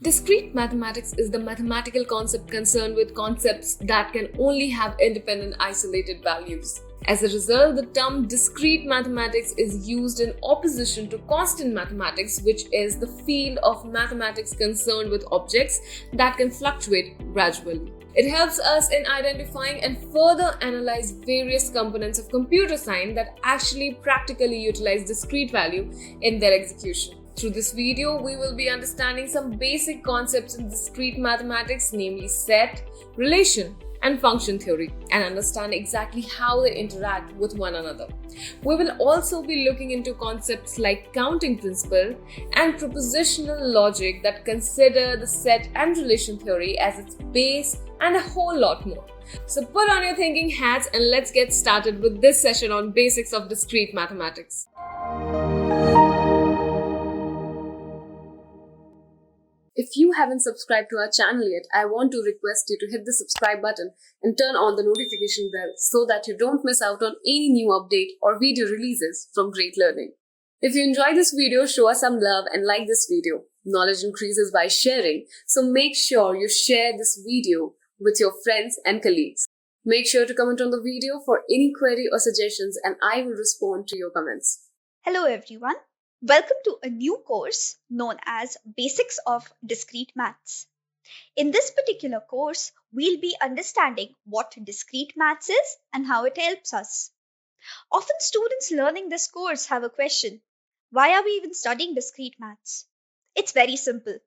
Discrete mathematics is the mathematical concept concerned with concepts that can only have independent isolated values. As a result, the term discrete mathematics is used in opposition to constant mathematics, which is the field of mathematics concerned with objects that can fluctuate gradually. It helps us in identifying and further analyze various components of computer science that actually practically utilize discrete value in their execution. Through this video, we will be understanding some basic concepts in discrete mathematics, namely set, relation, and function theory, and understand exactly how they interact with one another. We will also be looking into concepts like counting principle and propositional logic that consider the set and relation theory as its base and a whole lot more. So put on your thinking hats and let's get started with this session on basics of discrete mathematics. If you haven't subscribed to our channel yet, I want to request you to hit the subscribe button and turn on the notification bell so that you don't miss out on any new update or video releases from Great Learning. If you enjoyed this video, show us some love and like this video. Knowledge increases by sharing, so make sure you share this video with your friends and colleagues. Make sure to comment on the video for any query or suggestions and I will respond to your comments. Hello everyone. Welcome to a new course known as Basics of Discrete Maths. In this particular course, we'll be understanding what discrete maths is and how it helps us. Often students learning this course have a question: why are we even studying discrete maths? It's very simple.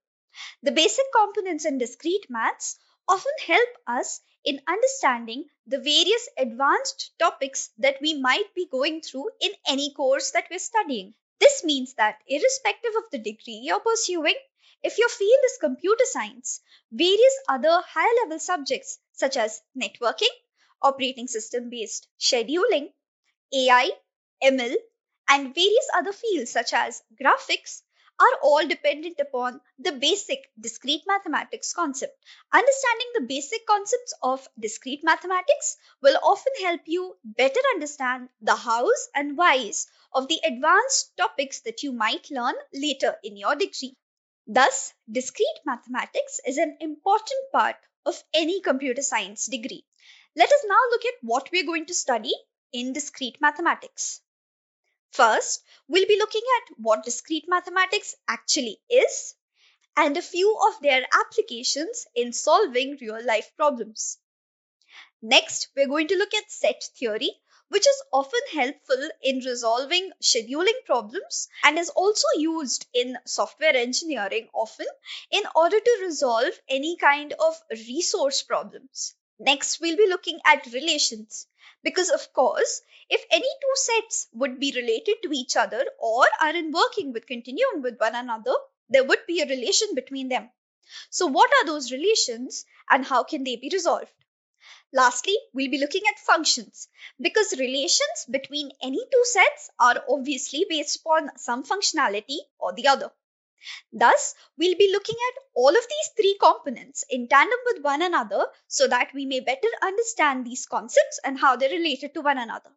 The basic components in discrete maths often help us in understanding the various advanced topics that we might be going through in any course that we're studying. This means that irrespective of the degree you're pursuing, if your field is computer science, various other higher level subjects such as networking, operating system based scheduling, AI, ML, and various other fields such as graphics are all dependent upon the basic discrete mathematics concept. Understanding the basic concepts of discrete mathematics will often help you better understand the hows and whys of the advanced topics that you might learn later in your degree. Thus, discrete mathematics is an important part of any computer science degree. Let us now look at what we're going to study in discrete mathematics. First, we'll be looking at what discrete mathematics actually is and a few of their applications in solving real-life problems. Next, we're going to look at set theory, which is often helpful in resolving scheduling problems and is also used in software engineering often in order to resolve any kind of resource problems. Next, we'll be looking at relations. Because of course, if any two sets would be related to each other or are in working with continuum with one another, there would be a relation between them. So what are those relations and how can they be resolved? Lastly, we'll be looking at functions because relations between any two sets are obviously based upon some functionality or the other. Thus, we'll be looking at all of these three components in tandem with one another so that we may better understand these concepts and how they're related to one another.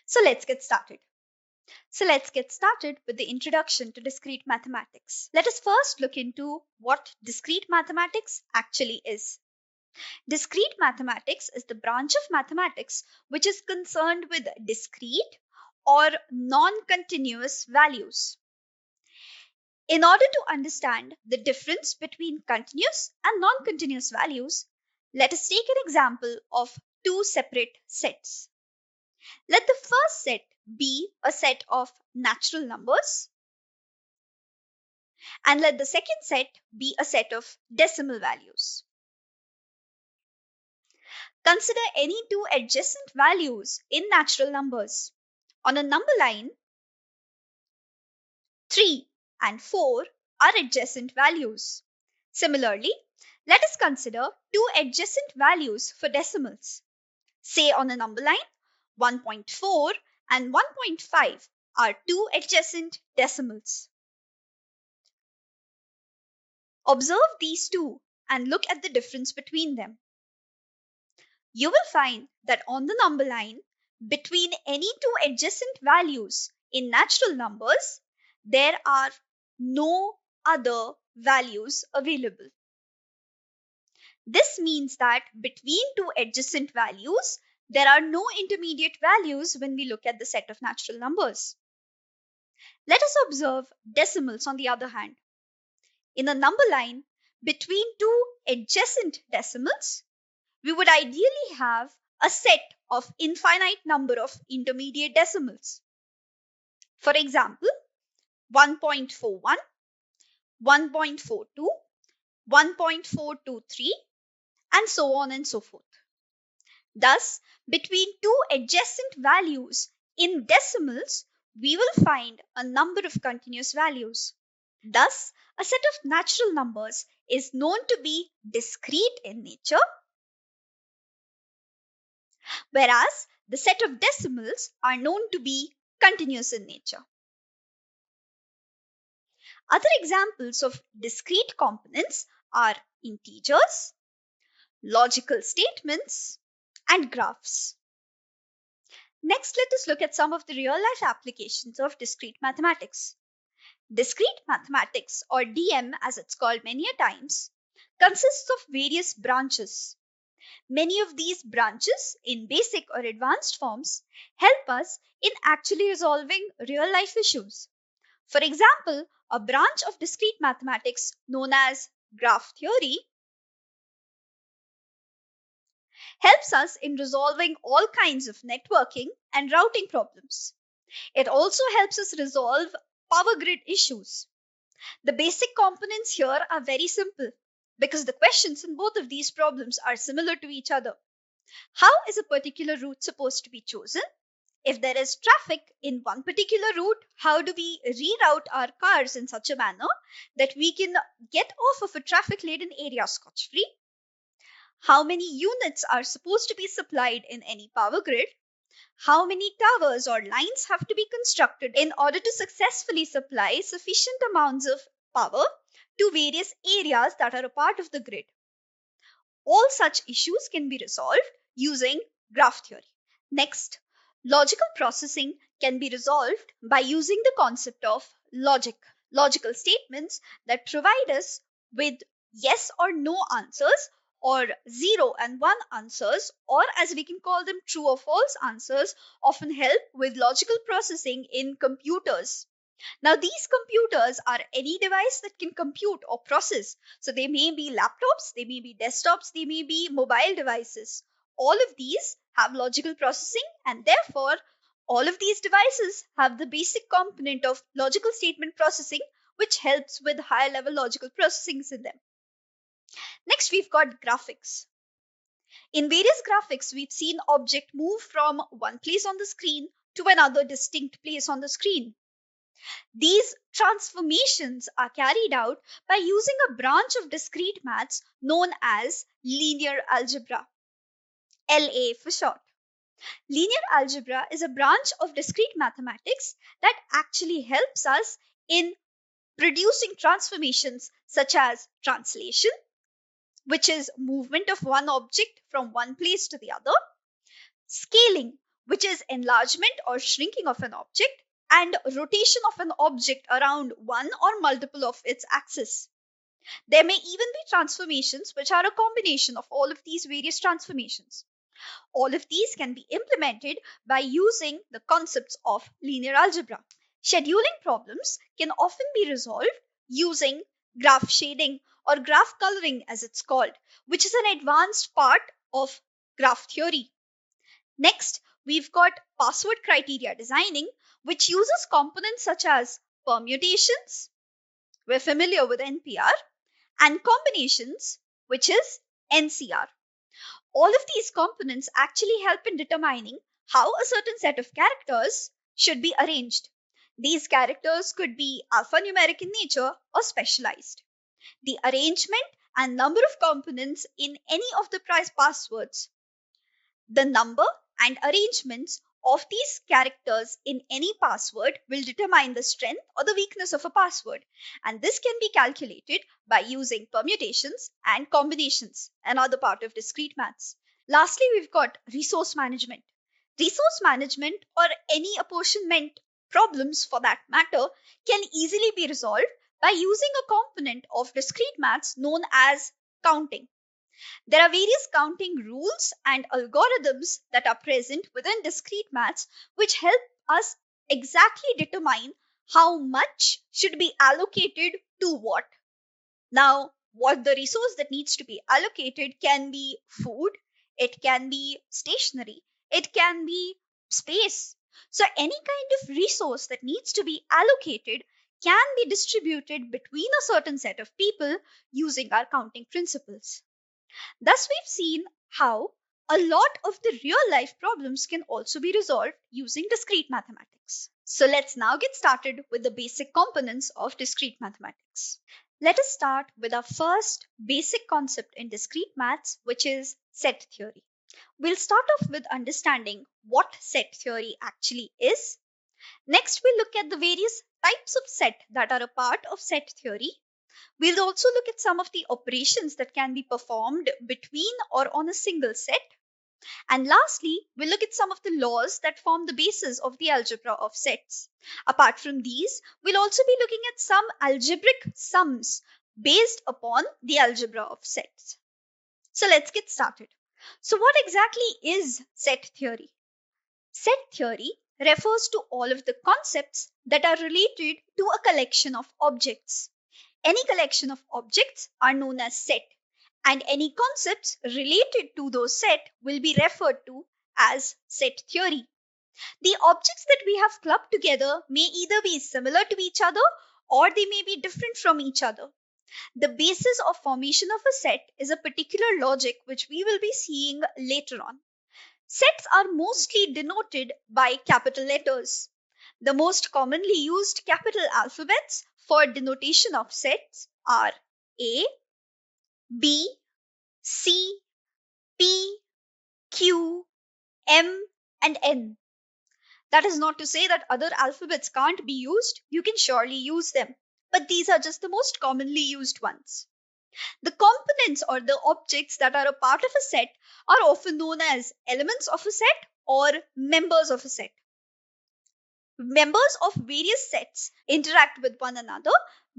So let's get started. With the introduction to discrete mathematics. Let us first look into what discrete mathematics actually is. Discrete mathematics is the branch of mathematics which is concerned with discrete or non-continuous values. In order to understand the difference between continuous and non-continuous values, let us take an example of two separate sets. Let the first set be a set of natural numbers, and let the second set be a set of decimal values. Consider any two adjacent values in natural numbers. On a number line, 3 and 4 are adjacent values. Similarly, let us consider two adjacent values for decimals. Say on a number line, 1.4 and 1.5 are two adjacent decimals. Observe these two and look at the difference between them. You will find that on the number line, between any two adjacent values in natural numbers, there are no other values available. This means that between two adjacent values, there are no intermediate values when we look at the set of natural numbers. Let us observe decimals on the other hand. In a number line, between two adjacent decimals, we would ideally have a set of infinite number of intermediate decimals. For example, 1.41, 1.42, 1.423, and so on and so forth. Thus, between two adjacent values in decimals, we will find a number of continuous values. Thus, a set of natural numbers is known to be discrete in nature, whereas the set of decimals are known to be continuous in nature. Other examples of discrete components are integers, logical statements, and graphs. Next, let us look at some of the real-life applications of discrete mathematics. Discrete mathematics, or DM as it's called many a times, consists of various branches. Many of these branches, in basic or advanced forms, help us in actually resolving real-life issues. For example, a branch of discrete mathematics known as graph theory helps us in resolving all kinds of networking and routing problems. It also helps us resolve power grid issues. The basic components here are very simple because the questions in both of these problems are similar to each other. How is a particular route supposed to be chosen? If there is traffic in one particular route, how do we reroute our cars in such a manner that we can get off of a traffic-laden area scotch-free? How many units are supposed to be supplied in any power grid? How many towers or lines have to be constructed in order to successfully supply sufficient amounts of power to various areas that are a part of the grid? All such issues can be resolved using graph theory. Next, logical processing can be resolved by using the concept of logic. Logical statements that provide us with yes or no answers, or 0 and 1 answers, or as we can call them true or false answers, often help with logical processing in computers. Now, these computers are any device that can compute or process. So they may be laptops, they may be desktops, they may be mobile devices. All of these have logical processing, and therefore all of these devices have the basic component of logical statement processing, which helps with higher level logical processings in them. Next, we've got graphics. In various graphics, we've seen object move from one place on the screen to another distinct place on the screen. These transformations are carried out by using a branch of discrete maths known as linear algebra, LA for short. Linear algebra is a branch of discrete mathematics that actually helps us in producing transformations such as translation, which is movement of one object from one place to the other, scaling, which is enlargement or shrinking of an object, and rotation of an object around one or multiple of its axes. There may even be transformations which are a combination of all of these various transformations. All of these can be implemented by using the concepts of linear algebra. Scheduling problems can often be resolved using graph shading or graph coloring as it's called, which is an advanced part of graph theory. Next, we've got password criteria designing, which uses components such as permutations, we're familiar with NPR, and combinations, which is NCR. All of these components actually help in determining how a certain set of characters should be arranged. These characters could be alphanumeric in nature or specialized. The arrangement and number of components in any of the passwords, the number and arrangements of these characters in any password will determine the strength or the weakness of a password, and this can be calculated by using permutations and combinations, another part of discrete maths. Lastly, we've got resource management. Resource management, or any apportionment problems for that matter, can easily be resolved by using a component of discrete maths known as counting. There are various counting rules and algorithms that are present within discrete maths which help us exactly determine how much should be allocated to what. Now, what the resource that needs to be allocated can be food, it can be stationery, it can be space. So, any kind of resource that needs to be allocated can be distributed between a certain set of people using our counting principles. Thus, we've seen how a lot of the real life problems can also be resolved using discrete mathematics. So let's now get started with the basic components of discrete mathematics. Let us start with our first basic concept in discrete maths, which is set theory. We'll start off with understanding what set theory actually is. Next, we'll look at the various types of set that are a part of set theory. We'll also look at some of the operations that can be performed between or on a single set. And lastly, we'll look at some of the laws that form the basis of the algebra of sets. Apart from these, we'll also be looking at some algebraic sums based upon the algebra of sets. So let's get started. So what exactly is set theory? Set theory refers to all of the concepts that are related to a collection of objects. Any collection of objects are known as set, and any concepts related to those set will be referred to as set theory. The objects that we have clubbed together may either be similar to each other or they may be different from each other. The basis of formation of a set is a particular logic which we will be seeing later on. Sets are mostly denoted by capital letters. The most commonly used capital alphabets for denotation of sets are A, B, C, P, Q, M, and N. That is not to say that other alphabets can't be used. You can surely use them. But these are just the most commonly used ones. The components or the objects that are a part of a set are often known as elements of a set or members of a set. Members of various sets interact with one another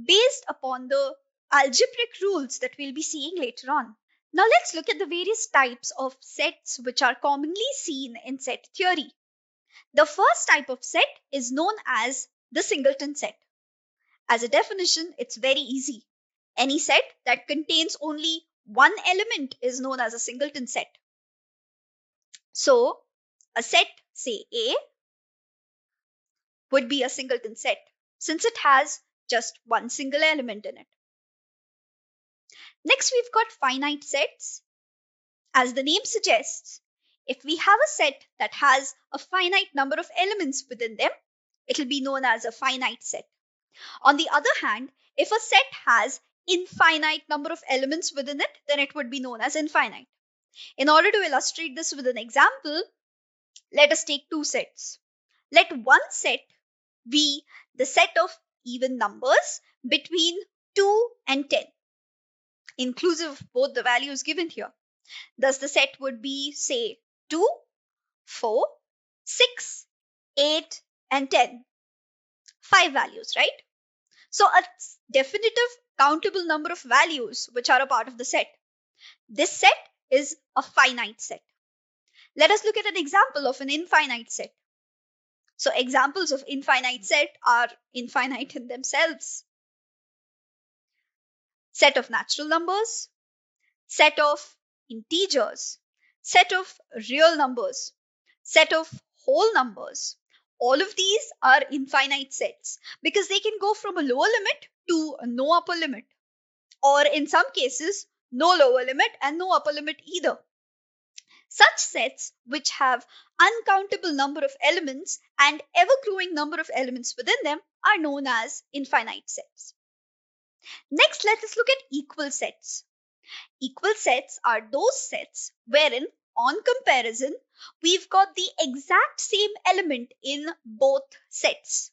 based upon the algebraic rules that we'll be seeing later on. Now let's look at the various types of sets which are commonly seen in set theory. The first type of set is known as the singleton set. As a definition, it's very easy. Any set that contains only one element is known as a singleton set. So, a set, say A, would be a singleton set since it has just one single element in it. Next, we've got finite sets. As the name suggests, if we have a set that has a finite number of elements within them, it will be known as a finite set. On the other hand, if a set has infinite number of elements within it, then it would be known as infinite. In order to illustrate this with an example, let us take two sets. Let one set be the set of even numbers between 2 and 10, inclusive of both the values given here. Thus, the set would be, say, 2, 4, 6, 8, and 10. 5 values, right? So, a definitive countable number of values which are a part of the set. This set is a finite set. Let us look at an example of an infinite set. So examples of infinite set are infinite in themselves. Set of natural numbers, set of integers, set of real numbers, set of whole numbers. All of these are infinite sets because they can go from a lower limit to no upper limit, or in some cases, no lower limit and no upper limit either. Such sets which have uncountable number of elements and ever-growing number of elements within them are known as infinite sets. Next, let us look at equal sets. Equal sets are those sets wherein, on comparison, we've got the exact same element in both sets.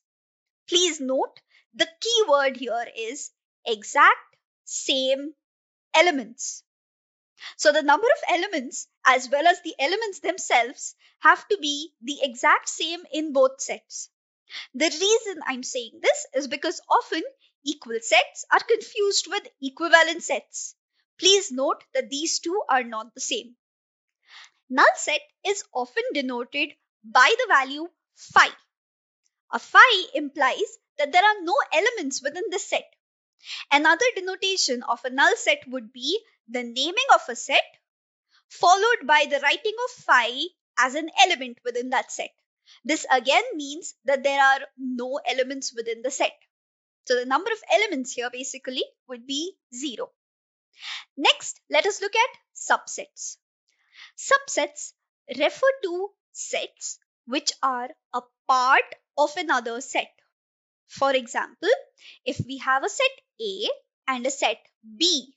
Please note, the key word here is exact same elements. So the number of elements as well as the elements themselves have to be the exact same in both sets. The reason I'm saying this is because often equal sets are confused with equivalent sets. Please note that these two are not the same. Null set is often denoted by the value phi. A phi implies that there are no elements within the set. Another denotation of a null set would be the naming of a set followed by the writing of phi as an element within that set. This again means that there are no elements within the set. So the number of elements here basically would be 0. Next, let us look at subsets. Subsets refer to sets which are a part of another set. For example, if we have a set A and a set B,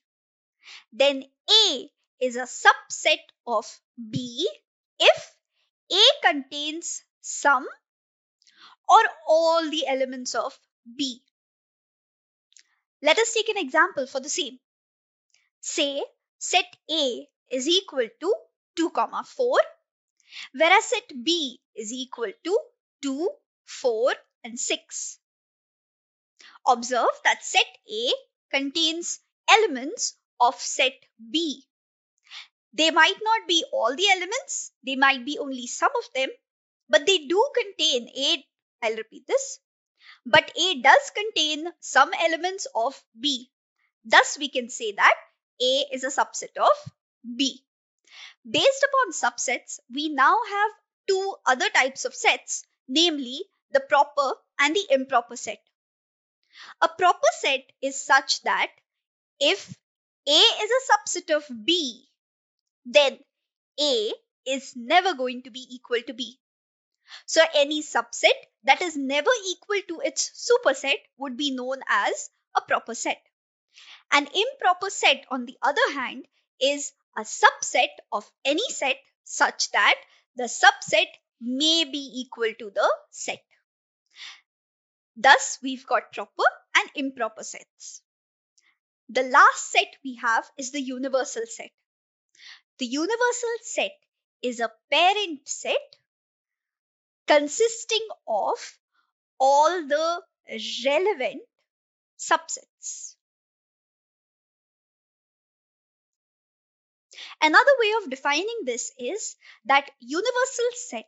then A is a subset of B if A contains some or all the elements of B. Let us take an example for the same. Say set A is equal to 2, 4, whereas set B is equal to 2, 4, and 6. Observe that set A contains elements of set B. They might not be all the elements, they might be only some of them, but they do contain A. I'll repeat this. But A does contain some elements of B. Thus, we can say that A is a subset of B. Based upon subsets, we now have two other types of sets, namely the proper and the improper set. A proper set is such that if A is a subset of B, then A is never going to be equal to B. So any subset that is never equal to its superset would be known as a proper set. An improper set, on the other hand, is a subset of any set such that the subset may be equal to the set. Thus, we've got proper and improper sets. The last set we have is the universal set. The universal set is a parent set consisting of all the relevant subsets. Another way of defining this is that universal set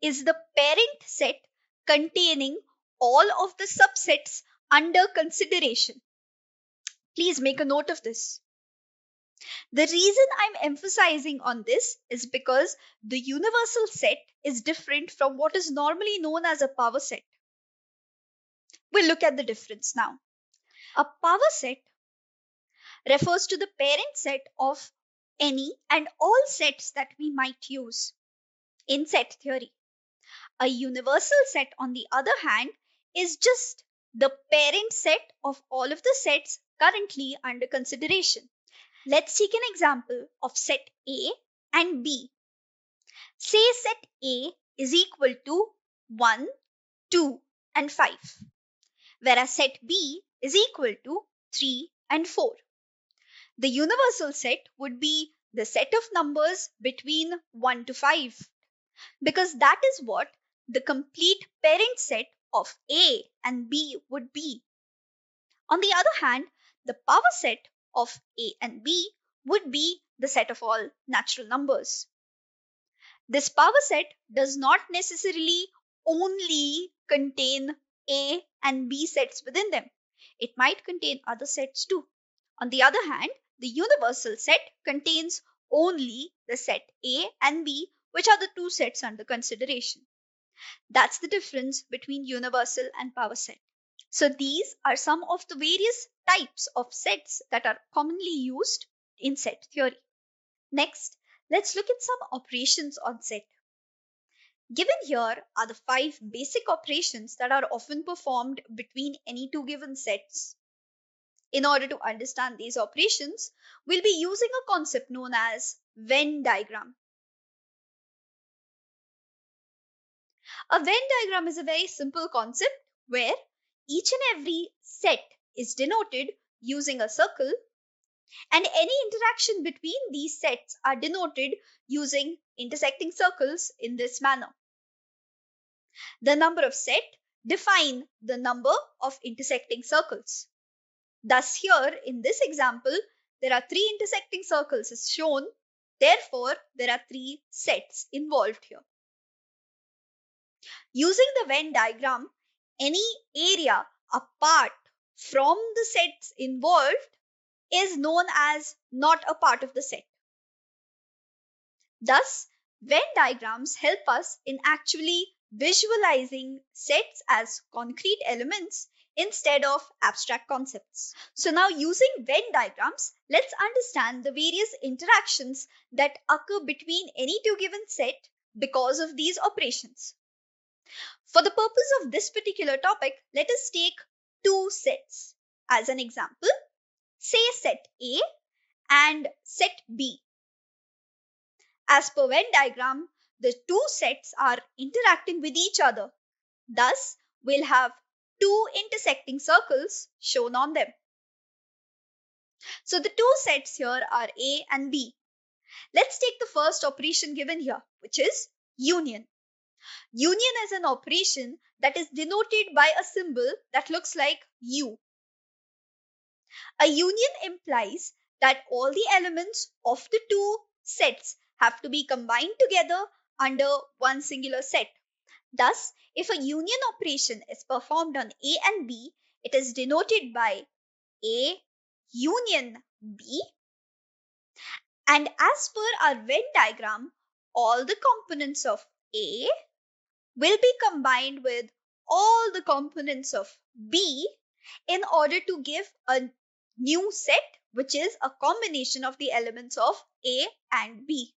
is the parent set containing all of the subsets under consideration. Please make a note of this. The reason I'm emphasizing on this is because the universal set is different from what is normally known as a power set. We'll look at the difference now. A power set refers to the parent set of any and all sets that we might use in set theory. A universal set, on the other hand, is just the parent set of all of the sets currently under consideration. Let's take an example of set A and B. Say set A is equal to 1, 2, and 5, whereas set B is equal to 3 and 4. The universal set would be the set of numbers between 1 to 5, because that is what the complete parent set of A and B would be. On the other hand, the power set of A and B would be the set of all natural numbers. This power set does not necessarily only contain A and B sets within them. It might contain other sets too. On the other hand, the universal set contains only the set A and B, which are the two sets under consideration. That's the difference between universal and power set. So these are some of the various types of sets that are commonly used in set theory. Next, let's look at some operations on set. Given here are the 5 basic operations that are often performed between any two given sets. In order to understand these operations, we'll be using a concept known as Venn diagram. A Venn diagram is a very simple concept where each and every set is denoted using a circle, and any interaction between these sets are denoted using intersecting circles in this manner. The number of set define the number of intersecting circles. Thus here in this example, there are 3 intersecting circles as shown. Therefore, there are 3 sets involved here. Using the Venn diagram, any area apart from the sets involved is known as not a part of the set. Thus, Venn diagrams help us in actually visualizing sets as concrete elements instead of abstract concepts. So now using Venn diagrams, let's understand the various interactions that occur between any two given set because of these operations. For the purpose of this particular topic, let us take two sets as an example. Say set A and set B. As per Venn diagram, the two sets are interacting with each other. Thus, we'll have two intersecting circles shown on them. So the two sets here are A and B. Let's take the first operation given here, which is union. Union is an operation that is denoted by a symbol that looks like U. A union implies that all the elements of the two sets have to be combined together under one singular set. Thus, if a union operation is performed on A and B, it is denoted by A union B. And as per our Venn diagram, all the components of A will be combined with all the components of B in order to give a new set, which is a combination of the elements of A and B.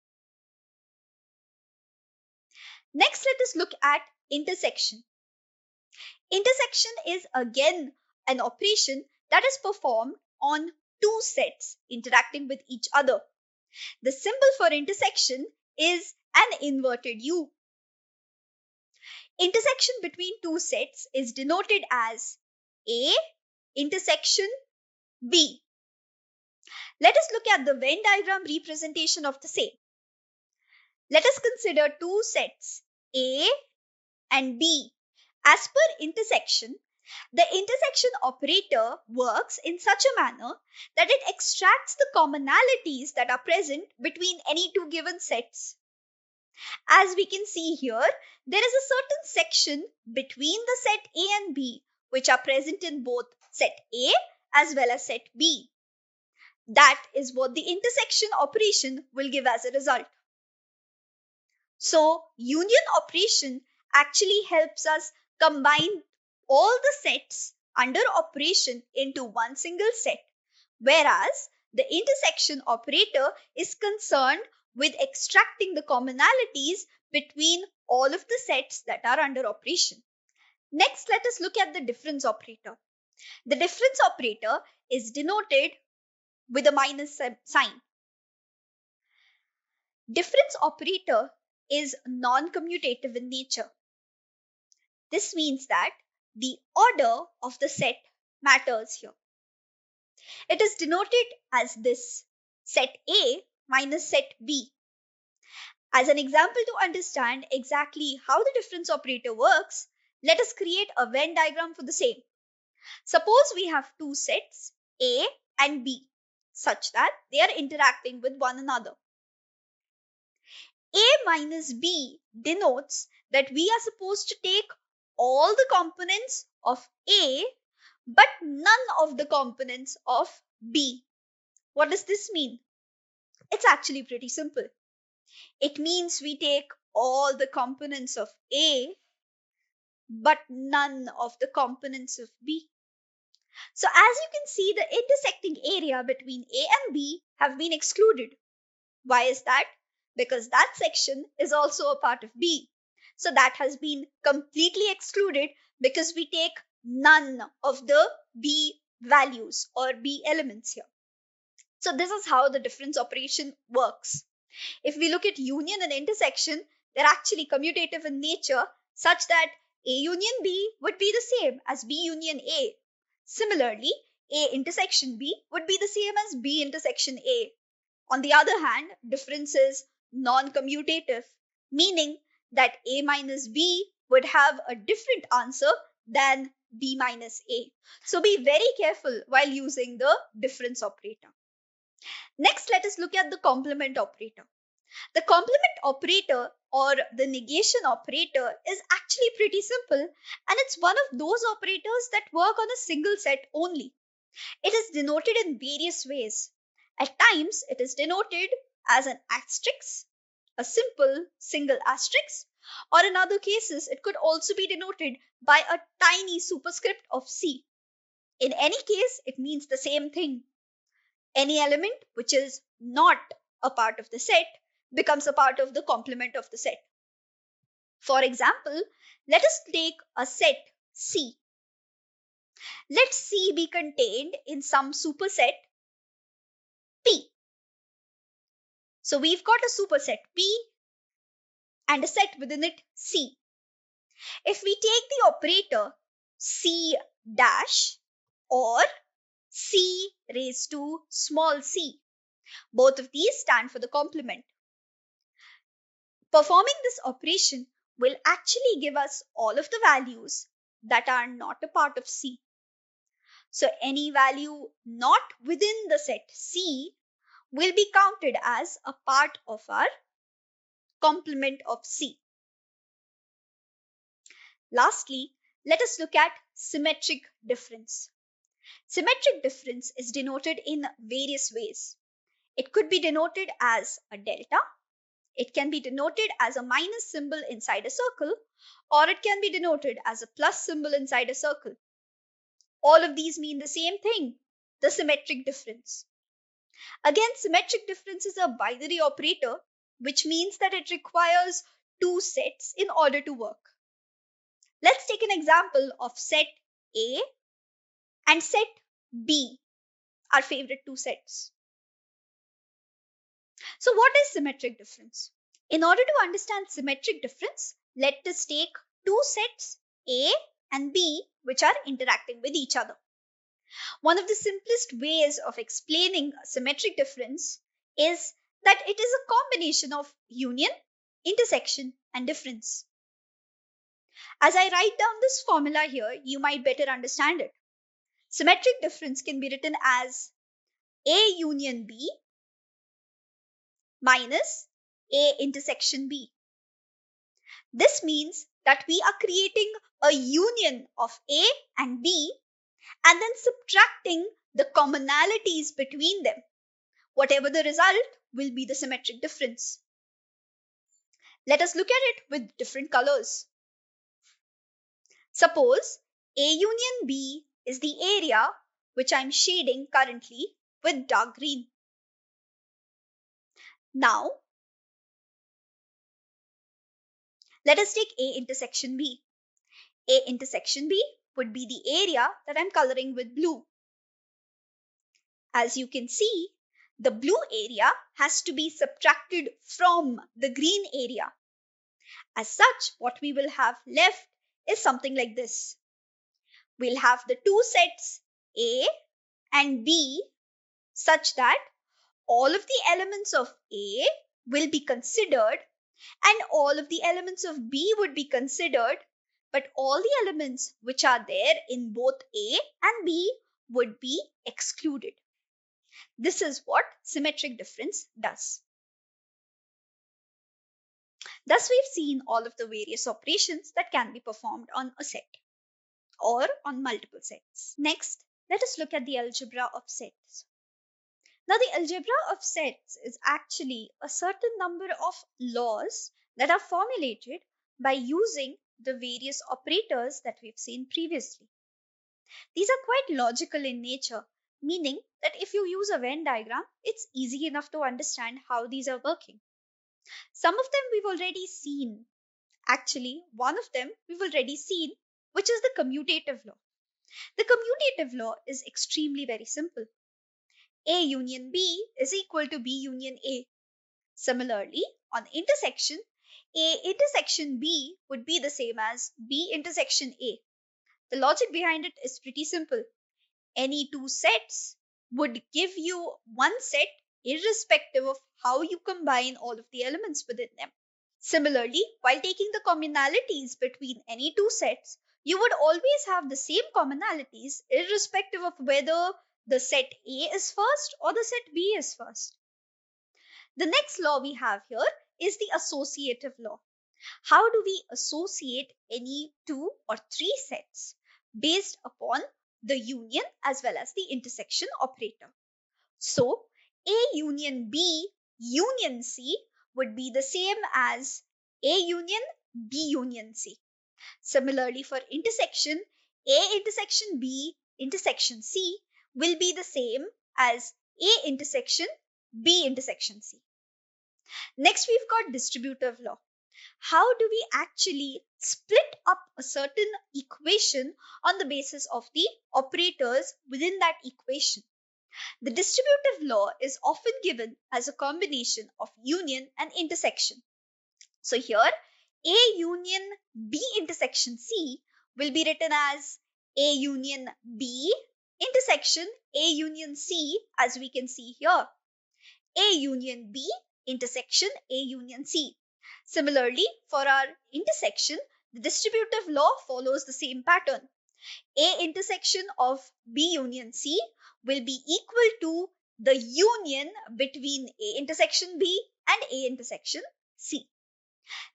Next, let us look at intersection. Intersection is again an operation that is performed on two sets interacting with each other. The symbol for intersection is an inverted U. Intersection between two sets is denoted as A intersection B. Let us look at the Venn diagram representation of the same. Let us consider two sets A and B. As per intersection, the intersection operator works in such a manner that it extracts the commonalities that are present between any two given sets. As we can see here, there is a certain section between the set A and B which are present in both set A as well as set B. That is what the intersection operation will give as a result. So, union operation actually helps us combine all the sets under operation into one single set, whereas the intersection operator is concerned with extracting the commonalities between all of the sets that are under operation. Next, let us look at the difference operator. The difference operator is denoted with a minus sign. Difference operator is non-commutative in nature. This means that the order of the set matters here. It is denoted as this: set A minus set B. As an example to understand exactly how the difference operator works, let us create a Venn diagram for the same. Suppose we have two sets A and B such that they are interacting with one another. A minus B denotes that we are supposed to take all the components of A but none of the components of B. What does this mean? It's actually pretty simple. It means we take all the components of A but none of the components of B. So as you can see, the intersecting area between A and B have been excluded. Why is that? Because that section is also a part of B. So that has been completely excluded because we take none of the B values or B elements here. So this is how the difference operation works. If we look at union and intersection, they're actually commutative in nature such that A union B would be the same as B union A. Similarly, A intersection B would be the same as B intersection A. On the other hand, difference is non-commutative, meaning that A minus B would have a different answer than B minus A. So be very careful while using the difference operator. Next, let us look at the complement operator. The complement operator or the negation operator is actually pretty simple, and it's one of those operators that work on a single set only. It is denoted in various ways. At times, it is denoted as an asterisk, a simple single asterisk, or in other cases, it could also be denoted by a tiny superscript of C. In any case, it means the same thing. Any element which is not a part of the set becomes a part of the complement of the set. For example, let us take a set C. Let C be contained in some superset P. So we've got a superset P and a set within it C. If we take the operator C dash or C raised to small c, both of these stand for the complement. Performing this operation will actually give us all of the values that are not a part of C. So any value not within the set C will be counted as a part of our complement of C. Lastly, let us look at symmetric difference. Symmetric difference is denoted in various ways. It could be denoted as a delta. It can be denoted as a minus symbol inside a circle, or it can be denoted as a plus symbol inside a circle. All of these mean the same thing, the symmetric difference. Again, symmetric difference is a binary operator, which means that it requires two sets in order to work. Let's take an example of set A and set B, our favorite two sets. So what is symmetric difference? In order to understand symmetric difference, let us take two sets A and B which are interacting with each other. One of the simplest ways of explaining symmetric difference is that it is a combination of union, intersection, and difference. As I write down this formula here, you might better understand it. Symmetric difference can be written as A union B minus A intersection B. This means that we are creating a union of A and B and then subtracting the commonalities between them. Whatever the result will be the symmetric difference. Let us look at it with different colors. Suppose A union B is the area which I'm shading currently with dark green. Now, let us take A intersection B. A intersection B would be the area that I'm coloring with blue. As you can see, the blue area has to be subtracted from the green area. As such, what we will have left is something like this. We'll have the two sets A and B such that all of the elements of A will be considered and all of the elements of B would be considered, but all the elements which are there in both A and B would be excluded. This is what symmetric difference does. Thus, we've seen all of the various operations that can be performed on a set or on multiple sets. Next, let us look at the algebra of sets. Now, the algebra of sets is actually a certain number of laws that are formulated by using the various operators that we've seen previously. These are quite logical in nature, meaning that if you use a Venn diagram, it's easy enough to understand how these are working. Some of them we've already seen. Actually, one of them we've already seen, which is the commutative law. The commutative law is extremely very simple. A union B is equal to B union A. Similarly, on intersection, A intersection B would be the same as B intersection A. The logic behind it is pretty simple. Any two sets would give you one set irrespective of how you combine all of the elements within them. Similarly, while taking the commonalities between any two sets, you would always have the same commonalities irrespective of whether the set A is first or the set B is first. The next law we have here is the associative law. How do we associate any two or three sets based upon the union as well as the intersection operator? So, A union B union C would be the same as A union B union C. Similarly, for intersection, A intersection B intersection C will be the same as A intersection B intersection C. Next, we've got distributive law. How do we actually split up a certain equation on the basis of the operators within that equation? The distributive law is often given as a combination of union and intersection. So here, A union B intersection C will be written as A union B intersection A union C, as we can see here. A union B intersection A union C. Similarly, for our intersection, the distributive law follows the same pattern. A intersection of B union C will be equal to the union between A intersection B and A intersection C.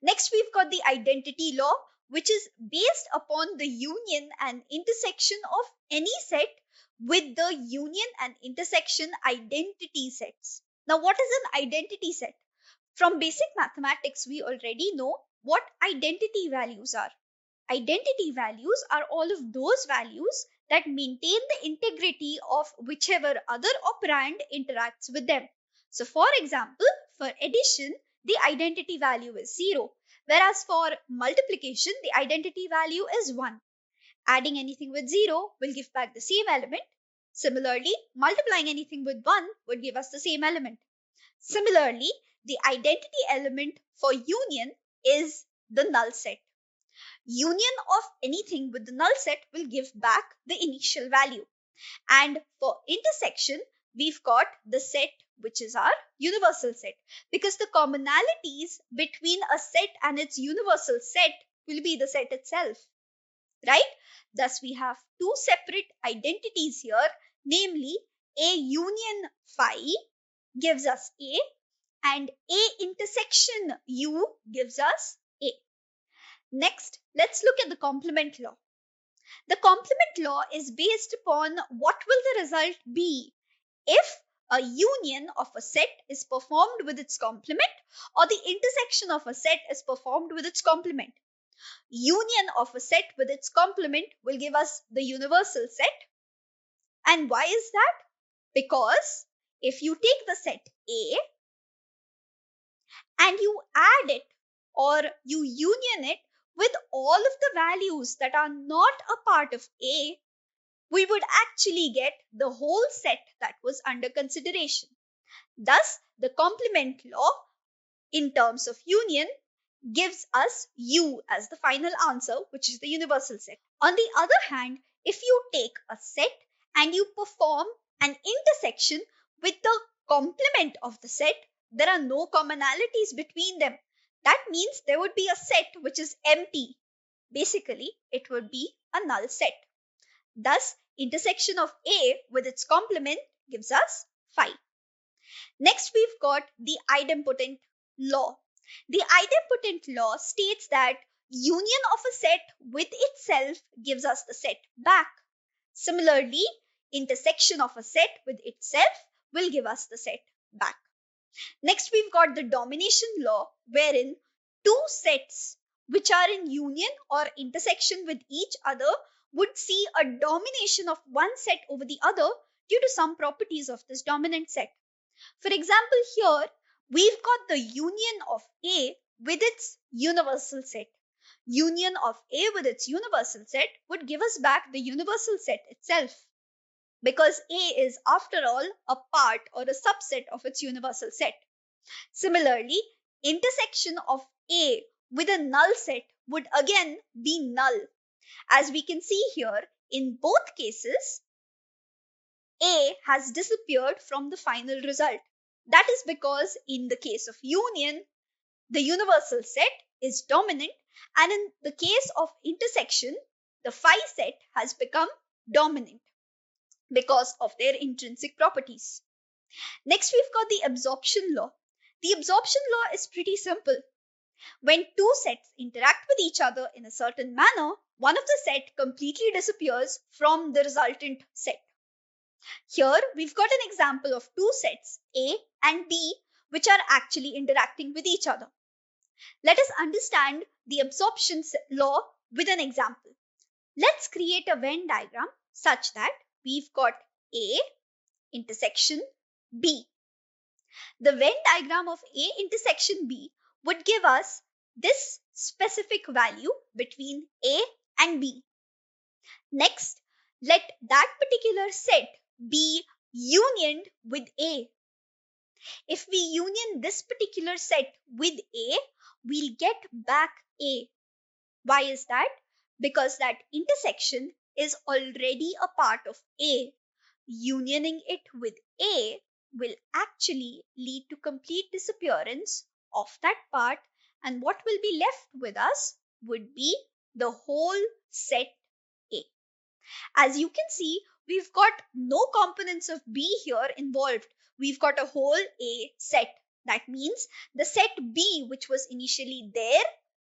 Next, we've got the identity law, which is based upon the union and intersection of any set with the union and intersection identity sets. Now, what is an identity set? From basic mathematics, we already know what identity values are. Identity values are all of those values that maintain the integrity of whichever other operand interacts with them. So, for example, for addition, the identity value is 0, whereas for multiplication, the identity value is 1. Adding anything with 0 will give back the same element. Similarly, multiplying anything with 1 would give us the same element. Similarly, the identity element for union is the null set. Union of anything with the null set will give back the initial value. And for intersection, we've got the set, which is our universal set, because the commonalities between a set and its universal set will be the set itself, right? Thus, we have two separate identities here, namely A union phi gives us A and A intersection U gives us A. Next, let's look at the complement law. The complement law is based upon what will the result be if a union of a set is performed with its complement or the intersection of a set is performed with its complement. Union of a set with its complement will give us the universal set. And why is that? Because if you take the set A and you add it or you union it with all of the values that are not a part of A, we would actually get the whole set that was under consideration. Thus, the complement law in terms of union gives us U as the final answer, which is the universal set. On the other hand, if you take a set and you perform an intersection with the complement of the set, there are no commonalities between them. That means there would be a set which is empty. Basically, it would be a null set. Thus, intersection of A with its complement gives us phi. Next, we've got the idempotent law. The idempotent law states that union of a set with itself gives us the set back. Similarly, intersection of a set with itself will give us the set back. Next, we've got the domination law, wherein two sets which are in union or intersection with each other would see a domination of one set over the other due to some properties of this dominant set. For example, here we've got the union of A with its universal set. Union of A with its universal set would give us back the universal set itself, because A is, after all, a part or a subset of its universal set. Similarly, intersection of A with a null set would again be null. As we can see here, in both cases, A has disappeared from the final result. That is because in the case of union, the universal set is dominant, and in the case of intersection, the phi set has become dominant because of their intrinsic properties. Next, we've got the absorption law. The absorption law is pretty simple. When two sets interact with each other in a certain manner, one of the set completely disappears from the resultant set. Here, we've got an example of two sets, A and B, which are actually interacting with each other. Let us understand the absorption law with an example. Let's create a Venn diagram such that we've got A intersection B. The Venn diagram of A intersection B would give us this specific value between A and B. Next, let that particular set be unioned with A. If we union this particular set with A, we'll get back A. Why is that? Because that intersection is already a part of A. Unioning it with A will actually lead to complete disappearance of that part, and what will be left with us would be the whole set A. As you can see, we've got no components of B here involved. We've got a whole A set. That means the set B, which was initially there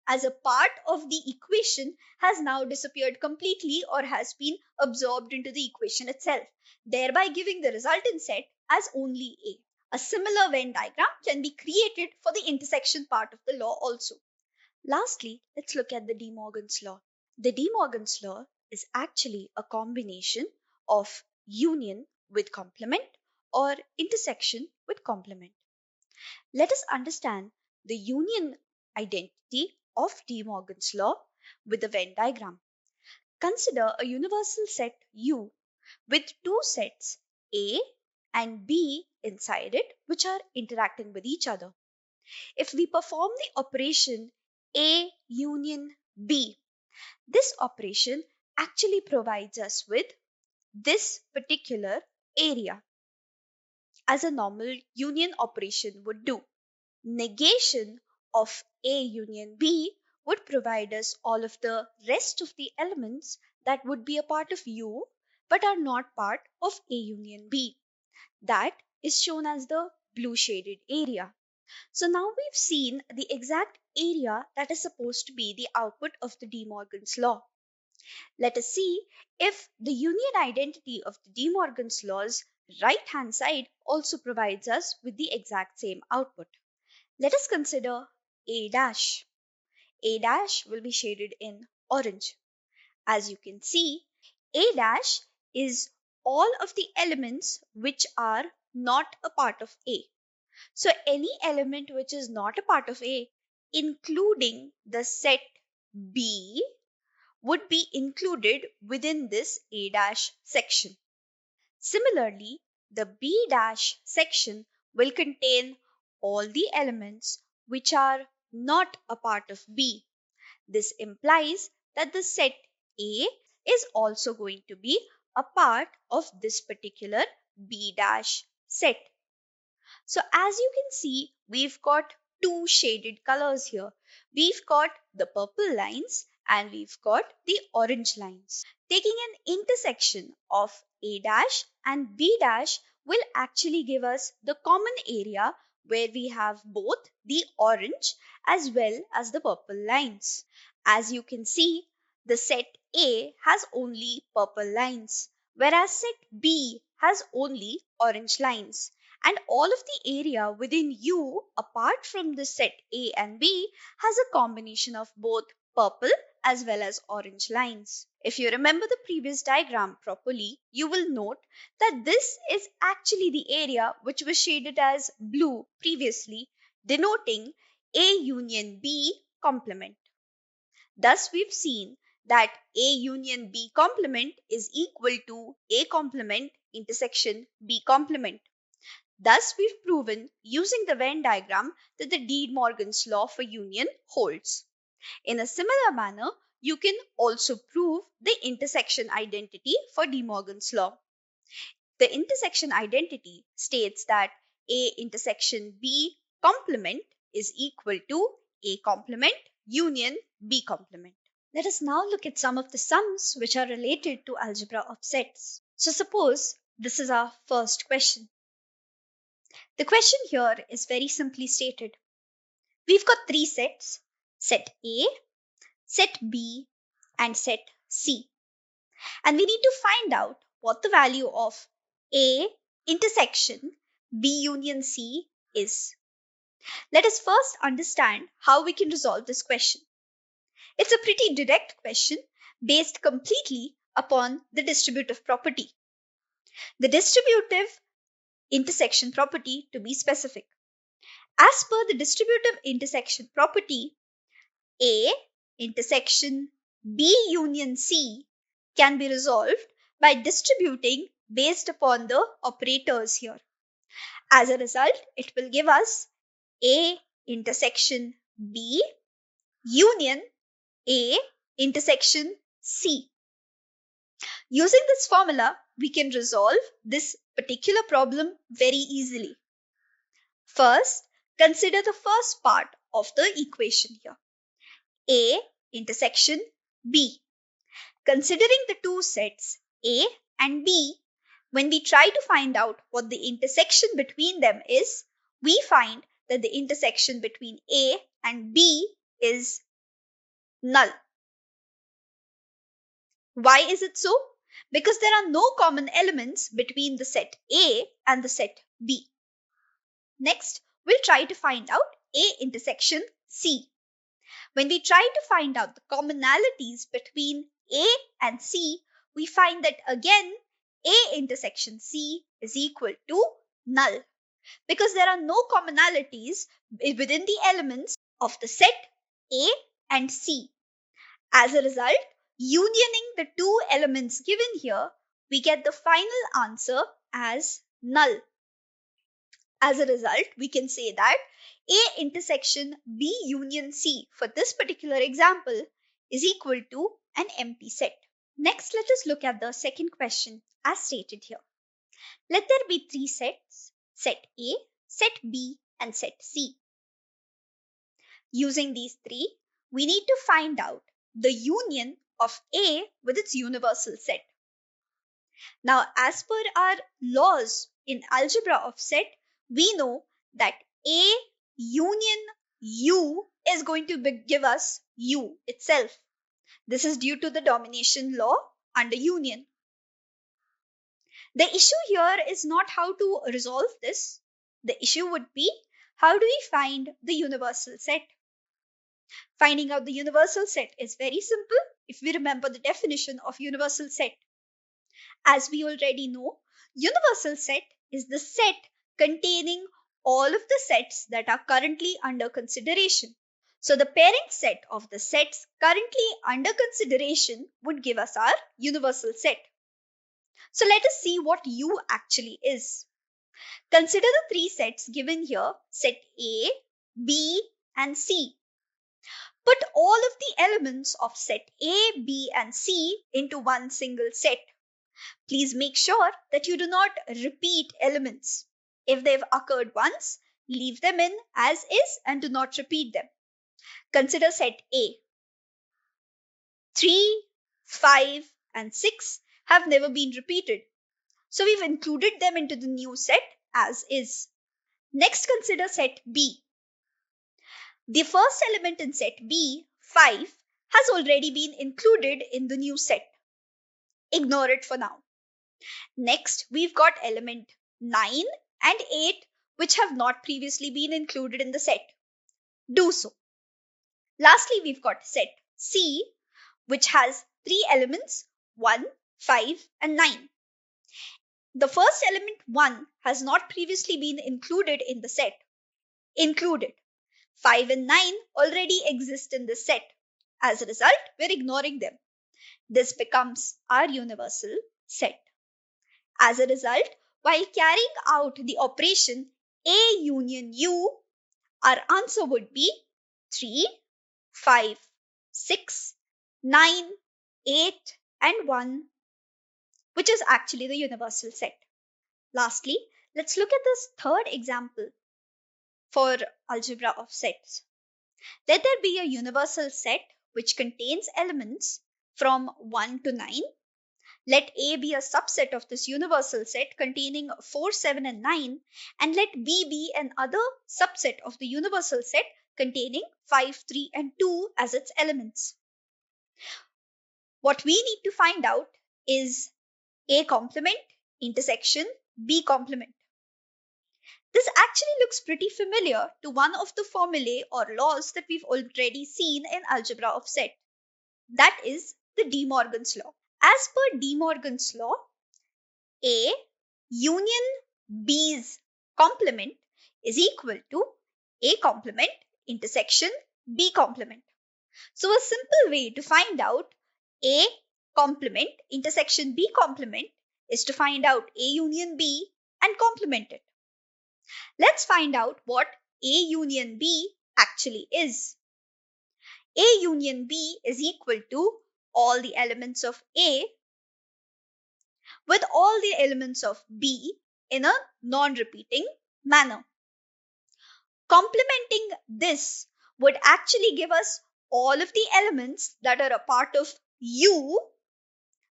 as a part of the equation, has now disappeared completely or has been absorbed into the equation itself, thereby giving the resultant set as only A. A similar Venn diagram can be created for the intersection part of the law also. Lastly, let's look at the De Morgan's law. The De Morgan's law is actually a combination of union with complement or intersection with complement. Let us understand the union identity of De Morgan's law with the Venn diagram. Consider a universal set U with two sets A and B inside it, which are interacting with each other. If we perform the operation A union B, this operation actually provides us with this particular area, as a normal union operation would do. Negation of A union B would provide us all of the rest of the elements that would be a part of U but are not part of A union B. That is shown as the blue shaded area. So now we've seen the exact area that is supposed to be the output of the De Morgan's law. Let us see if the union identity of the De Morgan's law's right hand side also provides us with the exact same output. Let us consider A dash. A dash will be shaded in orange. As you can see, A dash is all of the elements which are not a part of A. So any element which is not a part of A, including the set B, would be included within this A dash section. Similarly, the B dash section will contain all the elements which are not a part of B. This implies that the set A is also going to be a part of this particular B dash set. So as you can see, we've got two shaded colors here. We've got the purple lines and we've got the orange lines. Taking an intersection of A dash and B dash will actually give us the common area where we have both the orange as well as the purple lines. As you can see, the set A has only purple lines, whereas set B has only orange lines. And all of the area within U, apart from the set A and B, has a combination of both purple as well as orange lines. If you remember the previous diagram properly, you will note that this is actually the area which was shaded as blue previously, denoting A union B complement. Thus, we've seen that A union B complement is equal to A complement intersection B complement. Thus, we've proven using the Venn diagram that the De Morgan's law for union holds. In a similar manner, you can also prove the intersection identity for De Morgan's law. The intersection identity states that A intersection B complement is equal to A complement union B complement. Let us now look at some of the sums which are related to algebra of sets. So suppose this is our first question. The question here is very simply stated. We've got three sets, set A, set B, and set C. And we need to find out what the value of A intersection B union C is. Let us first understand how we can resolve this question. It's a pretty direct question based completely upon the distributive property. The distributive intersection property, to be specific. As per the distributive intersection property, A intersection B union C can be resolved by distributing based upon the operators here. As a result, it will give us A intersection B union A intersection C. Using this formula, we can resolve this particular problem very easily. First, consider the first part of the equation here. A intersection B. Considering the two sets A and B, when we try to find out what the intersection between them is, we find that the intersection between A and B is null. Why is it so? Because there are no common elements between the set A and the set B. Next, we'll try to find out A intersection C. When we try to find out the commonalities between A and C, we find that again A intersection C is equal to null, because there are no commonalities within the elements of the set A and C. As a result, unioning the two elements given here, we get the final answer as null. As a result, we can say that A intersection B union C for this particular example is equal to an empty set. Next, let us look at the second question as stated here. Let there be three sets, set A, set B, and set C. Using these three, we need to find out the union of A with its universal set. Now, as per our laws in algebra of set, we know that A union U is going to give us U itself. This is due to the domination law under union. The issue here is not how to resolve this. The issue would be, how do we find the universal set? Finding out the universal set is very simple if we remember the definition of universal set. As we already know, universal set is the set containing all of the sets that are currently under consideration. So the parent set of the sets currently under consideration would give us our universal set. So let us see what U actually is. Consider the three sets given here, set A, B, and C. Put all of the elements of set A, B, and C into one single set. Please make sure that you do not repeat elements. If they've occurred once, leave them in as is and do not repeat them. Consider set A. 3, 5, and 6 have never been repeated. So we've included them into the new set as is. Next, consider set B. The first element in set B, 5, has already been included in the new set. Ignore it for now. Next, we've got element 9 and 8, which have not previously been included in the set. Do so. Lastly, we've got set C, which has three elements, 1, 5, and 9. The first element 1 has not previously been included in the set. Included. 5 and 9 already exist in this set. As a result, we're ignoring them. This becomes our universal set. As a result, while carrying out the operation A union U, our answer would be 3, 5, 6, 9, 8, and 1, which is actually the universal set. Lastly, let's look at this third example for algebra of sets. Let there be a universal set which contains elements from 1 to 9. Let A be a subset of this universal set containing 4, 7, and 9, and let B be another subset of the universal set containing 5, 3, and 2 as its elements. What we need to find out is A complement intersection B complement. This actually looks pretty familiar to one of the formulae or laws that we've already seen in algebra of set. That is the De Morgan's law. As per De Morgan's law, A union B's complement is equal to A complement intersection B complement. So a simple way to find out A complement intersection B complement is to find out A union B and complement it. Let's find out what A union B actually is. A union B is equal to all the elements of A with all the elements of B in a non-repeating manner. Complementing this would actually give us all of the elements that are a part of U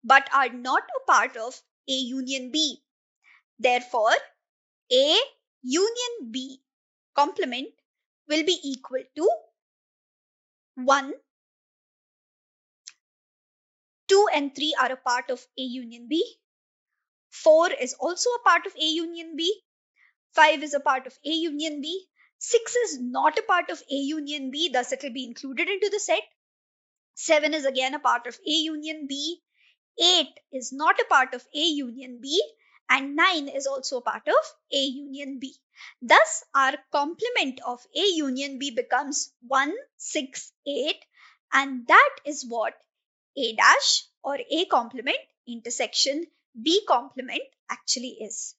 but are not a part of A union B. Therefore, A union B complement will be equal to 1, 2 and 3 are a part of A union B. 4 is also a part of A union B. 5 is a part of A union B. 6 is not a part of A union B, thus it will be included into the set. 7 is again a part of A union B. 8 is not a part of A union B. And 9 is also a part of A union B. Thus, our complement of A union B becomes 1, 6, 8. And that is what A dash or A complement intersection B complement actually is.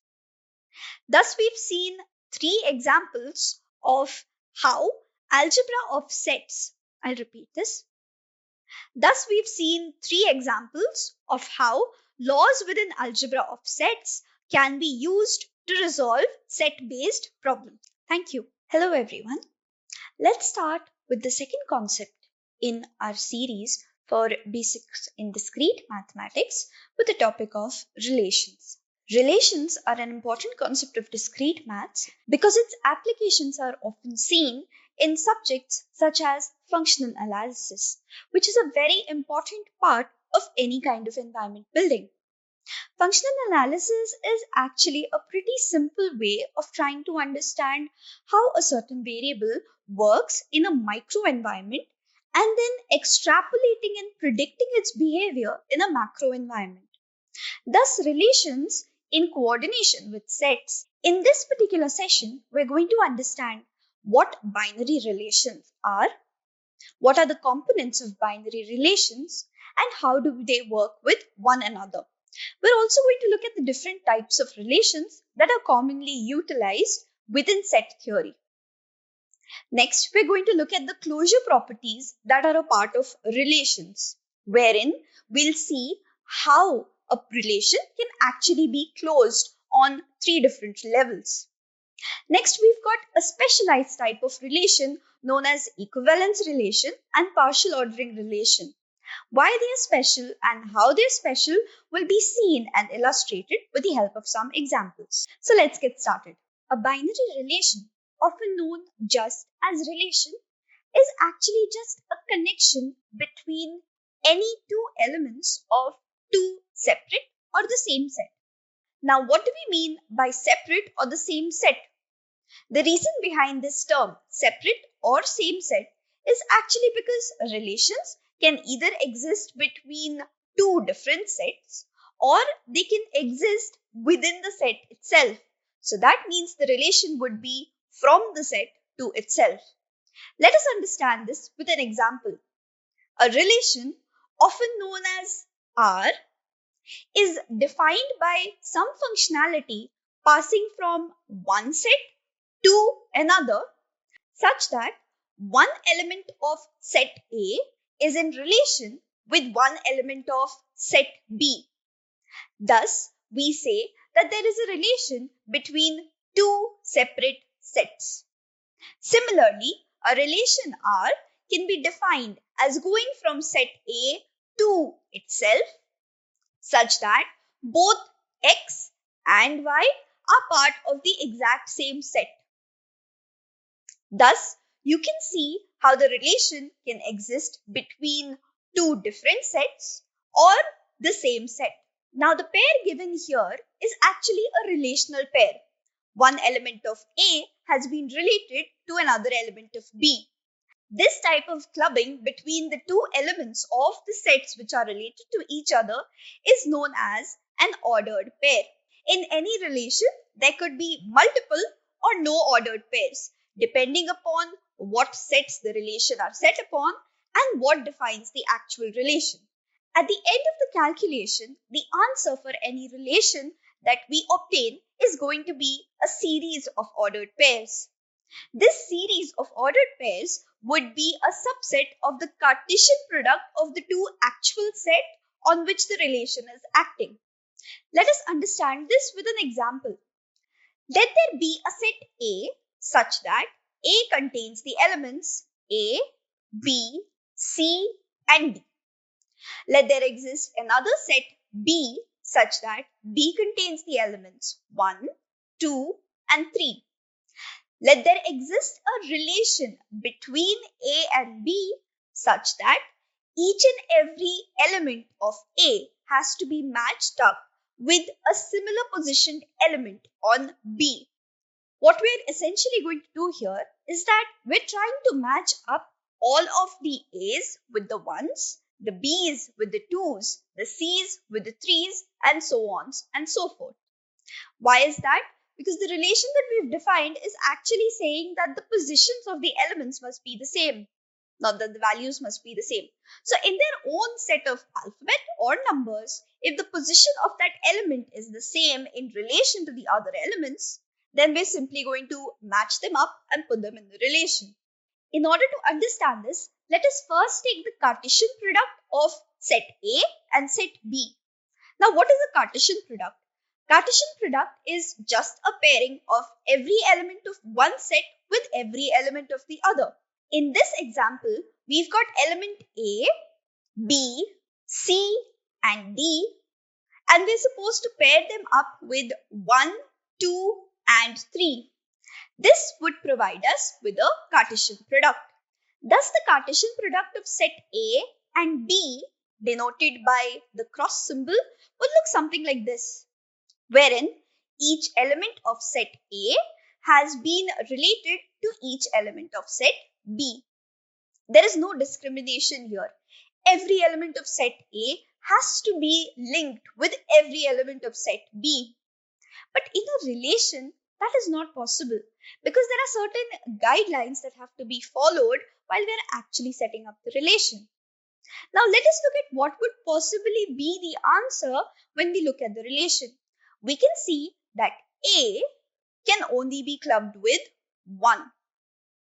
Thus, we've seen 3 examples of how algebra of sets, I'll repeat this. Thus, we've seen 3 examples of how laws within algebra of sets can be used to resolve set-based problems. Thank you. Hello, everyone. Let's start with the second concept in our series for Basics in Discrete Mathematics with the topic of relations. Relations are an important concept of discrete maths because its applications are often seen in subjects such as functional analysis, which is a very important part of any kind of environment building. Functional analysis is actually a pretty simple way of trying to understand how a certain variable works in a microenvironment and then extrapolating and predicting its behavior in a macro environment. Thus, relations in coordination with sets. In this particular session, we're going to understand what binary relations are, what are the components of binary relations, and how do they work with one another. We're also going to look at the different types of relations that are commonly utilized within set theory. Next, we're going to look at the closure properties that are a part of relations, wherein we'll see how a relation can actually be closed on 3 different levels. Next, we've got a specialized type of relation known as equivalence relation and partial ordering relation. Why they are special and how they are special will be seen and illustrated with the help of some examples. So let's get started. A binary relation, often known just as relation, is actually just a connection between any 2 elements of 2 separate or the same set. Now, what do we mean by separate or the same set? The reason behind this term, separate or same set, is actually because relations can either exist between 2 different sets or they can exist within the set itself. So that means the relation would be from the set to itself. Let us understand this with an example. A relation, often known as R, is defined by some functionality passing from one set to another such that one element of set A is in relation with one element of set B. Thus, we say that there is a relation between 2 separate sets. Similarly, a relation R can be defined as going from set A to itself such that both x and y are part of the exact same set. Thus, you can see how the relation can exist between two different sets or the same set. Now, the pair given here is actually a relational pair. One element of A has been related to another element of B. This type of clubbing between the two elements of the sets which are related to each other is known as an ordered pair. In any relation, there could be multiple or no ordered pairs, depending upon what sets the relation are set upon and what defines the actual relation. At the end of the calculation, the answer for any relation that we obtain is going to be a series of ordered pairs. This series of ordered pairs would be a subset of the Cartesian product of the two actual sets on which the relation is acting. Let us understand this with an example. Let there be a set A such that A contains the elements A, B, C, and D. Let there exist another set B such that B contains the elements 1, 2, and 3. Let there exist a relation between A and B such that each and every element of A has to be matched up with a similar positioned element on B. What we're essentially going to do here is that we're trying to match up all of the A's with the 1s, the B's with the 2s, the C's with the 3s, and so on and so forth. Why is that? Because the relation that we've defined is actually saying that the positions of the elements must be the same, not that the values must be the same. So in their own set of alphabet or numbers, if the position of that element is the same in relation to the other elements, then we're simply going to match them up and put them in the relation. In order to understand this, let us first take the Cartesian product of set A and set B. Now, what is a Cartesian product? Cartesian product is just a pairing of every element of one set with every element of the other. In this example, we've got element A, B, C, and D, and we're supposed to pair them up with 1, 2, and 3. This would provide us with a Cartesian product. Thus, the Cartesian product of set A and B, denoted by the cross symbol, would look something like this, wherein each element of set A has been related to each element of set B. There is no discrimination here. Every element of set A has to be linked with every element of set B. But in a relation, that is not possible because there are certain guidelines that have to be followed while we are actually setting up the relation. Now let us look at what would possibly be the answer when we look at the relation. We can see that A can only be clubbed with 1.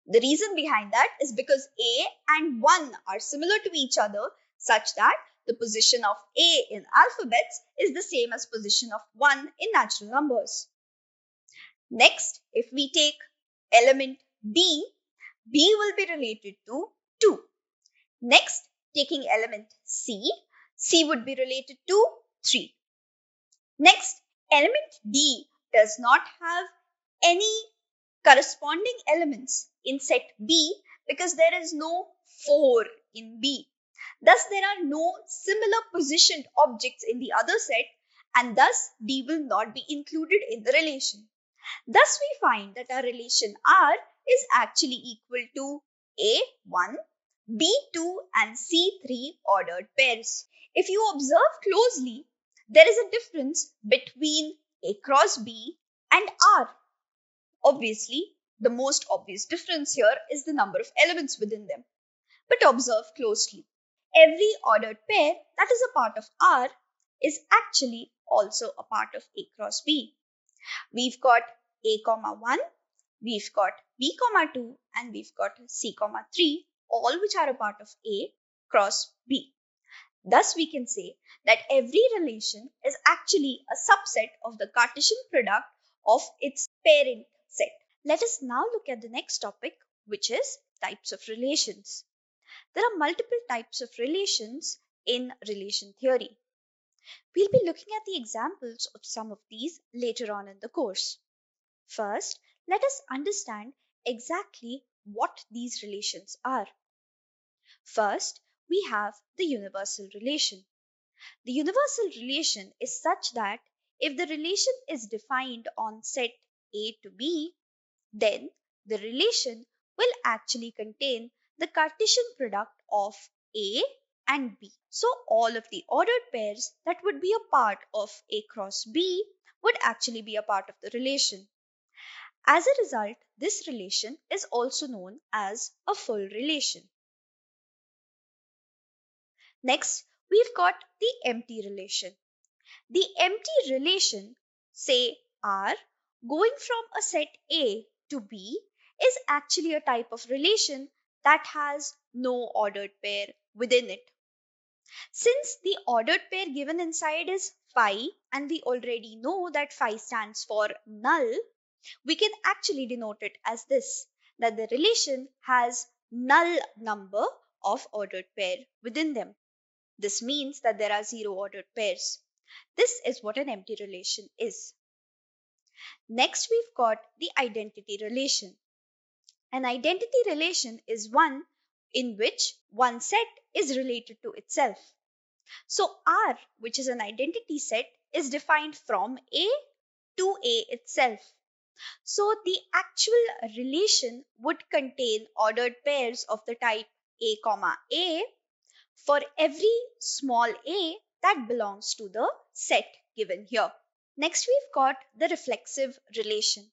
The reason behind that is because A and 1 are similar to each other such that the position of A in alphabets is the same as position of 1 in natural numbers. Next, if we take element B, B will be related to 2. Next, taking element C, C would be related to 3. Next, element D does not have any corresponding elements in set B because there is no 4 in B. Thus, there are no similar positioned objects in the other set and thus D will not be included in the relation. Thus, we find that our relation R is actually equal to A1, B2 and C3 ordered pairs. If you observe closely, there is a difference between A cross B and R. Obviously, the most obvious difference here is the number of elements within them. But observe closely. Every ordered pair that is a part of R is actually also a part of A cross B. We've got A comma 1, we've got B comma 2, and we've got C comma 3, all which are a part of A cross B. Thus, we can say that every relation is actually a subset of the Cartesian product of its parent set. Let us now look at the next topic, which is types of relations. There are multiple types of relations in relation theory. We'll be looking at the examples of some of these later on in the course. First, let us understand exactly what these relations are. First, we have the universal relation. The universal relation is such that if the relation is defined on set A to B, then the relation will actually contain the Cartesian product of A and B. So all of the ordered pairs that would be a part of A cross B would actually be a part of the relation. As a result, this relation is also known as a full relation. Next, we've got the empty relation. The empty relation, say R, going from a set A to B, is actually a type of relation that has no ordered pair within it. Since the ordered pair given inside is phi, and we already know that phi stands for null, we can actually denote it as this, that the relation has null number of ordered pair within them. This means that there are zero ordered pairs. This is what an empty relation is. Next, we've got the identity relation. An identity relation is one in which one set is related to itself. So R, which is an identity set, is defined from A to A itself. So the actual relation would contain ordered pairs of the type A, A for every small a that belongs to the set given here. Next, we've got the reflexive relation.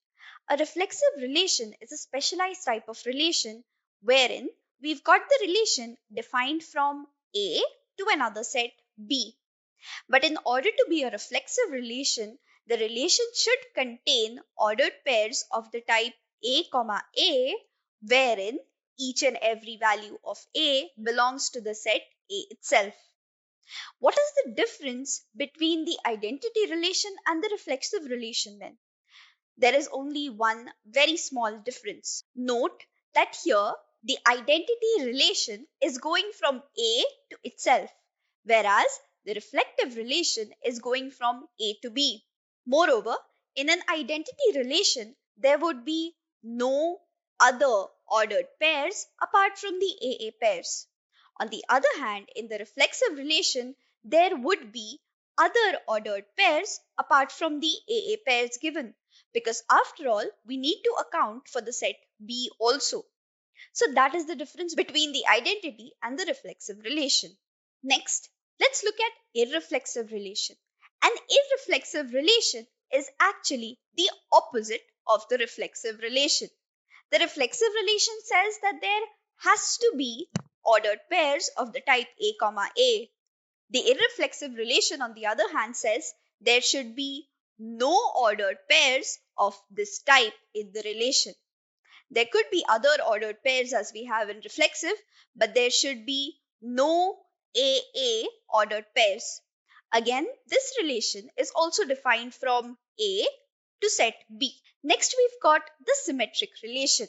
A reflexive relation is a specialized type of relation wherein we've got the relation defined from A to another set B. But in order to be a reflexive relation, the relation should contain ordered pairs of the type A, A, wherein each and every value of A belongs to the set A itself. What is the difference between the identity relation and the reflexive relation then? There is only one very small difference. Note that here the identity relation is going from A to itself, whereas the reflective relation is going from A to B. Moreover, in an identity relation, there would be no other ordered pairs apart from the AA pairs. On the other hand, in the reflexive relation, there would be other ordered pairs apart from the AA pairs given, because after all, we need to account for the set B also. So that is the difference between the identity and the reflexive relation. Next, let's look at irreflexive relation. An irreflexive relation is actually the opposite of the reflexive relation. The reflexive relation says that there has to be ordered pairs of the type A, A. The irreflexive relation, on the other hand, says there should be no ordered pairs of this type in the relation. There could be other ordered pairs as we have in reflexive, but there should be no AA ordered pairs. Again, this relation is also defined from A to set B. Next, we've got the symmetric relation.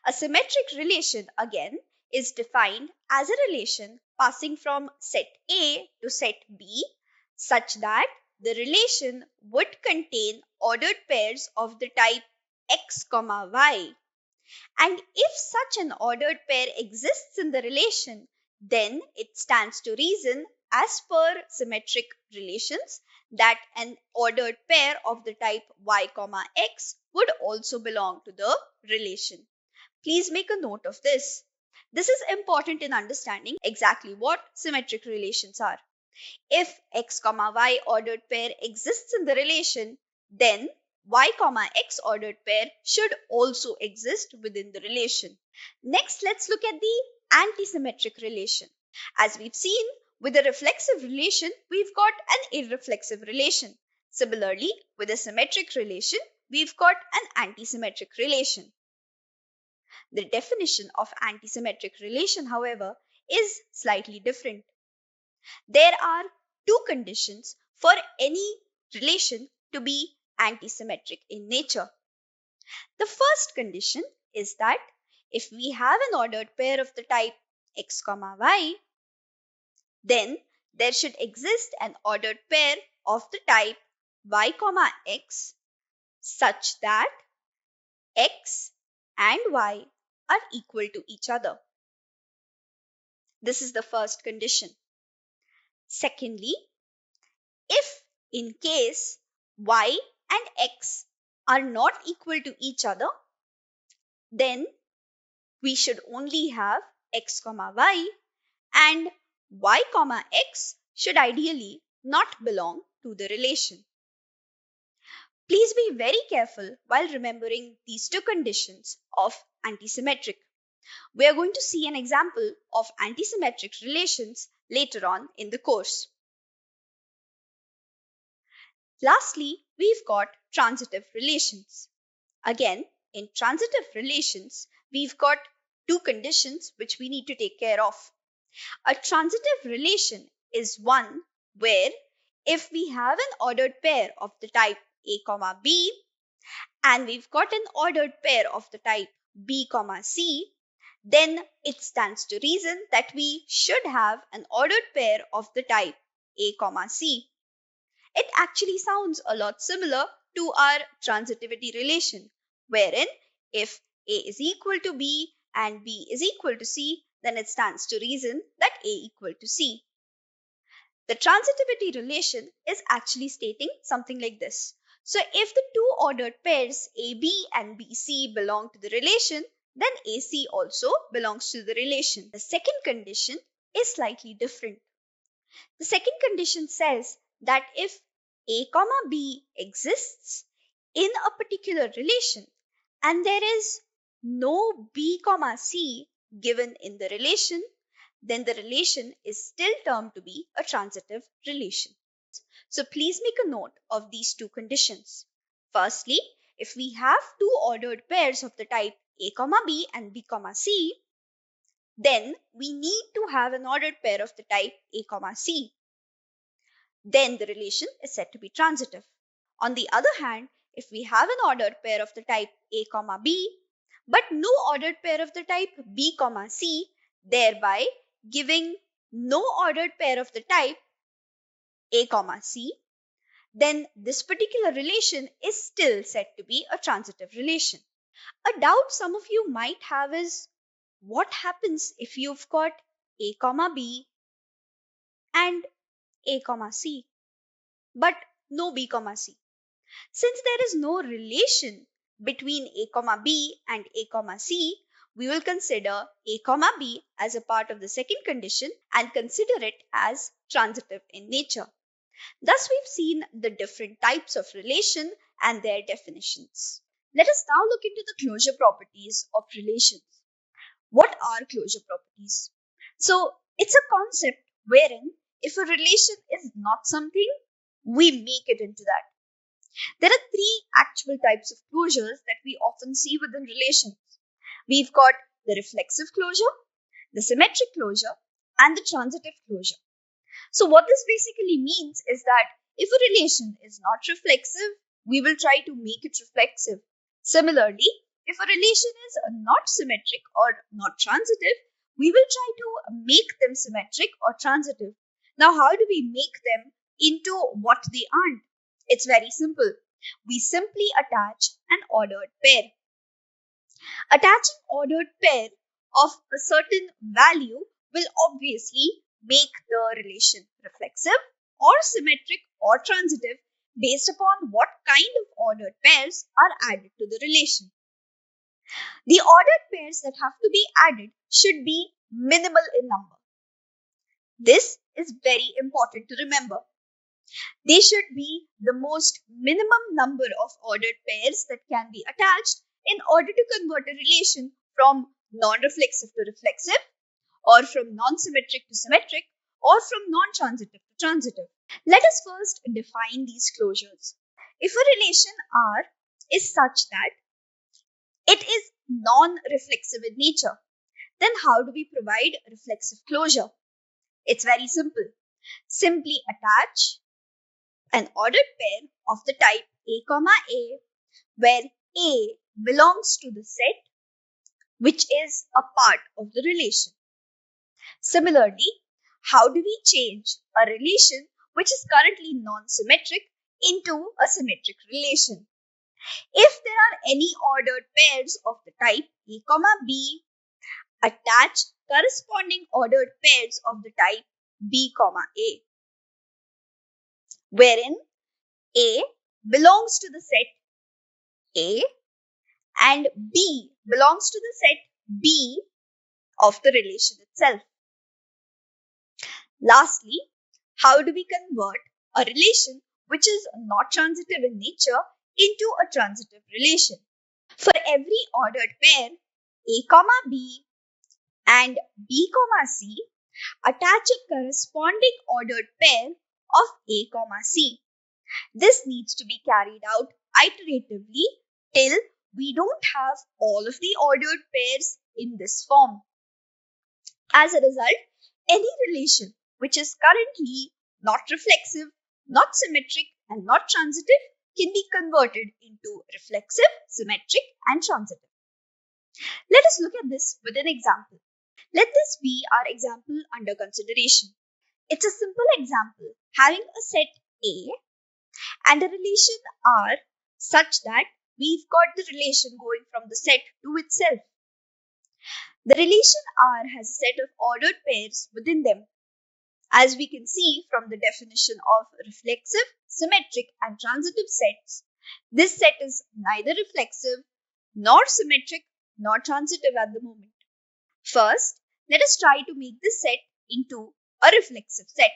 A symmetric relation, again, is defined as a relation passing from set A to set B such that the relation would contain ordered pairs of the type x, y. And if such an ordered pair exists in the relation, then it stands to reason, as per symmetric relations, that an ordered pair of the type y, x would also belong to the relation. Please make a note of this. This is important in understanding exactly what symmetric relations are. If x, y ordered pair exists in the relation, then y, x ordered pair should also exist within the relation. Next, let's look at the antisymmetric relation. As we've seen, with a reflexive relation, we've got an irreflexive relation. Similarly, with a symmetric relation, we've got an antisymmetric relation. The definition of antisymmetric relation, however, is slightly different. There are two conditions for any relation to be antisymmetric in nature. The first condition is that if we have an ordered pair of the type x comma y, then there should exist an ordered pair of the type y comma x such that x and y are equal to each other. This is the first condition. Secondly, if in case y and x are not equal to each other, then we should only have x comma y, and y comma x should ideally not belong to the relation. Please be very careful while remembering these two conditions of antisymmetric. We are going to see an example of antisymmetric relations later on in the course. Lastly, we've got transitive relations. Again, in transitive relations, we've got two conditions which we need to take care of. A transitive relation is one where if we have an ordered pair of the type A comma B and we've got an ordered pair of the type B comma C, then it stands to reason that we should have an ordered pair of the type A comma C. It actually sounds a lot similar to our transitivity relation, wherein if A is equal to B and B is equal to C, then it stands to reason that A equal to C. The transitivity relation is actually stating something like this. So if the two ordered pairs AB and BC belong to the relation, then AC also belongs to the relation. The second condition is slightly different. The second condition says that if A comma B exists in a particular relation and there is no B comma C given in the relation, then the relation is still termed to be a transitive relation. So please make a note of these two conditions. Firstly, if we have two ordered pairs of the type A comma B and B comma C, then we need to have an ordered pair of the type A comma C. Then the relation is said to be transitive. On the other hand, if we have an ordered pair of the type A comma B, but no ordered pair of the type B comma C, thereby giving no ordered pair of the type A comma C, then this particular relation is still said to be a transitive relation. A doubt some of you might have is, what happens if you've got A comma B and A comma C, but no B comma C? Since there is no relation between A comma B and A comma C, we will consider A comma B as a part of the second condition and consider it as transitive in nature. Thus, we've seen the different types of relation and their definitions. Let us now look into the closure properties of relations. What are closure properties? So, it's a concept wherein if a relation is not something, we make it into that. There are three actual types of closures that we often see within relations. We've got the reflexive closure, the symmetric closure, and the transitive closure. So what this basically means is that if a relation is not reflexive, we will try to make it reflexive. Similarly, if a relation is not symmetric or not transitive, we will try to make them symmetric or transitive. Now, how do we make them into what they aren't? It's very simple. We simply attach an ordered pair. Attaching ordered pair of a certain value will obviously make the relation reflexive or symmetric or transitive based upon what kind of ordered pairs are added to the relation. The ordered pairs that have to be added should be minimal in number. This is very important to remember. They should be the most minimum number of ordered pairs that can be attached in order to convert a relation from non-reflexive to reflexive, or from non-symmetric to symmetric, or from non-transitive to transitive. Let us first define these closures. If a relation R is such that it is non-reflexive in nature, then how do we provide a reflexive closure? It's very simple. Simply attach an ordered pair of the type A comma A, where A belongs to the set which is a part of the relation. Similarly, how do we change a relation which is currently non-symmetric into a symmetric relation? If there are any ordered pairs of the type A, B, attach corresponding ordered pairs of the type B, A, wherein A belongs to the set A and B belongs to the set B of the relation itself. Lastly, how do we convert a relation which is not transitive in nature into a transitive relation? For every ordered pair A, B and B, C, attach a corresponding ordered pair of A, C. This needs to be carried out iteratively till we don't have all of the ordered pairs in this form. As a result, any relation which is currently not reflexive, not symmetric, and not transitive can be converted into reflexive, symmetric, and transitive. Let us look at this with an example. Let this be our example under consideration. It's a simple example having a set A and a relation R such that we've got the relation going from the set to itself. The relation R has a set of ordered pairs within them. As we can see from the definition of reflexive, symmetric, and transitive sets, this set is neither reflexive, nor symmetric, nor transitive at the moment. First, let us try to make this set into a reflexive set.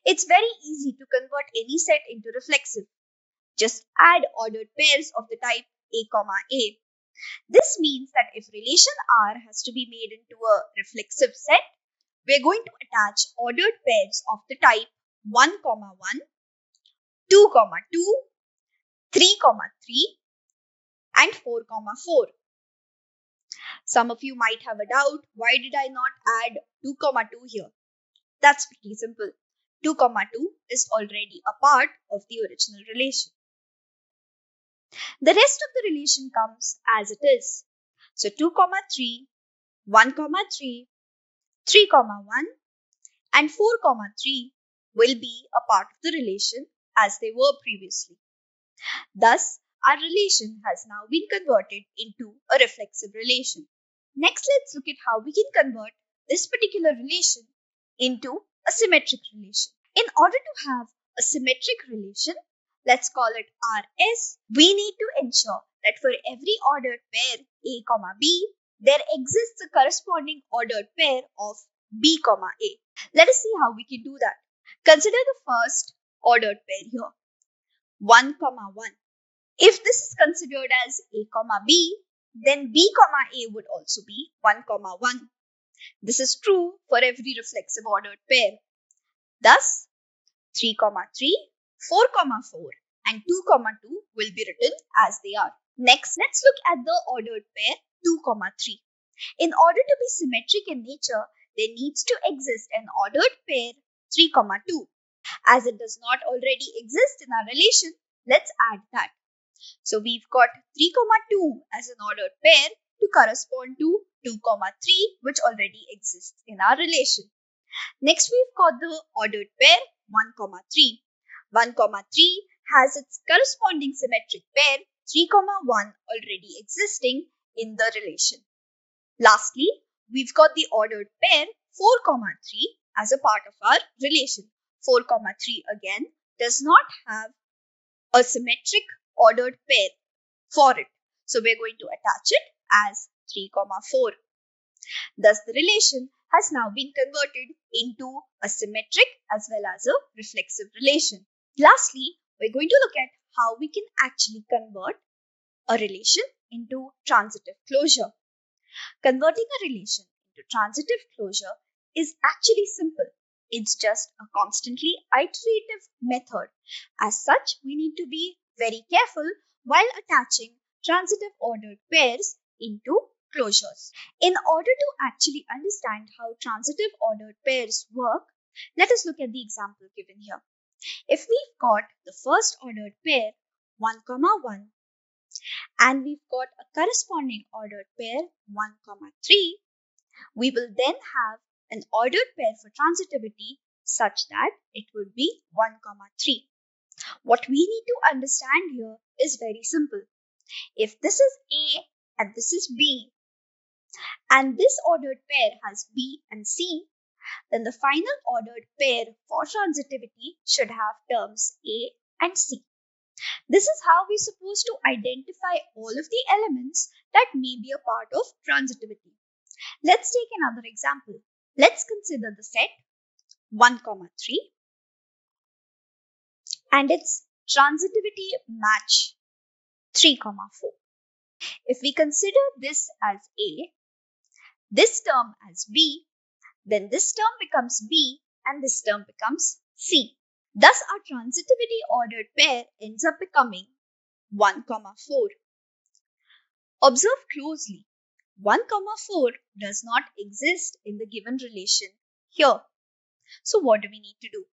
It's very easy to convert any set into reflexive. Just add ordered pairs of the type A, A. This means that if relation R has to be made into a reflexive set, we're going to attach ordered pairs of the type 1, 1, 2, 2, 3, 3, and 4, 4. Some of you might have a doubt, why did I not add 2, 2 here? That's pretty simple. 2, 2 is already a part of the original relation. The rest of the relation comes as it is. So 2, 3, 1, 3, 3, 1, and 4, 3 will be a part of the relation as they were previously. Thus, our relation has now been converted into a reflexive relation. Next, let's look at how we can convert this particular relation into a symmetric relation. In order to have a symmetric relation, let's call it RS, we need to ensure that for every ordered pair A, B, there exists a corresponding ordered pair of B, A. Let us see how we can do that. Consider the first ordered pair here, 1, 1. If this is considered as A, B, then B, A would also be 1, 1. This is true for every reflexive ordered pair. Thus, 3, 3, 4, 4, and 2, 2 will be written as they are. Next, let's look at the ordered pair 2, 3. In order to be symmetric in nature, there needs to exist an ordered pair 3, 2. As it does not already exist in our relation, let's add that. So we've got 3, 2 as an ordered pair to correspond to 2, 3, which already exists in our relation. Next, we've got the ordered pair 1, 3. 1, 3 has its corresponding symmetric pair 3, 1 already existing in the relation. Lastly, we've got the ordered pair 4, 3 as a part of our relation. 4, 3 again does not have a symmetric ordered pair for it. So we're going to attach it as 3, 4. Thus, the relation has now been converted into a symmetric as well as a reflexive relation. Lastly, we're going to look at how we can actually convert a relation into transitive closure. Converting a relation into transitive closure is actually simple. It's just a constantly iterative method. As such, we need to be very careful while attaching transitive ordered pairs into closures. In order to actually understand how transitive ordered pairs work, let us look at the example given here. If we've got the first ordered pair 1, 1 and we've got a corresponding ordered pair 1, 3, We will then have an ordered pair for transitivity such that it would be 1, 3. What we need to understand here is very simple. If this is A and this is B, and this ordered pair has B and C, then the final ordered pair for transitivity should have terms A and C. This is how we're supposed to identify all of the elements that may be a part of transitivity. Let's take another example. Let's consider the set 1, 3 and its transitivity match 3, 4. If we consider this as A, this term as B, then this term becomes B and this term becomes C. Thus, our transitivity ordered pair ends up becoming 1, 4. Observe closely. 1, 4 does not exist in the given relation here. So what do we need to do?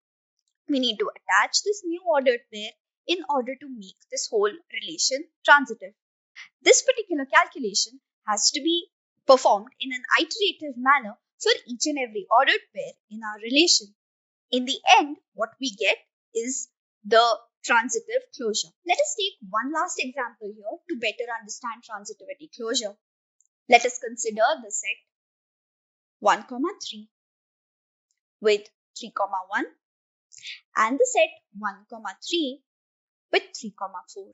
We need to attach this new ordered pair in order to make this whole relation transitive. This particular calculation has to be performed in an iterative manner for each and every ordered pair in our relation. In the end, what we get is the transitive closure. Let us take one last example here to better understand transitivity closure. Let us consider the set 1, 3 with 3, 1 and the set 1, 3 with 3, 4.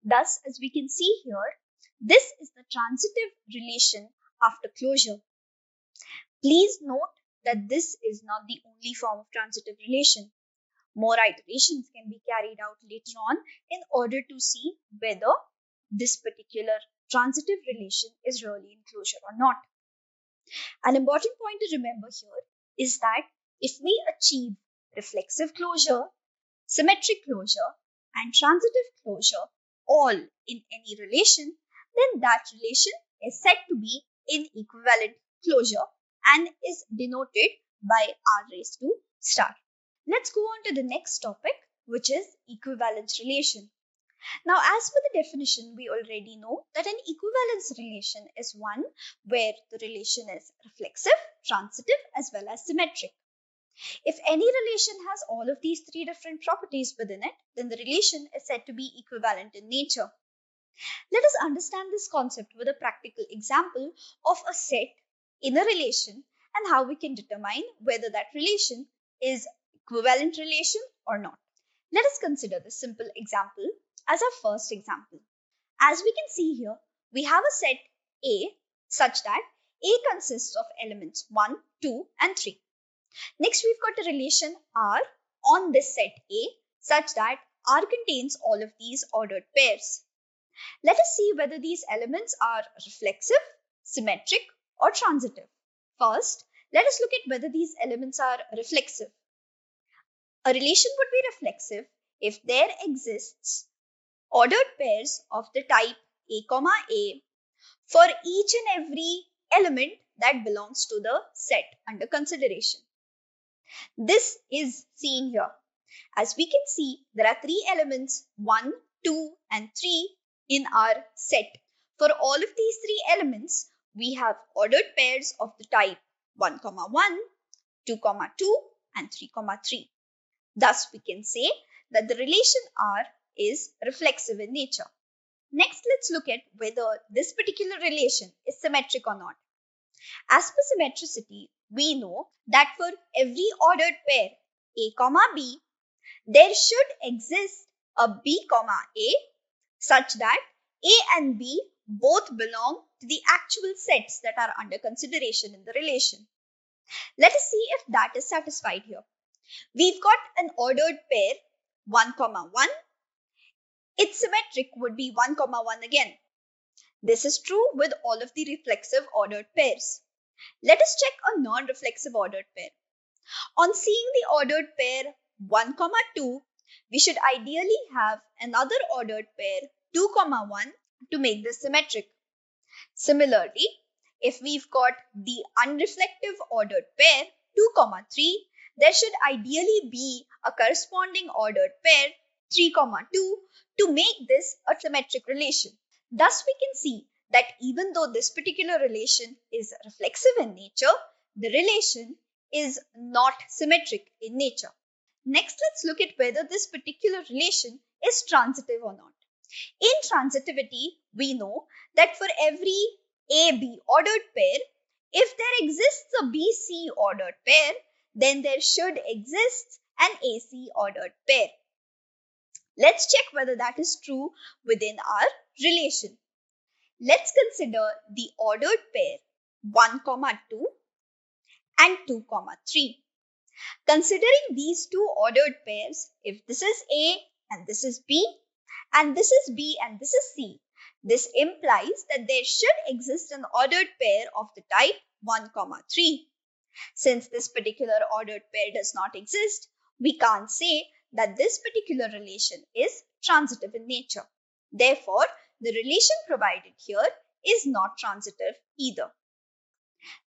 Thus, as we can see here, this is the transitive relation after closure. Please note that this is not the only form of transitive relation. More iterations can be carried out later on in order to see whether this particular transitive relation is really in closure or not. An important point to remember here is that if we achieve reflexive closure, symmetric closure, and transitive closure all in any relation, then that relation is said to be in equivalent closure and is denoted by R raised to star. Let's go on to the next topic, which is equivalence relation. Now, as per the definition, we already know that an equivalence relation is one where the relation is reflexive, transitive, as well as symmetric. If any relation has all of these three different properties within it, then the relation is said to be equivalent in nature. Let us understand this concept with a practical example of a set in a relation and how we can determine whether that relation is equivalent relation or not. Let us consider this simple example as our first example. As we can see here, we have a set A such that A consists of elements 1, 2 and 3. Next, we've got a relation R on this set A such that R contains all of these ordered pairs. Let us see whether these elements are reflexive, symmetric, or transitive. First, let us look at whether these elements are reflexive. A relation would be reflexive if there exists ordered pairs of the type A, A for each and every element that belongs to the set under consideration. This is seen here. As we can see, there are three elements 1, 2 and 3 in our set. For all of these three elements, we have ordered pairs of the type 1, 1, 2, 2 and 3, 3. Thus, we can say that the relation R is reflexive in nature. Next, let's look at whether this particular relation is symmetric or not. As per symmetricity, we know that for every ordered pair A, B, there should exist a B, A such that A and B both belong to the actual sets that are under consideration in the relation. Let us see if that is satisfied here. We've got an ordered pair 1, 1. Its symmetric would be 1, 1 again. This is true with all of the reflexive ordered pairs. Let us check a non-reflexive ordered pair. On seeing the ordered pair 1, 2, we should ideally have another ordered pair 2, 1 to make this symmetric. Similarly, if we've got the unreflective ordered pair 2, 3, there should ideally be a corresponding ordered pair 3, 2 to make this a symmetric relation. Thus, we can see that even though this particular relation is reflexive in nature, the relation is not symmetric in nature. Next, let's look at whether this particular relation is transitive or not. In transitivity, we know that for every AB ordered pair, if there exists a BC ordered pair, then there should exist an AC ordered pair. Let's check whether that is true within our relation. Let's consider the ordered pair 1, 2 and 2, 3. Considering these two ordered pairs, if this is A and this is B, and this is B and this is C, this implies that there should exist an ordered pair of the type 1, 3. Since this particular ordered pair does not exist, we can't say that this particular relation is transitive in nature. Therefore, the relation provided here is not transitive either.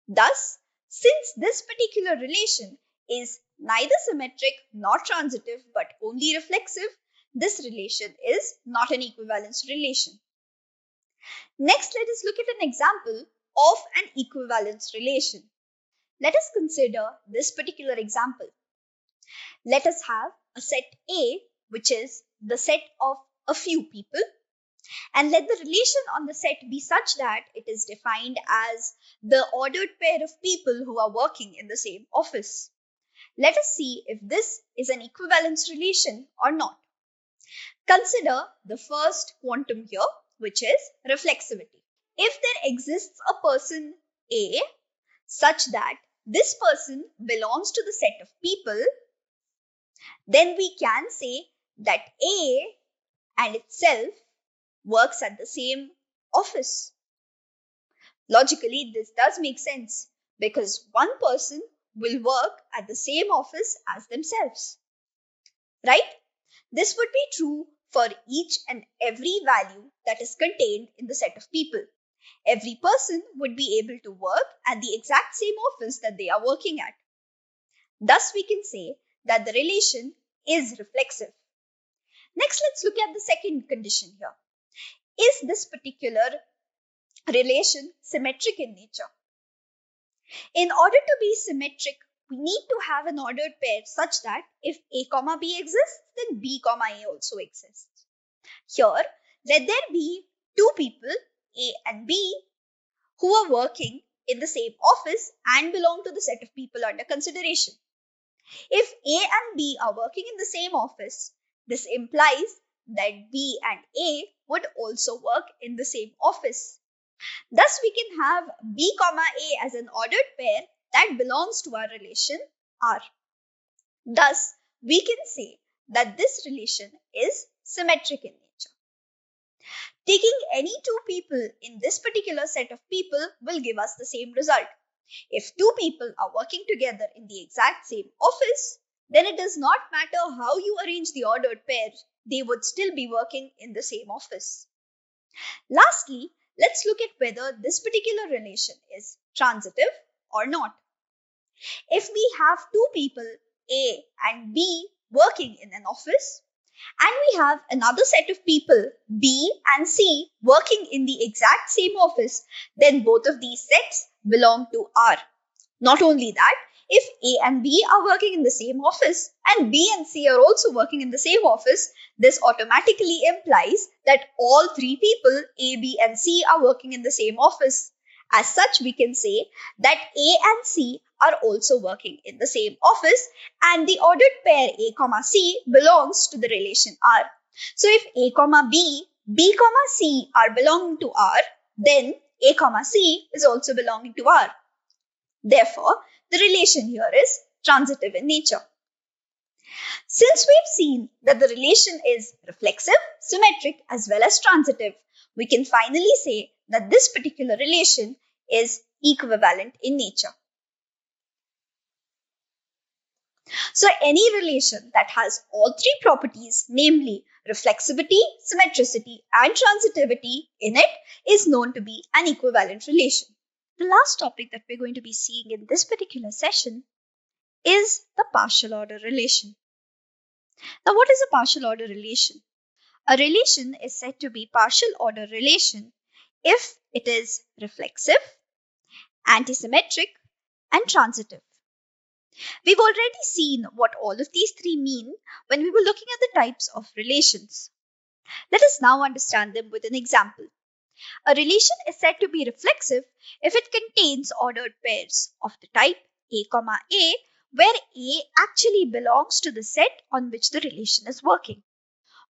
Thus, since this particular relation is neither symmetric nor transitive but only reflexive, this relation is not an equivalence relation. Next, let us look at an example of an equivalence relation. Let us consider this particular example. Let us have a set A, which is the set of a few people, and let the relation on the set be such that it is defined as the ordered pair of people who are working in the same office. Let us see if this is an equivalence relation or not. Consider the first quantum here, which is reflexivity. If there exists a person A such that this person belongs to the set of people, then we can say that A and itself works at the same office. Logically, this does make sense because one person will work at the same office as themselves, right? This would be true for each and every value that is contained in the set of people. Every person would be able to work at the exact same office that they are working at. Thus, we can say that the relation is reflexive. Next, let's look at the second condition here. Is this particular relation symmetric in nature? In order to be symmetric, we need to have an ordered pair such that if A, B exists, then B, A also exists. Here, let there be two people, A and B, who are working in the same office and belong to the set of people under consideration. If A and B are working in the same office, this implies that B and A would also work in the same office. Thus, we can have B, A as an ordered pair that belongs to our relation R. Thus, we can say that this relation is symmetric in nature. Taking any two people in this particular set of people will give us the same result. If two people are working together in the exact same office, then it does not matter how you arrange the ordered pair, they would still be working in the same office. Lastly, let's look at whether this particular relation is transitive or not. If we have two people, A and B, working in an office, and we have another set of people, B and C, working in the exact same office, then both of these sets belong to R. Not only that, if A and B are working in the same office and B and C are also working in the same office, this automatically implies that all three people, A, B and C, are working in the same office. As such, we can say that A and C are also working in the same office and the ordered pair A, C belongs to the relation R. So if A, B, B, C are belonging to R, then A, C is also belonging to R. Therefore, the relation here is transitive in nature. Since we've seen that the relation is reflexive, symmetric, as well as transitive, we can finally say that this particular relation is equivalent in nature. So any relation that has all three properties, namely reflexivity, symmetricity, and transitivity in it, is known to be an equivalent relation. The last topic that we're going to be seeing in this particular session is the partial order relation. Now, what is a partial order relation? A relation is said to be partial order relation if it is reflexive, antisymmetric, and transitive. We've already seen what all of these three mean when we were looking at the types of relations. Let us now understand them with an example. A relation is said to be reflexive if it contains ordered pairs of the type A, A, where A actually belongs to the set on which the relation is working.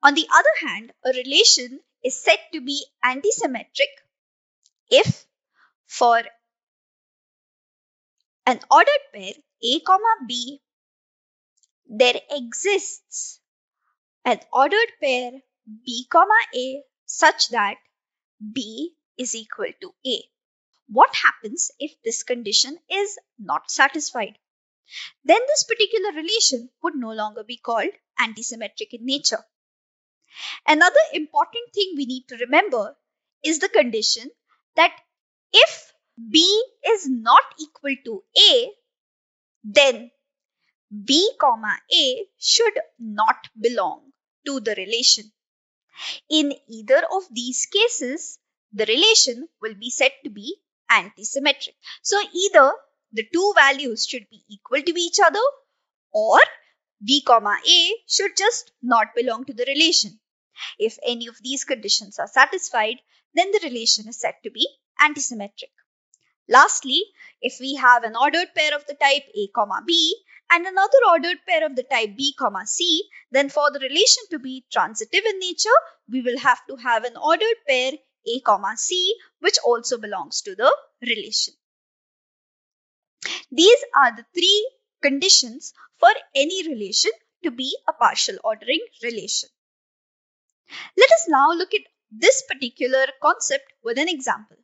On the other hand, a relation is said to be antisymmetric if, for an ordered pair A, B, there exists an ordered pair B, A such that B is equal to A. What happens if this condition is not satisfied? Then this particular relation would no longer be called antisymmetric in nature. Another important thing we need to remember is the condition that if B is not equal to A, then B, A should not belong to the relation. In either of these cases, the relation will be said to be antisymmetric. So either the two values should be equal to each other, or B, A should just not belong to the relation. If any of these conditions are satisfied, then the relation is said to be antisymmetric. Lastly, if we have an ordered pair of the type A, B and another ordered pair of the type B, C, then for the relation to be transitive in nature, we will have to have an ordered pair A, C, which also belongs to the relation. These are the three conditions for any relation to be a partial ordering relation. Let us now look at this particular concept with an example.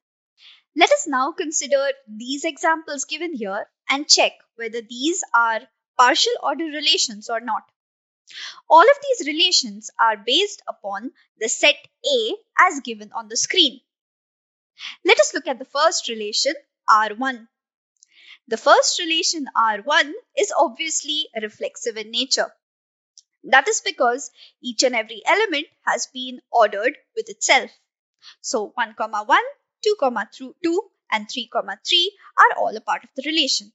Let us now consider these examples given here and check whether these are partial order relations or not. All of these relations are based upon the set A as given on the screen. Let us look at the first relation, R1. The first relation, R1, is obviously reflexive in nature. That is because each and every element has been ordered with itself. So 1, 1, 2, 2, and 3, 3 are all a part of the relation.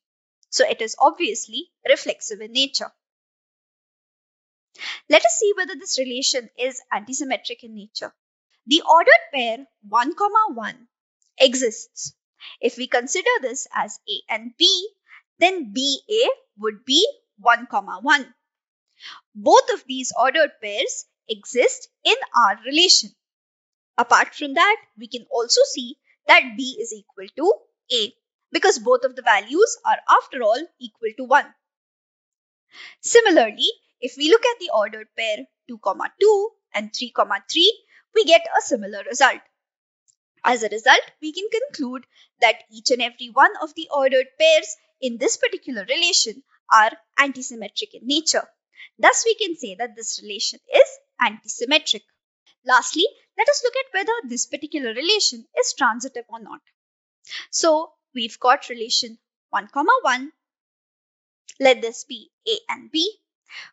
So it is obviously reflexive in nature. Let us see whether this relation is antisymmetric in nature. The ordered pair 1, 1 exists. If we consider this as A and B, then BA would be 1, 1. Both of these ordered pairs exist in our relation. Apart from that, we can also see that B is equal to A because both of the values are after all equal to 1. Similarly, if we look at the ordered pair 2, 2 and 3, 3, we get a similar result. As a result, we can conclude that each and every one of the ordered pairs in this particular relation are antisymmetric in nature. Thus, we can say that this relation is antisymmetric. Lastly, let us look at whether this particular relation is transitive or not. So, we've got relation 1, 1. Let this be A and B.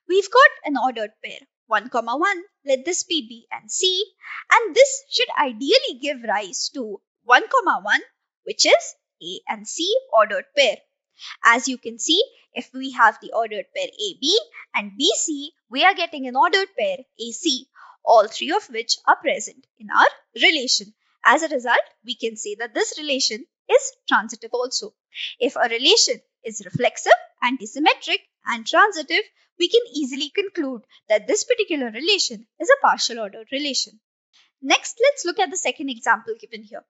We've got an ordered pair 1, 1. Let this be B and C. And this should ideally give rise to 1, 1, which is A and C ordered pair. As you can see, if we have the ordered pair AB and BC, we are getting an ordered pair AC, all three of which are present in our relation. As a result, we can say that this relation is transitive also. If a relation is reflexive, antisymmetric, and transitive, we can easily conclude that this particular relation is a partial order relation. Next, let's look at the second example given here.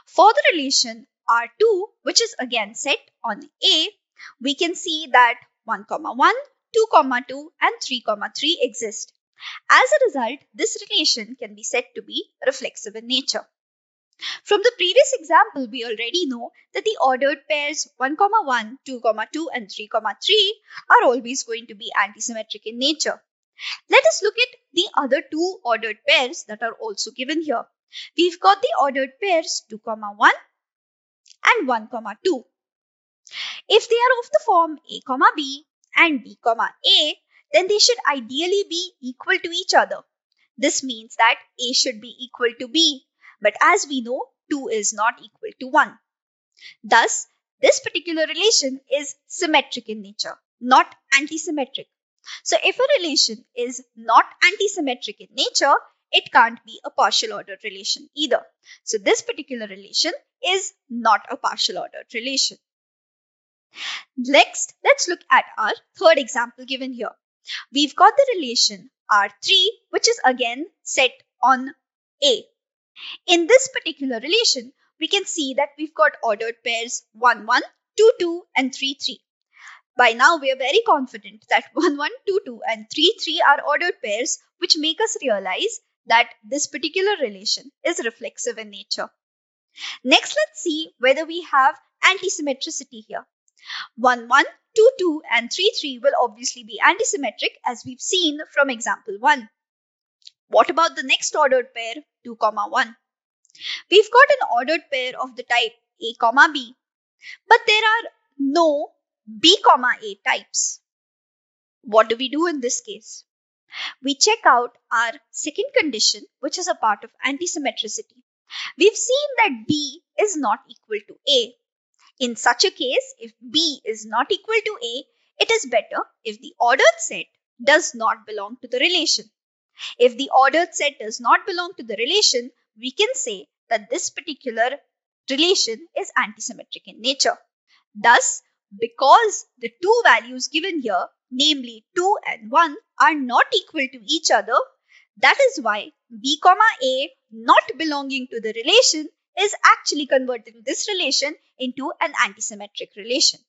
For the relation R2, which is again set on A, we can see that 1, 1, 2, 2, and 3, 3 exist. As a result, this relation can be said to be reflexive in nature. From the previous example, we already know that the ordered pairs 1, 1, 2, 2, and 3, 3 are always going to be antisymmetric in nature. Let us look at the other two ordered pairs that are also given here. We've got the ordered pairs 2, 1 and 1, 2. If they are of the form A, B and B, A, then they should ideally be equal to each other. This means that A should be equal to B. But as we know, 2 is not equal to 1. Thus, this particular relation is symmetric in nature, not antisymmetric. So if a relation is not antisymmetric in nature, it can't be a partial ordered relation either. So this particular relation is not a partial ordered relation. Next, let's look at our third example given here. We've got the relation R3, which is again set on A. In this particular relation, we can see that we've got ordered pairs 1, 1, 2, 2, and 3, 3. By now, we are very confident that 1, 1, 2, 2, and 3, 3 are ordered pairs, which make us realize that this particular relation is reflexive in nature. Next, let's see whether we have antisymmetricity here. 1, 1, 2, 2, and 3, 3 will obviously be antisymmetric, as we've seen from example 1. What about the next ordered pair, 2, 1? We've got an ordered pair of the type A, B, but there are no B, A types. What do we do in this case? We check out our second condition, which is a part of antisymmetricity. We've seen that B is not equal to A. In such a case, if B is not equal to A, it is better if the ordered set does not belong to the relation. If the ordered set does not belong to the relation, we can say that this particular relation is antisymmetric in nature. Thus, because the two values given here, namely 2 and 1, are not equal to each other, that is why B, A not belonging to the relation is actually converting this relation into an antisymmetric relation.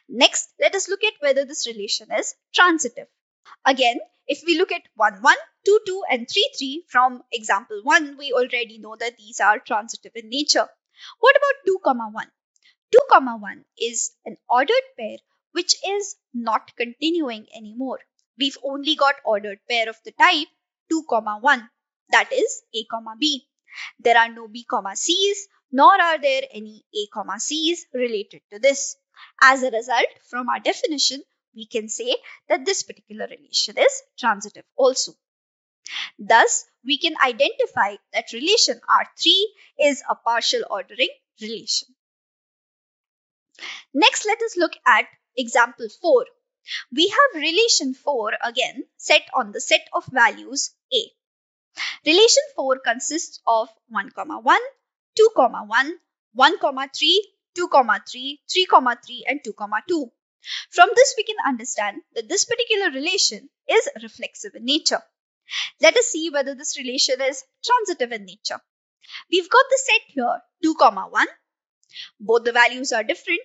Next, let us look at whether this relation is transitive. Again, if we look at 1, 1, 2, 2, and 3, 3 from example 1, we already know that these are transitive in nature. What about 2, 1? 2, 1 is an ordered pair which is not continuing anymore. We've only got ordered pair of the type 2, 1, that is A, B. There are no B, C's, nor are there any A, C's related to this. As a result, from our definition, we can say that this particular relation is transitive also. Thus, we can identify that relation R3 is a partial ordering relation. Next, let us look at example 4. We have relation 4 again set on the set of values A. Relation 4 consists of 1, 1, 2, 1, 1, 3, 2, 3, 3, 3, and 2, 2. From this, we can understand that this particular relation is reflexive in nature. Let us see whether this relation is transitive in nature. We've got the set here 2, 1. Both the values are different,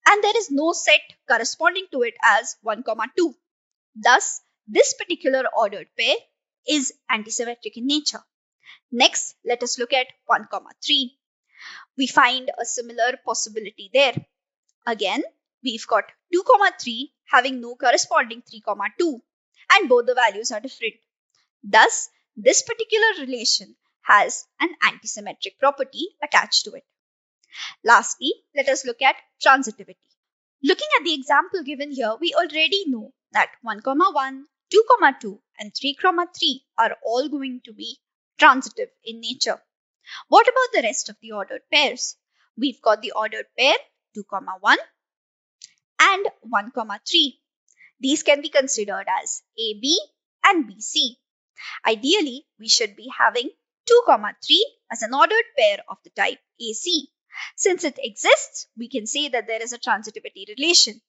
and there is no set corresponding to it as 1, 2. Thus, this particular ordered pair is antisymmetric in nature. Next, let us look at 1, 3. We find a similar possibility there. Again, we've got 2, 3 having no corresponding 3, 2, and both the values are different. Thus, this particular relation has an antisymmetric property attached to it. Lastly, let us look at transitivity. Looking at the example given here, we already know that 1, 1, 2, 2, and 3, 3 are all going to be transitive in nature. What about the rest of the ordered pairs? We've got the ordered pair 2, 1 and 1, 3. These can be considered as AB and BC. Ideally, we should be having 2, 3 as an ordered pair of the type AC. Since it exists, we can say that there is a transitivity relation.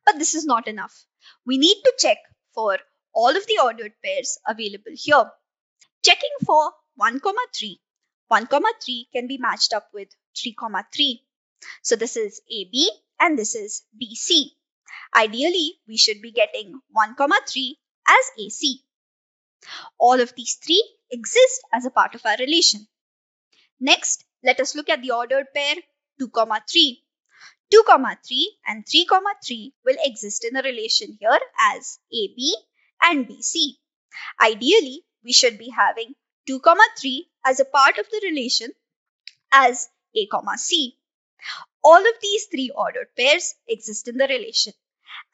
But this is not enough. We need to check for all of the ordered pairs available here. Checking for 1, 3. 1, 3 can be matched up with 3, 3. So this is AB and this is BC. Ideally, we should be getting 1, 3 as AC. All of these three exist as a part of our relation. Next, let us look at the ordered pair 2, 3. 2, 3 and 3, 3 will exist in a relation here as AB and BC. Ideally, we should be having 2, 3 as a part of the relation as A, C. All of these three ordered pairs exist in the relation.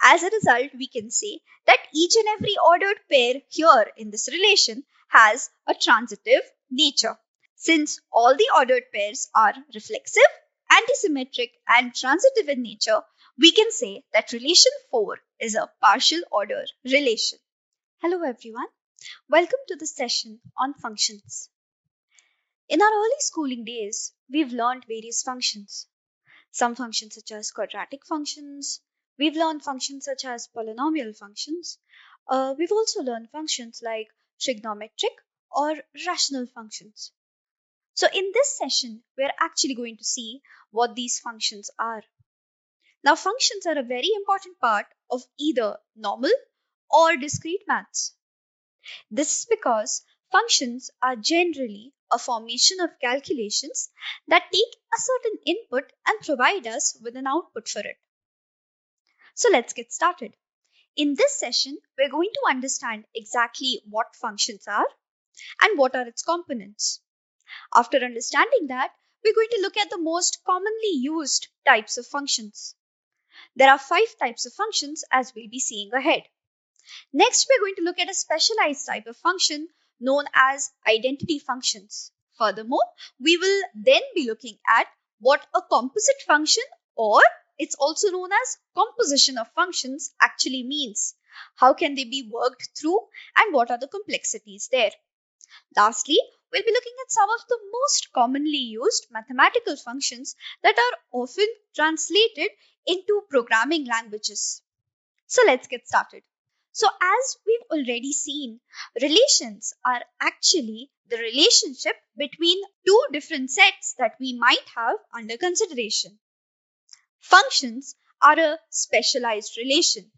As a result, we can say that each and every ordered pair here in this relation has a transitive nature. Since all the ordered pairs are reflexive, antisymmetric, and transitive in nature, we can say that relation 4 is a partial order relation. Hello everyone, welcome to the session on functions. In our early schooling days, we've learned various functions. Some functions such as quadratic functions, we've learned functions such as polynomial functions. We've also learned functions like trigonometric or rational functions. So in this session, we're actually going to see what these functions are. Now, functions are a very important part of either normal or discrete maths. This is because functions are generally a formation of calculations that take a certain input and provide us with an output for it. So let's get started. In this session, we're going to understand exactly what functions are and what are its components. After understanding that, we're going to look at the most commonly used types of functions. There are 5 types of functions as we'll be seeing ahead. Next, we're going to look at a specialized type of function known as identity functions. Furthermore, we will then be looking at what a composite function, or it's also known as composition of functions, actually means. How can they be worked through and what are the complexities there? Lastly, we'll be looking at some of the most commonly used mathematical functions that are often translated into programming languages. So let's get started. So as we've already seen, relations are actually the relationship between two different sets that we might have under consideration. Functions are a specialized relation.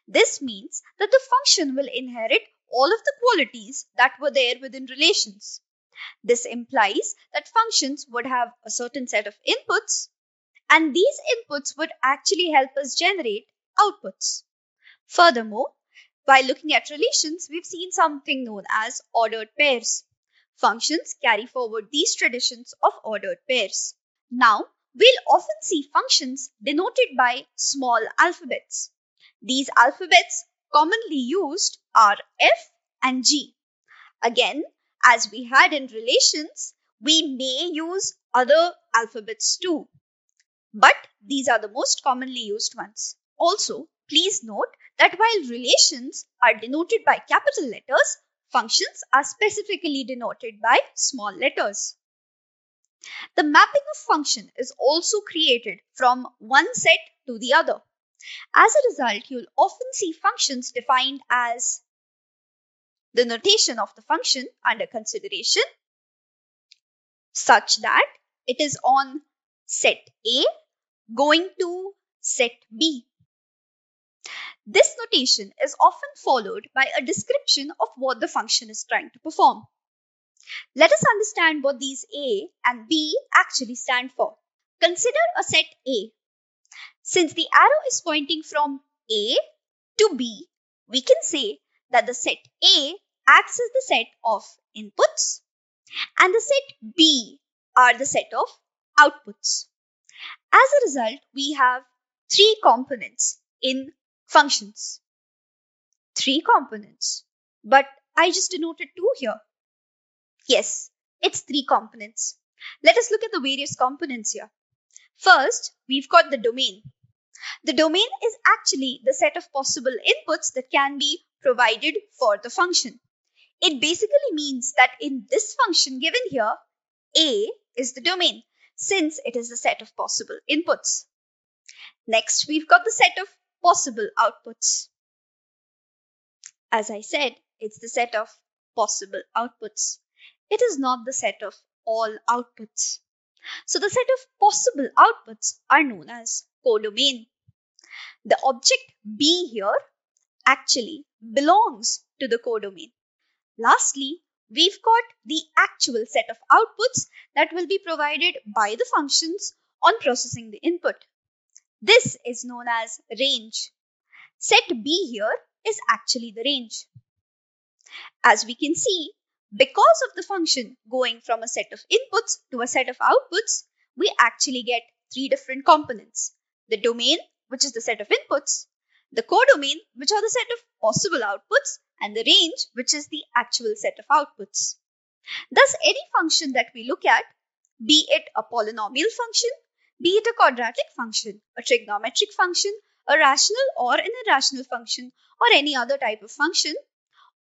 This means that the function will inherit all of the qualities that were there within relations. This implies that functions would have a certain set of inputs, and these inputs would actually help us generate outputs. Furthermore, while looking at relations, we've seen something known as ordered pairs. Functions carry forward these traditions of ordered pairs. Now, we'll often see functions denoted by small alphabets. These alphabets commonly used are F and G. Again, as we had in relations, we may use other alphabets too, but these are the most commonly used ones. Also, please note that while relations are denoted by capital letters, functions are specifically denoted by small letters. The mapping of function is also created from one set to the other. As a result, you'll often see functions defined as the notation of the function under consideration, such that it is on set A going to set B. This notation is often followed by a description of what the function is trying to perform. Let us understand what these A and B actually stand for. Consider a set A. Since the arrow is pointing from A to B, we can say that the set A acts as the set of inputs and the set B are the set of outputs. As a result, we have 3 components in functions. 3 components. But I just denoted 2 here. Yes, it's 3 components. Let us look at the various components here. First, we've got the domain. The domain is actually the set of possible inputs that can be provided for the function. It basically means that in this function given here, A is the domain, since it is the set of possible inputs. Next, we've got the set of possible outputs. As I said, it's the set of possible outputs. It is not the set of all outputs. So the set of possible outputs are known as codomain. The object B here actually belongs to the codomain. Lastly, we've got the actual set of outputs that will be provided by the functions on processing the input. This is known as range. Set B here is actually the range. As we can see, because of the function going from a set of inputs to a set of outputs, we actually get 3 different components. The domain, which is the set of inputs, the codomain, which are the set of possible outputs, and the range, which is the actual set of outputs. Thus, any function that we look at, be it a polynomial function, be it a quadratic function, a trigonometric function, a rational or an irrational function, or any other type of function,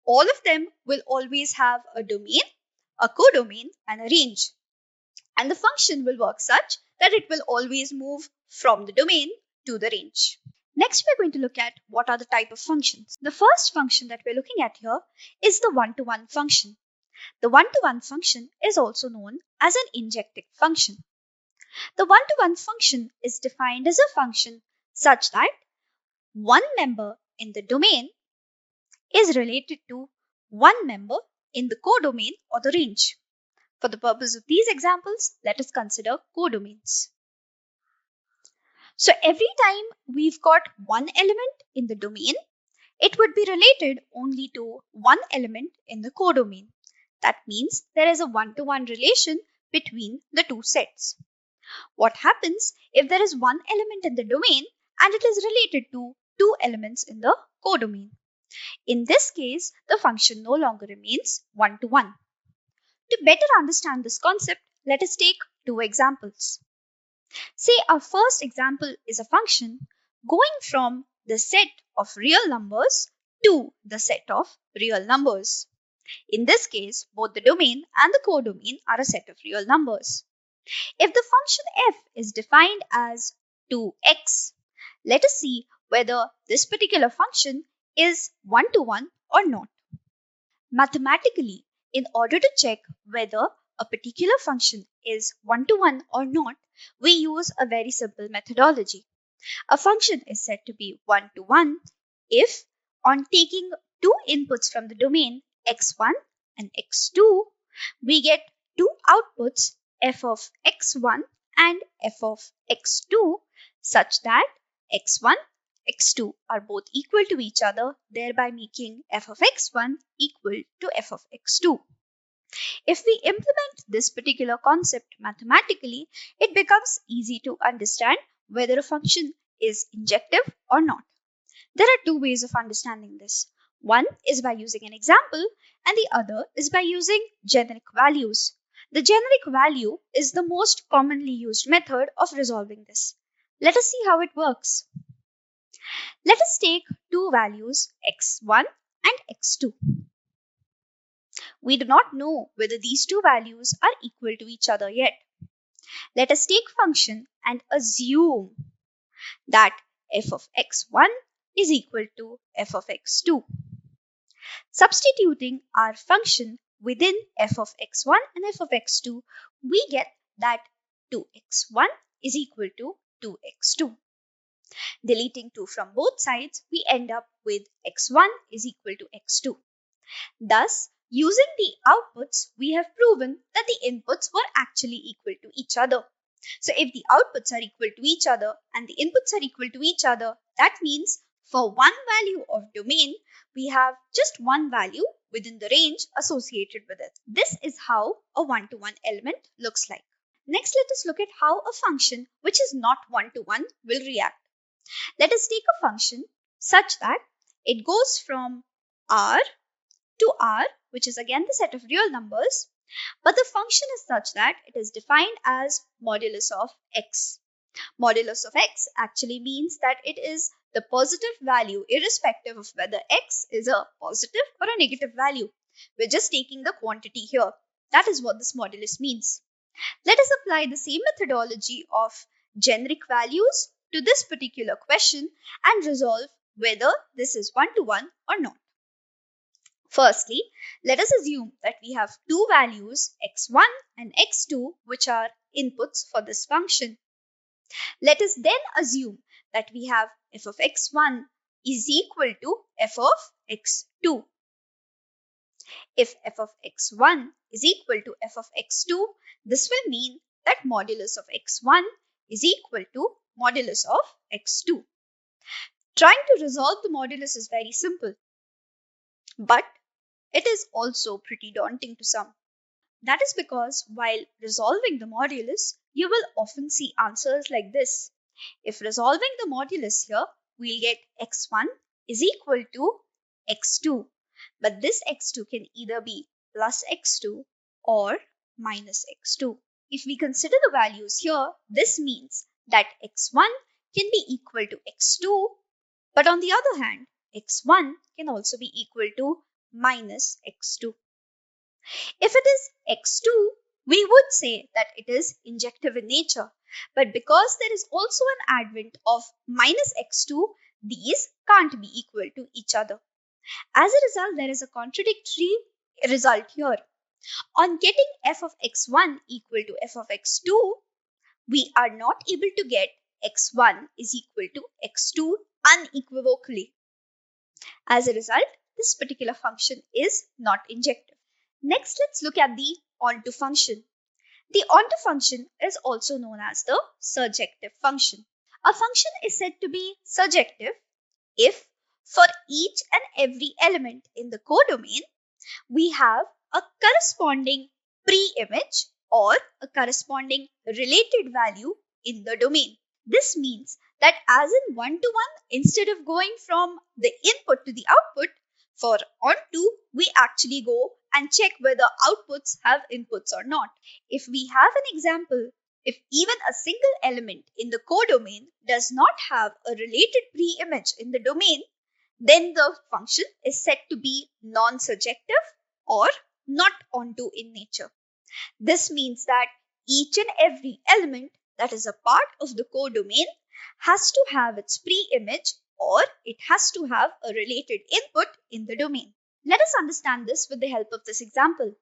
all of them will always have a domain, a codomain, and a range. And the function will work such that it will always move from the domain to the range. Next, we're going to look at what are the type of functions. The first function that we're looking at here is the one-to-one function. The one-to-one function is also known as an injective function. The one-to-one function is defined as a function such that one member in the domain is related to one member in the codomain or the range. For the purpose of these examples, let us consider codomains. So every time we've got one element in the domain, it would be related only to one element in the codomain. That means there is a one-to-one relation between the two sets. What happens if there is one element in the domain and it is related to two elements in the codomain? In this case, the function no longer remains one-to-one. To better understand this concept, let us take two examples. Say our first example is a function going from the set of real numbers to the set of real numbers. In this case, both the domain and the codomain are a set of real numbers. If the function f is defined as 2x, let us see whether this particular function is one-to-one or not. Mathematically, in order to check whether a particular function is one-to-one or not, we use a very simple methodology. A function is said to be one-to-one if, on taking two inputs from the domain x1 and x2, we get two outputs f of x1 and f of x2 such that x1, x2 are both equal to each other, thereby making f of x1 equal to f of x2. If we implement this particular concept mathematically, it becomes easy to understand whether a function is injective or not. There are two ways of understanding this. One is by using an example and the other is by using generic values. The generic value is the most commonly used method of resolving this. Let us see how it works. Let us take two values x1 and x2. We do not know whether these two values are equal to each other yet. Let us take function and assume that f of x1 is equal to f of x2. Substituting our function within f of x1 and f of x2, we get that 2x1 is equal to 2x2. Deleting 2 from both sides, we end up with x1 is equal to x2. Thus, using the outputs, we have proven that the inputs were actually equal to each other. So if the outputs are equal to each other and the inputs are equal to each other, that means for one value of domain, we have just one value within the range associated with it. This is how a one-to-one element looks like. Next, let us look at how a function which is not one-to-one will react. Let us take a function such that it goes from r to r, which is again the set of real numbers, but the function is such that it is defined as modulus of x. Modulus of x actually means that it is the positive value irrespective of whether x is a positive or a negative value. We're just taking the quantity here. That is what this modulus means. Let us apply the same methodology of generic values to this particular question and resolve whether this is one-to-one or not. Firstly, let us assume that we have two values x1 and x2 which are inputs for this function. Let us then assume that we have f of x1 is equal to f of x2. If f of x1 is equal to f of x2, this will mean that modulus of x1 is equal to modulus of x2. Trying to resolve the modulus is very simple, but it is also pretty daunting to some. That is because while resolving the modulus, you will often see answers like this. If resolving the modulus here, we'll get x1 is equal to x2. But this x2 can either be plus x2 or minus x2. If we consider the values here, this means that x1 can be equal to x2, but on the other hand, x1 can also be equal to minus x2. If it is x2, we would say that it is injective in nature, but because there is also an advent of minus x2, these can't be equal to each other. As a result, there is a contradictory result here. On getting f of x1 equal to f of x2, we are not able to get x1 is equal to x2 unequivocally. As a result, this particular function is not injective. Next, let's look at the onto function. The onto function is also known as the surjective function. A function is said to be surjective if for each and every element in the codomain, we have a corresponding pre-image or a corresponding related value in the domain. This means that as in one-to-one, instead of going from the input to the output, for onto, we actually go and check whether outputs have inputs or not. If we have an example, if even a single element in the codomain does not have a related pre-image in the domain, then the function is said to be non-surjective or not onto in nature. This means that each and every element that is a part of the codomain has to have its pre-image or it has to have a related input in the domain. Let us understand this with the help of this example.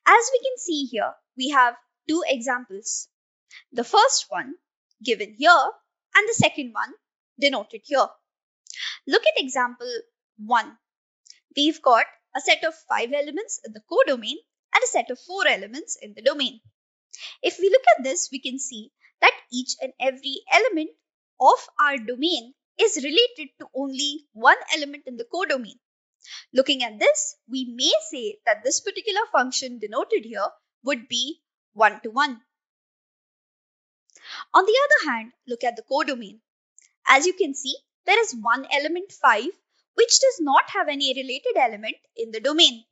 As we can see here, we have two examples. The first one given here and the second one denoted here. Look at example 1. We've got a set of 5 elements in the codomain and a set of 4 elements in the domain. If we look at this, we can see that each and every element of our domain is related to only one element in the codomain. Looking at this, we may say that this particular function denoted here would be one-to-one. On the other hand, look at the codomain. As you can see, there is one element 5 which does not have any related element in the domain.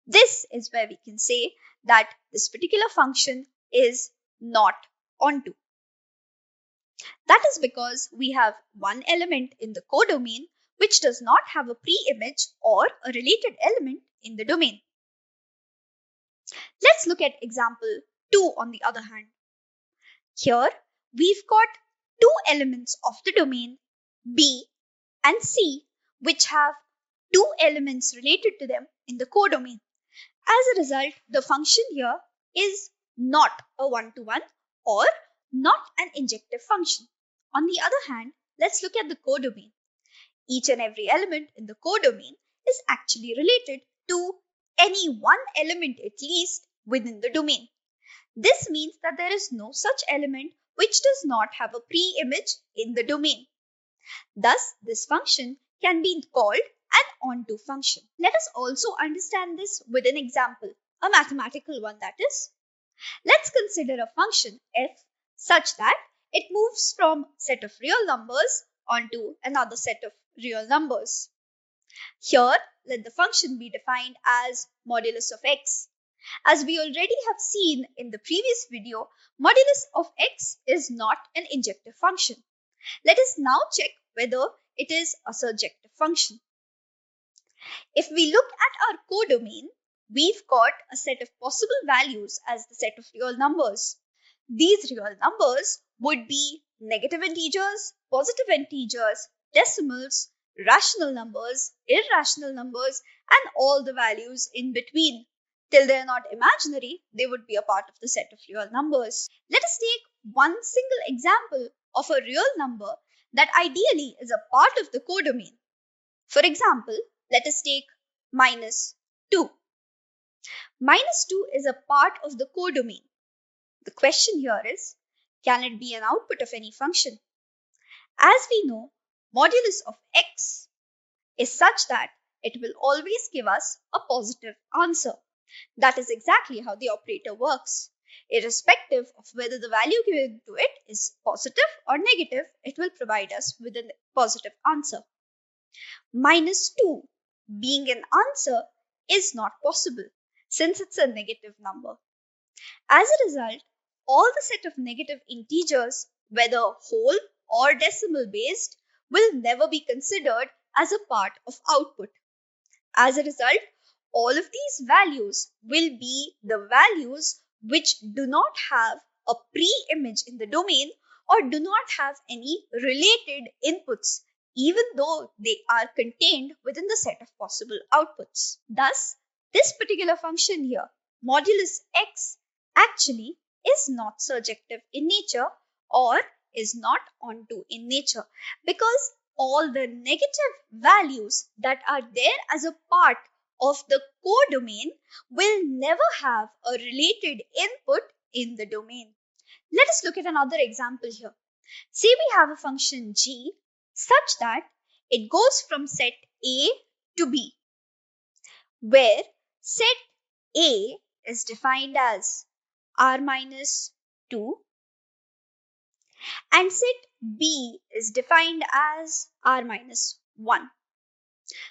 This is where we can say that this particular function is not onto. That is because we have one element in the codomain which does not have a pre-image or a related element in the domain. Let's look at example 2 on the other hand. Here we've got two elements of the domain B and C which have two elements related to them in the codomain. As a result, the function here is not a one-to-one or not an injective function. On the other hand, let's look at the codomain. Each and every element in the codomain is actually related to any one element at least within the domain. This means that there is no such element which does not have a pre-image in the domain. Thus, this function can be called an onto function. Let us also understand this with an example, a mathematical one that is. Let's consider a function f such that it moves from set of real numbers onto another set of real numbers. Here, let the function be defined as modulus of x. As we already have seen in the previous video, modulus of x is not an injective function. Let us now check whether it is a surjective function. If we look at our codomain, we've got a set of possible values as the set of real numbers. These real numbers would be negative integers, positive integers, decimals, rational numbers, irrational numbers, and all the values in between. Till they are not imaginary, they would be a part of the set of real numbers. Let us take one single example of a real number that ideally is a part of the codomain. For example, let us take minus 2. Minus 2 is a part of the codomain. The question here is, can it be an output of any function? As we know, modulus of x is such that it will always give us a positive answer. That is exactly how the operator works. Irrespective of whether the value given to it is positive or negative, it will provide us with a positive answer. Minus 2 being an answer is not possible. since it's a negative number. As a result, all the set of negative integers, whether whole or decimal based, will never be considered as a part of output. As a result, all of these values will be the values which do not have a pre-image in the domain or do not have any related inputs, even though they are contained within the set of possible outputs. Thus, this particular function here, modulus x, actually is not surjective in nature or is not onto in nature, because all the negative values that are there as a part of the codomain will never have a related input in the domain. Let us look at another example here. Say we have a function g such that it goes from set A to B, where set A is defined as r minus 2 and set B is defined as r minus 1.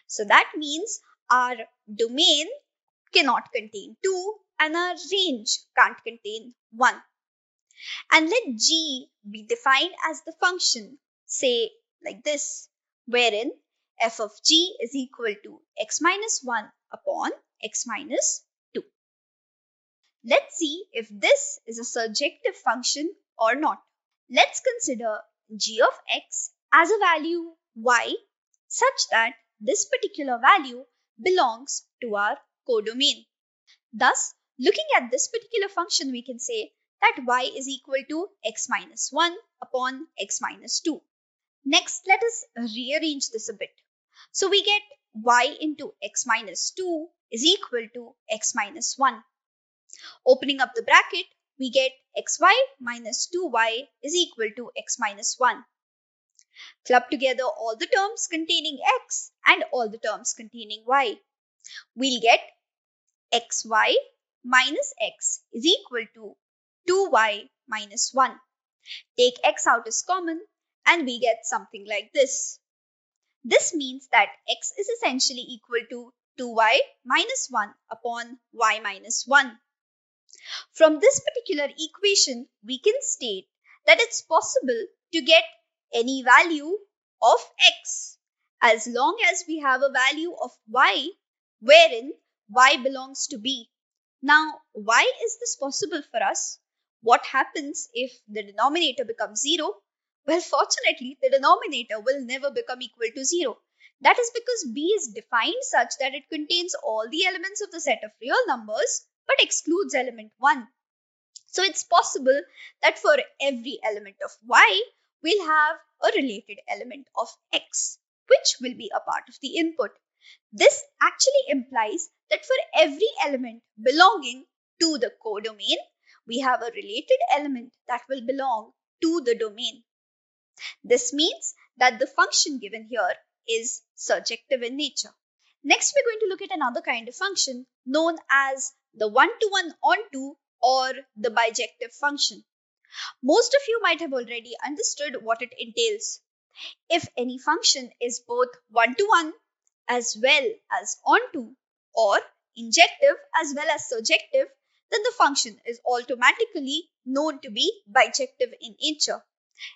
So that means our domain cannot contain 2 and our range can't contain 1. And let g be defined as the function, say like this, wherein f of g is equal to x minus 1 upon x minus 2. Let's see if this is a surjective function or not. Let's consider g of x as a value y such that this particular value belongs to our codomain. Thus, looking at this particular function, we can say that y is equal to x minus 1 upon x minus 2. Next, let us rearrange this a bit. So we get y into x minus 2 is equal to x minus 1. Opening up the bracket, we get xy minus 2y is equal to x minus 1. Club together all the terms containing x and all the terms containing y. We'll get xy minus x is equal to 2y minus 1. Take x out as common and we get something like this. This means that x is essentially equal to 2y minus 1 upon y minus 1. From this particular equation, we can state that it's possible to get any value of x as long as we have a value of y wherein y belongs to b. Now, why is this possible for us? What happens if the denominator becomes 0? Well, fortunately, the denominator will never become equal to 0. That is because b is defined such that it contains all the elements of the set of real numbers but excludes element 1. So it's possible that for every element of y, we'll have a related element of x, which will be a part of the input. This actually implies that for every element belonging to the codomain, we have a related element that will belong to the domain. This means that the function given here is surjective in nature. Next, we're going to look at another kind of function known as the one-to-one onto or the bijective function. Most of you might have already understood what it entails. If any function is both one-to-one as well as onto or injective as well as surjective, then the function is automatically known to be bijective in nature.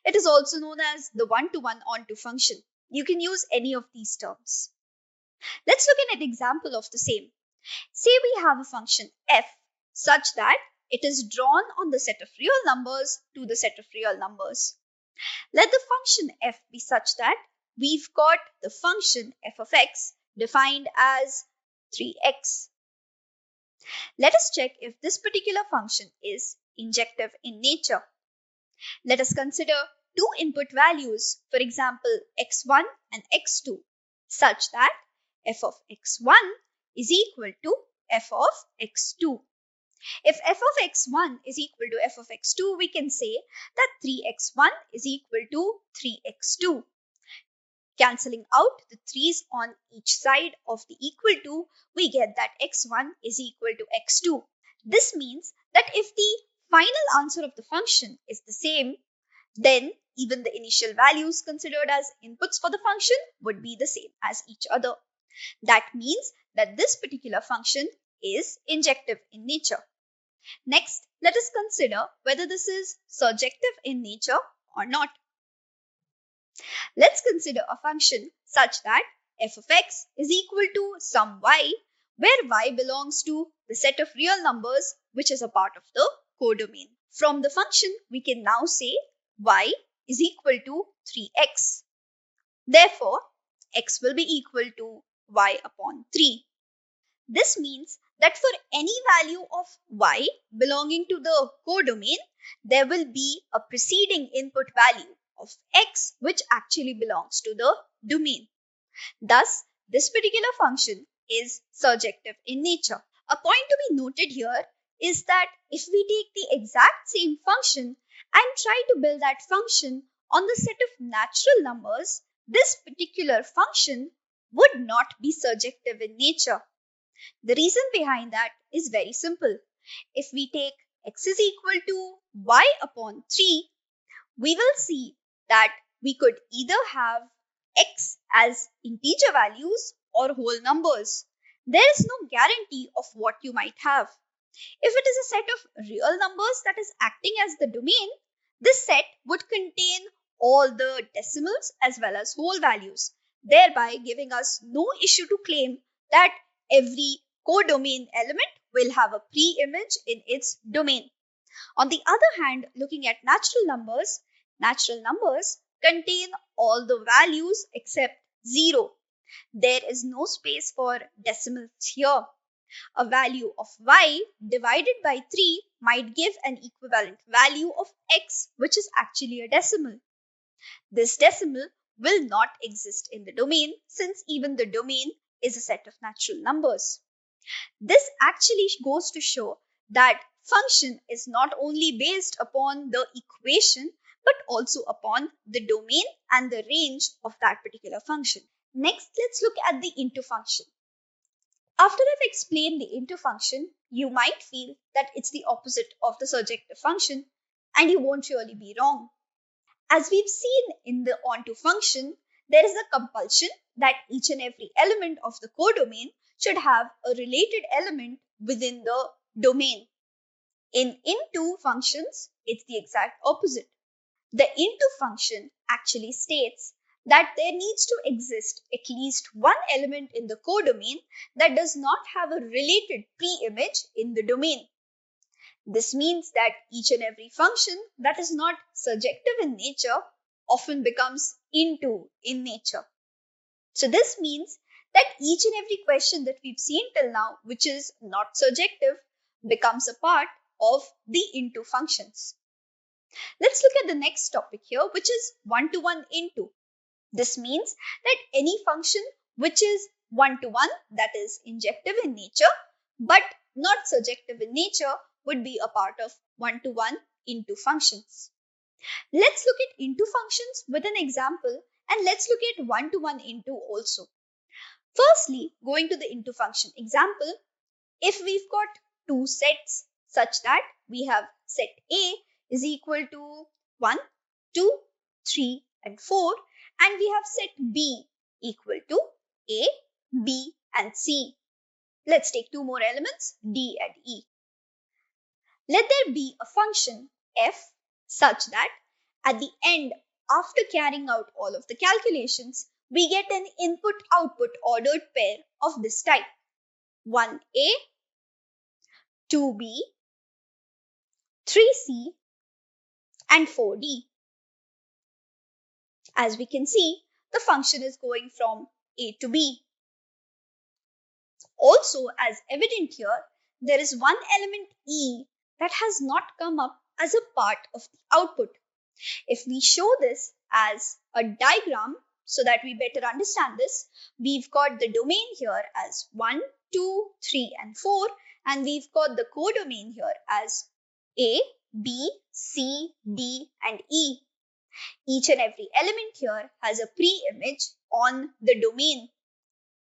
It is also known as the one-to-one onto function. You can use any of these terms. Let's look at an example of the same. Say we have a function f such that it is drawn on the set of real numbers to the set of real numbers. Let the function f be such that we've got the function f of x defined as 3x. Let us check if this particular function is injective in nature. Let us consider two input values, for example x1 and x2, such that f of x1 is equal to f of x2. If f of x1 is equal to f of x2, we can say that 3x1 is equal to 3x2. Cancelling out the 3's on each side of the equal to, we get that x1 is equal to x2. This means that if the final answer of the function is the same, then even the initial values considered as inputs for the function would be the same as each other. That means that this particular function is injective in nature. Next, let us consider whether this is surjective in nature or not. Let's consider a function such that f of x is equal to some y, where y belongs to the set of real numbers which is a part of the codomain. From the function, we can now say y is equal to 3x. Therefore, x will be equal to y upon 3. This means that for any value of y belonging to the codomain, there will be a preceding input value of x which actually belongs to the domain. Thus, this particular function is surjective in nature. A point to be noted here is that if we take the exact same function and try to build that function on the set of natural numbers, this particular function would not be surjective in nature. The reason behind that is very simple. If we take x is equal to y upon 3, we will see that we could either have x as integer values or whole numbers. There is no guarantee of what you might have. If it is a set of real numbers that is acting as the domain, this set would contain all the decimals as well as whole values, thereby giving us no issue to claim that every codomain element will have a pre-image in its domain. On the other hand, looking at natural numbers contain all the values except 0. There is no space for decimals here. A value of y divided by 3 might give an equivalent value of x, which is actually a decimal. This decimal will not exist in the domain, since even the domain is a set of natural numbers. This actually goes to show that function is not only based upon the equation but also upon the domain and the range of that particular function. Next, let's look at the into function. After I've explained the into function, you might feel that it's the opposite of the surjective function, and you won't really be wrong. As we've seen in the onto function, there is a compulsion that each and every element of the codomain should have a related element within the domain. In into functions, it's the exact opposite. The into function actually states that there needs to exist at least one element in the codomain that does not have a related pre-image in the domain. This means that each and every function that is not surjective in nature often becomes into in nature. So this means that each and every question that we've seen till now, which is not surjective, becomes a part of the into functions. Let's look at the next topic here, which is one-to-one into. This means that any function which is one-to-one, that is injective in nature, but not surjective in nature, would be a part of one-to-one into functions. Let's look at into functions with an example, and let's look at one-to-one into also. Firstly, going to the into function example, if we've got two sets such that we have set A is equal to 1, 2, 3 and 4, and we have set B equal to A, B and C. Let's take two more elements, D and E. Let there be a function f such that at the end, after carrying out all of the calculations, we get an input-output ordered pair of this type: 1a, 2b, 3c, and 4d. As we can see, the function is going from a to b. Also, as evident here, there is one element e that has not come up as a part of the output. If we show this as a diagram so that we better understand this, we've got the domain here as 1, 2, 3 and 4, and we've got the codomain here as A, B, C, D and E. Each and every element here has a pre-image on the domain,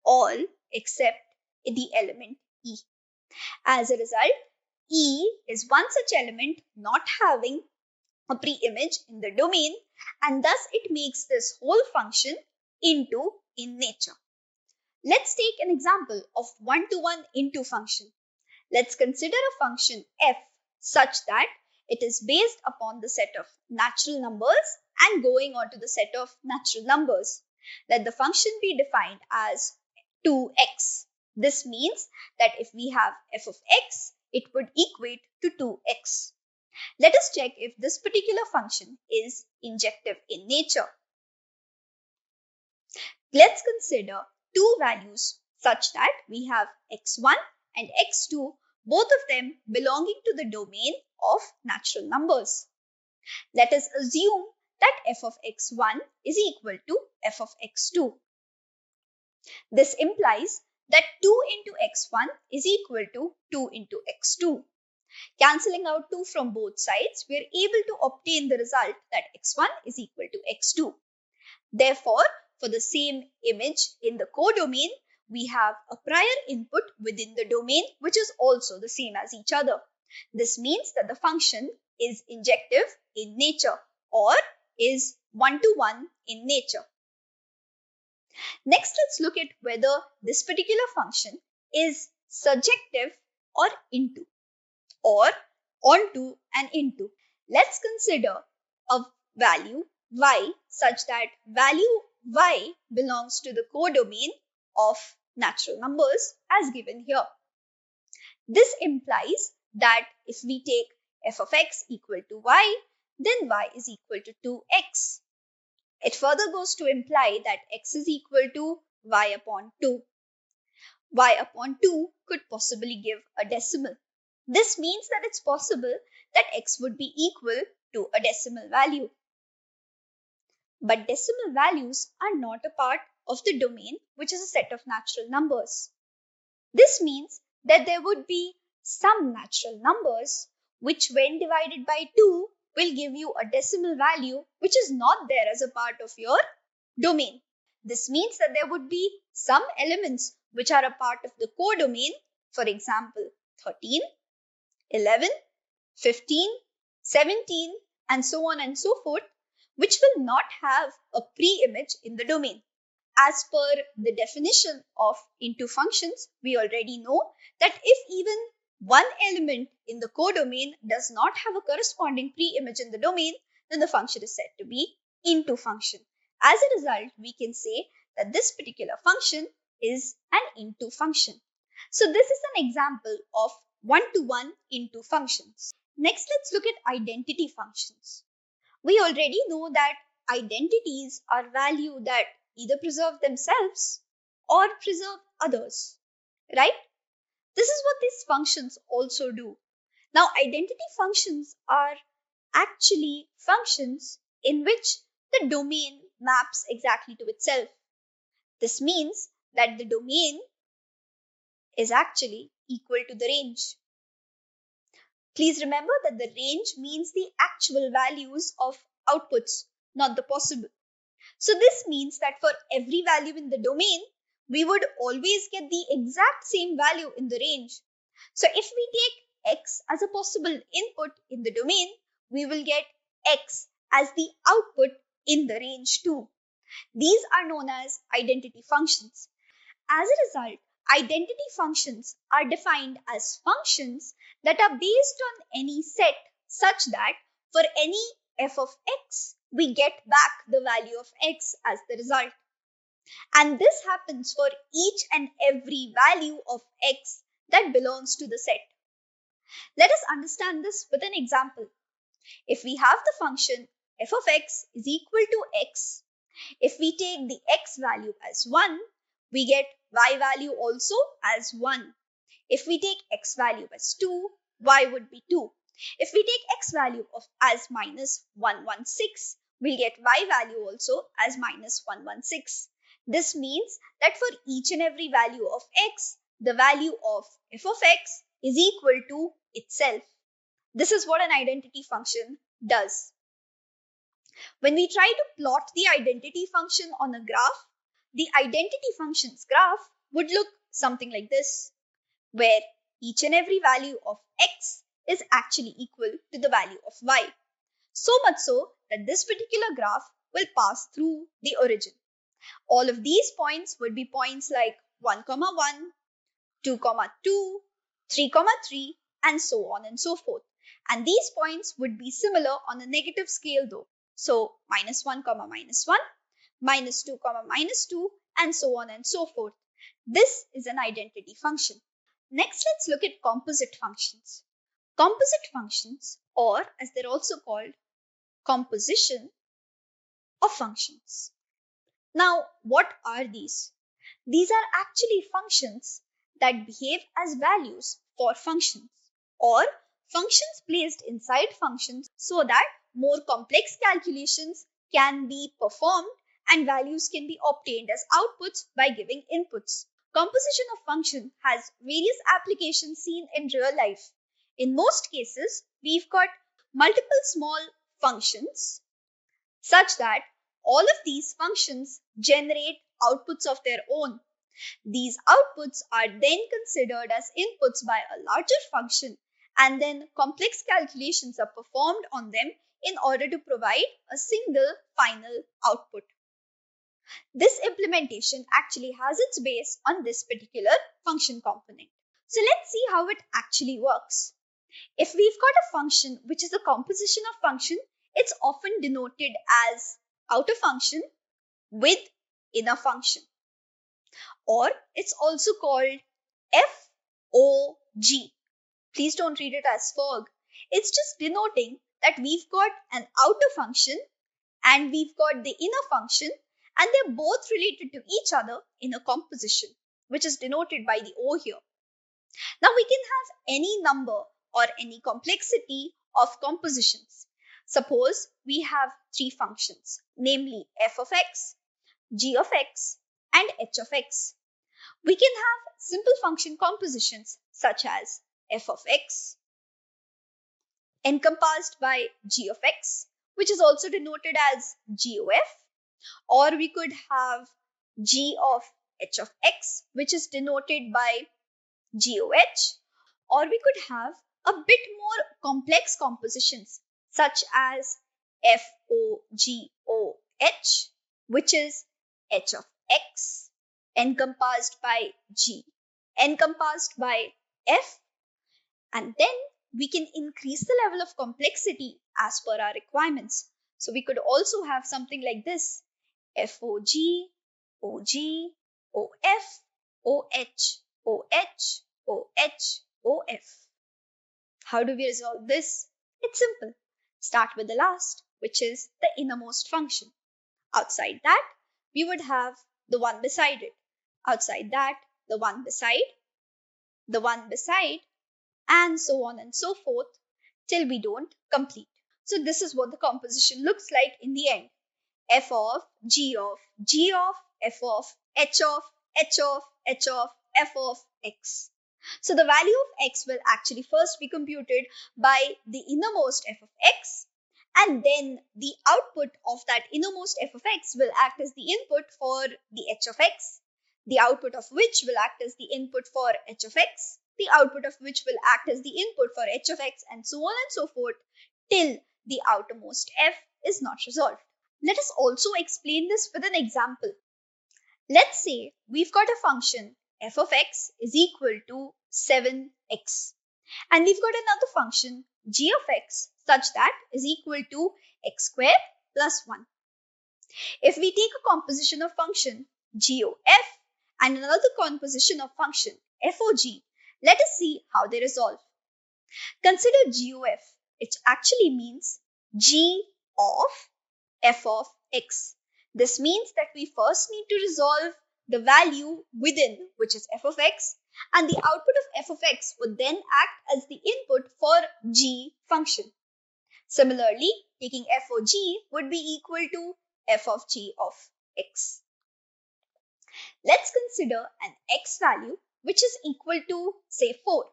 all except the element E. As a result, E is one such element not having a pre-image in the domain, and thus it makes this whole function into in nature. Let's take an example of one-to-one into function. Let's consider a function f such that it is based upon the set of natural numbers and going on to the set of natural numbers. Let the function be defined as 2x. This means that if we have f of x, it would equate to 2x. Let us check if this particular function is injective in nature. Let's consider two values such that we have x1 and x2, both of them belonging to the domain of natural numbers. Let us assume that f of x1 is equal to f of x2. This implies that 2 into x1 is equal to 2 into x2. Cancelling out 2 from both sides, we are able to obtain the result that x1 is equal to x2. Therefore, for the same image in the codomain, we have a prior input within the domain which is also the same as each other. This means that the function is injective in nature or is one-to-one in nature. Next, let's look at whether this particular function is surjective or into or onto and into. Let's consider a value y such that value y belongs to the codomain of natural numbers as given here. This implies that if we take f of x equal to y, then y is equal to 2x. It further goes to imply that x is equal to y upon 2. Y upon 2 could possibly give a decimal. This means that it's possible that x would be equal to a decimal value. But decimal values are not a part of the domain, which is a set of natural numbers. This means that there would be some natural numbers which, when divided by 2, will give you a decimal value which is not there as a part of your domain. This means that there would be some elements which are a part of the codomain, for example, 13, 11, 15, 17, and so on and so forth, which will not have a pre-image in the domain. As per the definition of into functions, we already know that if even one element in the codomain does not have a corresponding pre-image in the domain, then the function is said to be into function. As a result, we can say that this particular function is an into function. So this is an example of one-to-one into functions. Next, let's look at identity functions. We already know that identities are values that either preserve themselves or preserve others, right? This is what these functions also do. Now, identity functions are actually functions in which the domain maps exactly to itself. This means that the domain is actually equal to the range. Please remember that the range means the actual values of outputs, not the possible. So this means that for every value in the domain, we would always get the exact same value in the range. So if we take x as a possible input in the domain, we will get x as the output in the range too. These are known as identity functions. As a result, identity functions are defined as functions that are based on any set such that for any f of x, we get back the value of x as the result. And this happens for each and every value of x that belongs to the set. Let us understand this with an example. If we have the function f of x is equal to x, if we take the x value as 1, we get y value also as 1. If we take x value as 2, y would be 2. If we take x value as minus 116, we'll get y value also as minus 116. This means that for each and every value of x, the value of f of x is equal to itself. This is what an identity function does. When we try to plot the identity function on a graph, the identity function's graph would look something like this, where each and every value of x is actually equal to the value of y. So much so that this particular graph will pass through the origin. All of these points would be points like 1, 1, 2, 2, 3, 3, and so on and so forth. And these points would be similar on a negative scale though. So -1, -1, -2, -2, and so on and so forth. This is an identity function. Next, let's look at composite functions. Composite functions, or as they're also called, composition of functions. Now, what are these? These are actually functions that behave as values for functions, or functions placed inside functions so that more complex calculations can be performed and values can be obtained as outputs by giving inputs. Composition of function has various applications seen in real life. In most cases, we've got multiple small functions such that all of these functions generate outputs of their own. These outputs are then considered as inputs by a larger function, and then complex calculations are performed on them in order to provide a single final output. This implementation actually has its base on this particular function component. So let's see how it actually works. If we've got a function which is a composition of function, it's often denoted as outer function with inner function, or it's also called FOG. Please don't read it as FOG. It's just denoting that we've got an outer function and we've got the inner function, and they're both related to each other in a composition, which is denoted by the O here. Now we can have any number or any complexity of compositions. Suppose we have three functions, namely f of x, g of x, and h of x. We can have simple function compositions such as f of x encompassed by g of x, which is also denoted as GOF, or we could have g of h of x, which is denoted by GOH, or we could have a bit more complex compositions such as FOGOH, which is h of x encompassed by g encompassed by f, and then we can increase the level of complexity as per our requirements. So we could also have something like this: FOG, OG, OF, OH, OH, OH, OF. How do we resolve this? It's simple. Start with the last, which is the innermost function. Outside that, we would have the one beside it. Outside that, the one beside, the one beside, and so on and so forth till we don't complete. So this is what the composition looks like in the end. F of, G of, G of, F of, H of, H of, H of, F of x. So the value of x will actually first be computed by the innermost f of x, and then the output of that innermost f of x will act as the input for the h of x, the output of which will act as the input for h of x, the output of which will act as the input for h of x, and so on and so forth till the outermost f is not resolved. Let us also explain this with an example. Let's say we've got a function f of x is equal to 7x, and we've got another function g of x such that is equal to x squared plus 1. If we take a composition of function GOF and another composition of function FOG, let us see how they resolve. Consider GOF. It actually means g of f of x. This means that we first need to resolve the value within, which is f of x, and the output of f of x would then act as the input for g function. Similarly, taking f of g would be equal to f of g of x. Let's consider an x value which is equal to, say, 4.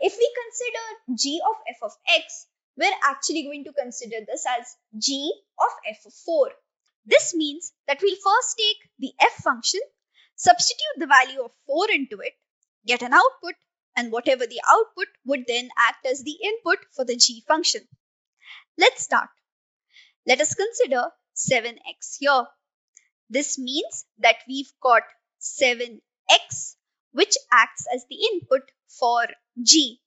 If we consider g of f of x, we're actually going to consider this as g of f of 4. This means that we'll first take the f function, substitute the value of 4 into it, get an output, and whatever the output would then act as the input for the g function. Let's start. Let us consider 7x here. This means that we've got 7x which acts as the input for g.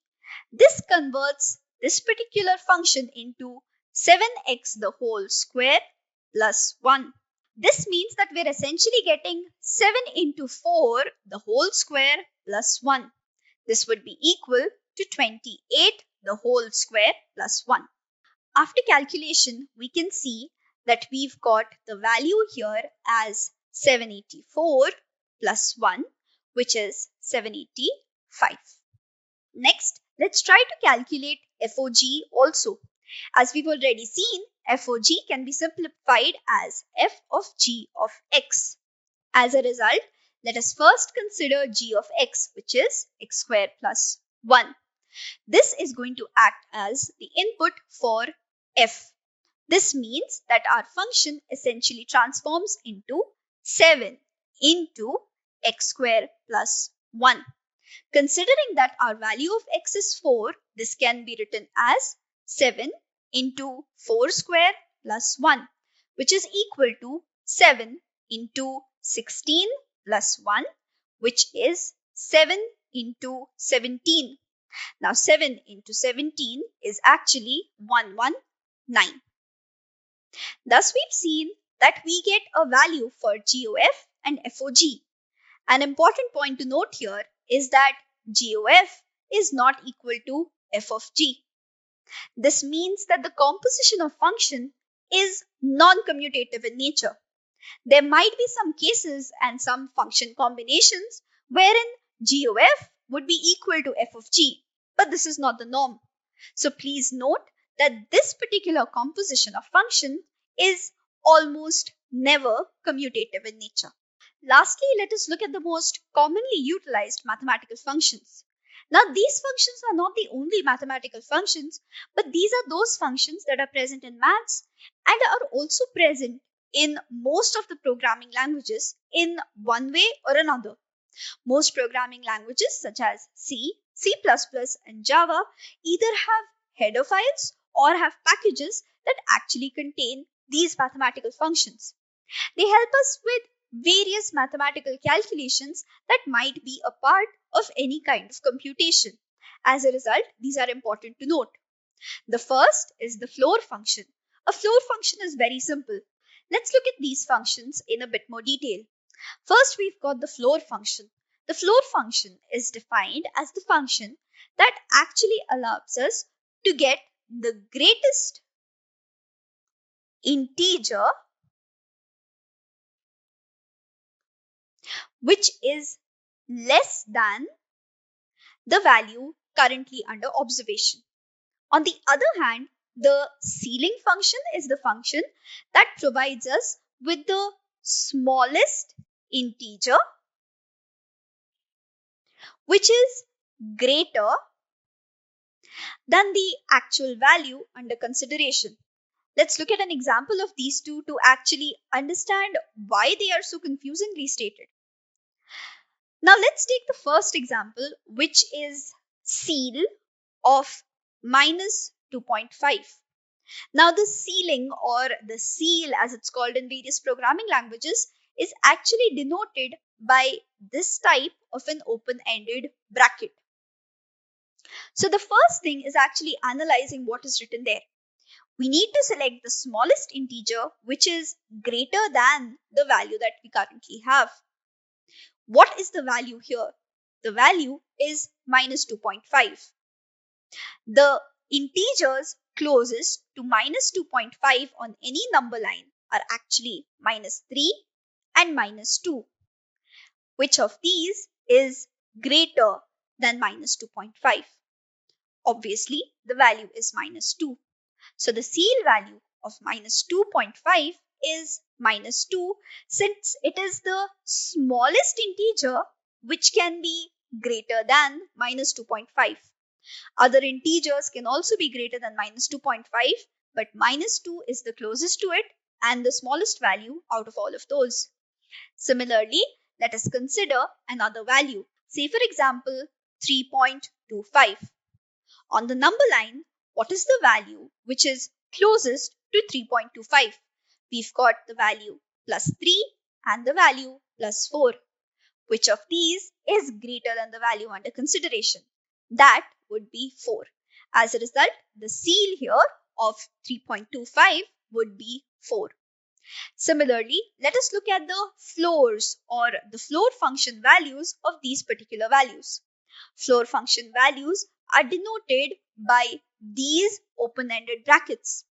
This converts this particular function into 7x the whole square plus 1. This means that we're essentially getting 7 into 4 the whole square plus 1. This would be equal to 28 the whole square plus 1. After calculation, we can see that we've got the value here as 784 plus 1, which is 785. Next, let's try to calculate FOG also. As we've already seen, FOG can be simplified as f of g of x. As a result, let us first consider g of x, which is x squared plus 1. This is going to act as the input for f. This means that our function essentially transforms into 7 into x squared plus 1. Considering that our value of x is 4, this can be written as 7 into 4 square plus 1, which is equal to 7 into 16 plus 1, which is 7 into 17. Now 7 into 17 is actually 119. Thus we've seen that we get a value for GOF and FOG. An important point to note here is that GOF is not equal to f of g. This means that the composition of function is non-commutative in nature. There might be some cases and some function combinations wherein GOF would be equal to f of g, but this is not the norm. So please note that this particular composition of function is almost never commutative in nature. Lastly, let us look at the most commonly utilized mathematical functions. Now, these functions are not the only mathematical functions, but these are those functions that are present in maths and are also present in most of the programming languages in one way or another. Most programming languages such as C, C++, and Java either have header files or have packages that actually contain these mathematical functions. They help us with various mathematical calculations that might be a part of any kind of computation. As a result, these are important to note. The first is the floor function. A floor function is very simple. Let's look at these functions in a bit more detail. First, we've got the floor function. The floor function is defined as the function that actually allows us to get the greatest integer which is less than the value currently under observation. On the other hand, the ceiling function is the function that provides us with the smallest integer which is greater than the actual value under consideration. Let's look at an example of these two to actually understand why they are so confusingly stated. Now let's take the first example, which is ceil of minus 2.5. Now the ceiling, or the ceil as it's called in various programming languages, is actually denoted by this type of an open-ended bracket. So the first thing is actually analyzing what is written there. We need to select the smallest integer which is greater than the value that we currently have. What is the value here? The value is minus 2.5. The integers closest to minus 2.5 on any number line are actually minus 3 and minus 2. Which of these is greater than minus 2.5? Obviously, the value is minus 2. So the ceil value of minus 2.5 is minus 2, since it is the smallest integer which can be greater than minus 2.5. Other integers can also be greater than minus 2.5, but minus 2 is the closest to it and the smallest value out of all of those. Similarly, let us consider another value. Say for example, 3.25. On the number line, what is the value which is closest to 3.25? We've got the value plus 3 and the value plus 4. Which of these is greater than the value under consideration? That would be 4. As a result, the seal here of 3.25 would be 4. Similarly, let us look at the floors or the floor function values of these particular values. Floor function values are denoted by these open-ended brackets.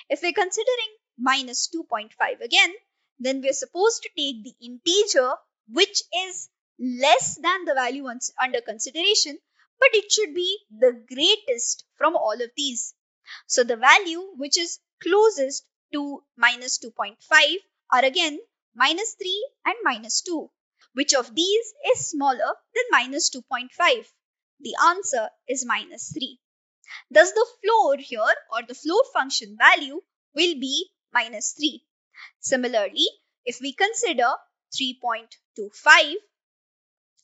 If we're considering minus 2.5 again, then we're supposed to take the integer which is less than the value under consideration, but it should be the greatest from all of these. So the value which is closest to minus 2.5 are again minus 3 and minus 2. Which of these is smaller than minus 2.5? The answer is minus 3. Thus the floor here or the floor function value will be minus 3. Similarly, if we consider 3.25,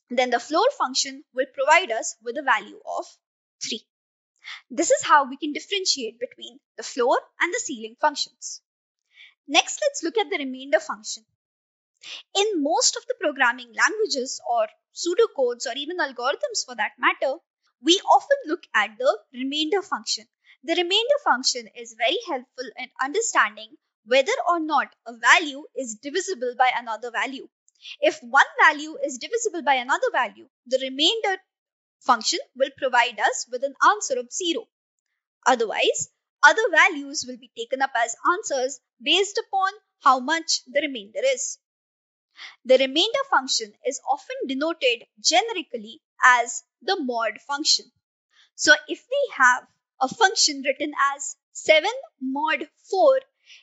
then the floor function will provide us with a value of 3. This is how we can differentiate between the floor and the ceiling functions. Next, let's look at the remainder function. In most of the programming languages or pseudocodes or even algorithms for that matter, we often look at the remainder function. The remainder function is very helpful in understanding whether or not a value is divisible by another value. If one value is divisible by another value, the remainder function will provide us with an answer of 0. Otherwise, other values will be taken up as answers based upon how much the remainder is. The remainder function is often denoted generically as the mod function. So if we have a function written as 7 mod 4,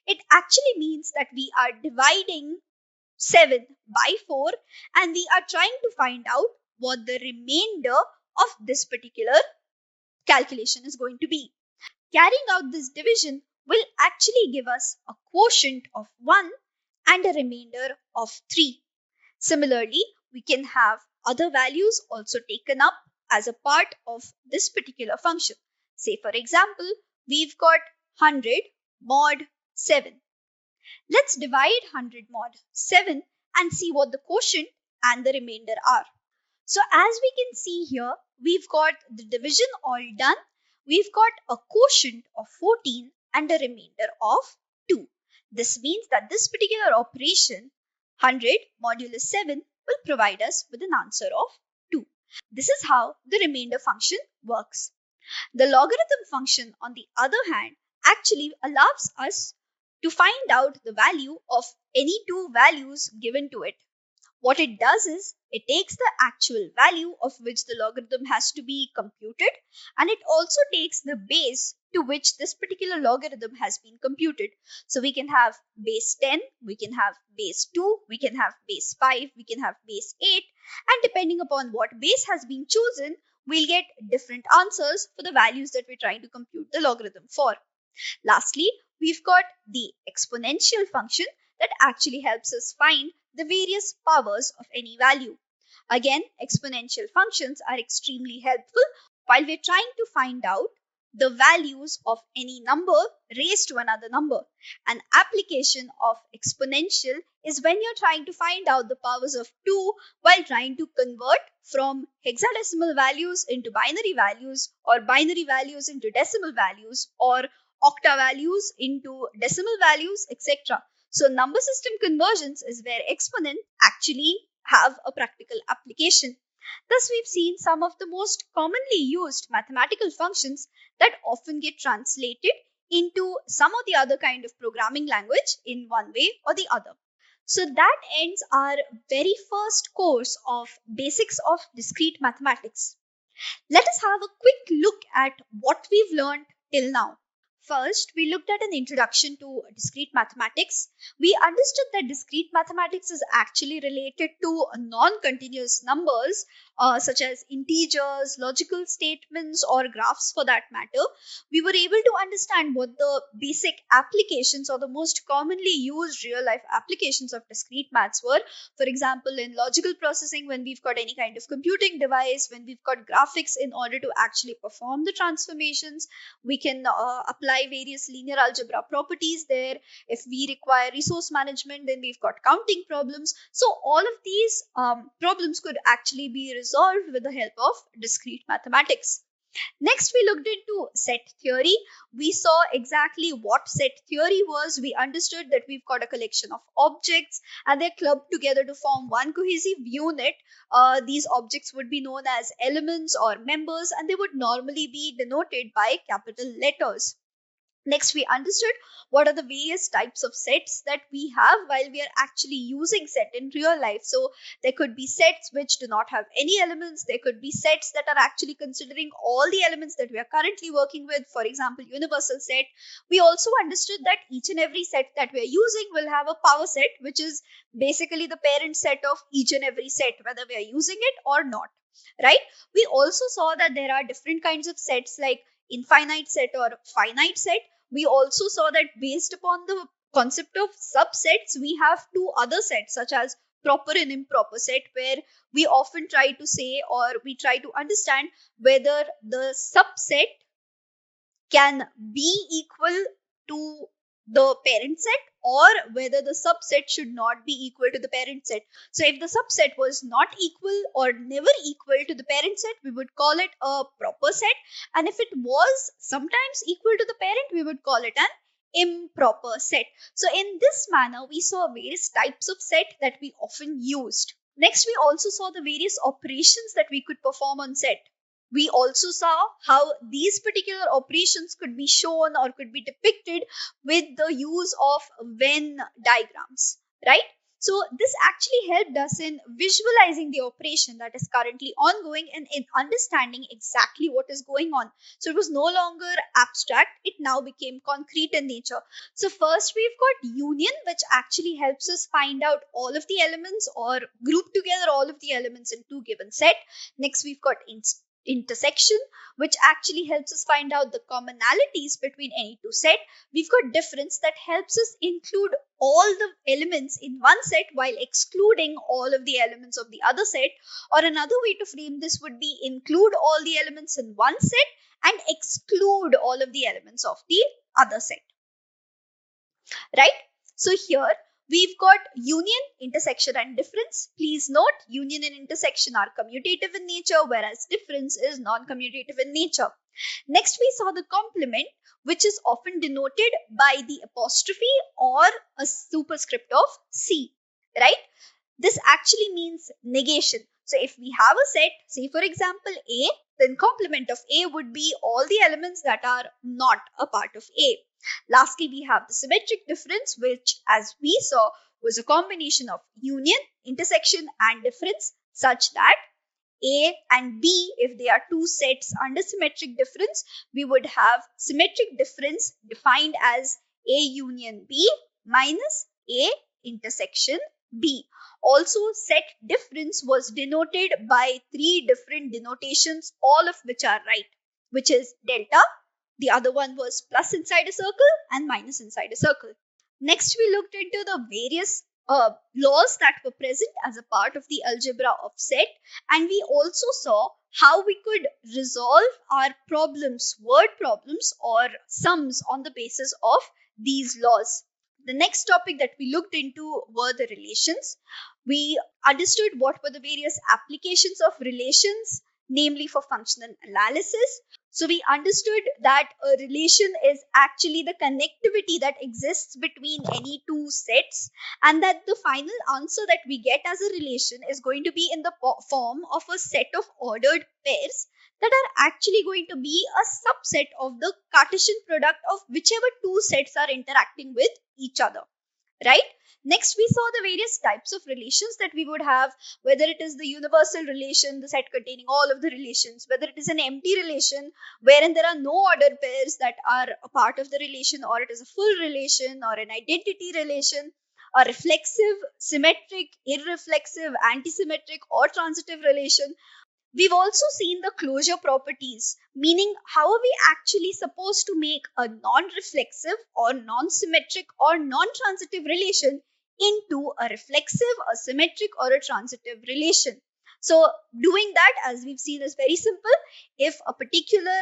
it actually means that we are dividing 7 by 4 and we are trying to find out what the remainder of this particular calculation is going to be. Carrying out this division will actually give us a quotient of 1 and a remainder of 3. Similarly, we can have other values also taken up as a part of this particular function. Say for example, we've got 100 mod 7. Let's divide 100 mod 7 and see what the quotient and the remainder are. So as we can see here, we've got the division all done. We've got a quotient of 14 and a remainder of 2. This means that this particular operation, 100 modulus 7, will provide us with an answer of 2. This is how the remainder function works. The logarithm function, on the other hand, actually allows us to find out the value of any two values given to it. What it does is, it takes the actual value of which the logarithm has to be computed, and it also takes the base to which this particular logarithm has been computed. So we can have base 10, we can have base 2, we can have base 5, we can have base 8, and depending upon what base has been chosen, we'll get different answers for the values that we're trying to compute the logarithm for. Lastly, we've got the exponential function that actually helps us find the various powers of any value. Again, exponential functions are extremely helpful while we're trying to find out the values of any number raised to another number. An application of exponential is when you're trying to find out the powers of 2 while trying to convert from hexadecimal values into binary values, or binary values into decimal values, or octa values into decimal values, etc. So number system conversions is where exponent actually have a practical application. Thus, we've seen some of the most commonly used mathematical functions that often get translated into some or the other kind of programming language in one way or the other. So that ends our very first course of Basics of Discrete Mathematics. Let us have a quick look at what we've learned till now. First, we looked at an introduction to discrete mathematics. We understood that discrete mathematics is actually related to non-continuous numbers such as integers, logical statements, or graphs for that matter. We were able to understand what the basic applications or the most commonly used real-life applications of discrete maths were. For example, in logical processing, when we've got any kind of computing device, when we've got graphics in order to actually perform the transformations, we can apply various linear algebra properties there. If we require resource management, then we've got counting problems. So all of these problems could actually be resolved with the help of discrete mathematics. Next, we looked into set theory. We saw exactly what set theory was. We understood that we've got a collection of objects and they're clubbed together to form one cohesive unit. These objects would be known as elements or members, and they would normally be denoted by capital letters. Next, we understood what are the various types of sets that we have while we are actually using set in real life. So, there could be sets which do not have any elements. There could be sets that are actually considering all the elements that we are currently working with. For example, universal set. We also understood that each and every set that we are using will have a power set, which is basically the parent set of each and every set, whether we are using it or not. Right? We also saw that there are different kinds of sets like infinite set or finite set. We also saw that based upon the concept of subsets, we have two other sets such as proper and improper set, where we often try to say or we try to understand whether the subset can be equal to the parent set or whether the subset should not be equal to the parent set. So if the subset was not equal or never equal to the parent set, we would call it a proper set. And if it was sometimes equal to the parent, we would call it an improper set. So in this manner, we saw various types of set that we often used. Next, we also saw the various operations that we could perform on set. We also saw how these particular operations could be shown or could be depicted with the use of Venn diagrams, right? So this actually helped us in visualizing the operation that is currently ongoing and in understanding exactly what is going on. So it was no longer abstract, it now became concrete in nature. So first we've got union, which actually helps us find out all of the elements or group together all of the elements in two given set. Next we've got intersection, which actually helps us find out the commonalities between any two set. We've got difference that helps us include all the elements in one set while excluding all of the elements of the other set. Or another way to frame this would be include all the elements in one set and exclude all of the elements of the other set, right? So here we've got union, intersection and difference. Please note, union and intersection are commutative in nature, whereas difference is non-commutative in nature. Next, we saw the complement, which is often denoted by the apostrophe or a superscript of C, right? This actually means negation. So if we have a set, say for example A, then complement of A would be all the elements that are not a part of A. Lastly, we have the symmetric difference, which as we saw was a combination of union, intersection and difference, such that A and B, if they are two sets under symmetric difference, we would have symmetric difference defined as A union B minus A intersection B. Also, set difference was denoted by three different denotations, all of which are right, which is delta. The other one was plus inside a circle and minus inside a circle. Next, we looked into the various laws that were present as a part of the algebra of set, and we also saw how we could resolve our problems, word problems or sums on the basis of these laws. The next topic that we looked into were the relations. We understood what were the various applications of relations, namely for functional analysis. So we understood that a relation is actually the connectivity that exists between any two sets, and that the final answer that we get as a relation is going to be in the form of a set of ordered pairs that are actually going to be a subset of the Cartesian product of whichever two sets are interacting with each other, right? Next, we saw the various types of relations that we would have, whether it is the universal relation, the set containing all of the relations, whether it is an empty relation wherein there are no ordered pairs that are a part of the relation, or it is a full relation or an identity relation, a reflexive, symmetric, irreflexive, antisymmetric or transitive relation. We've also seen the closure properties, meaning how are we actually supposed to make a non-reflexive or non-symmetric or non-transitive relation into a reflexive, a symmetric or a transitive relation. So doing that, as we've seen, is very simple. If a particular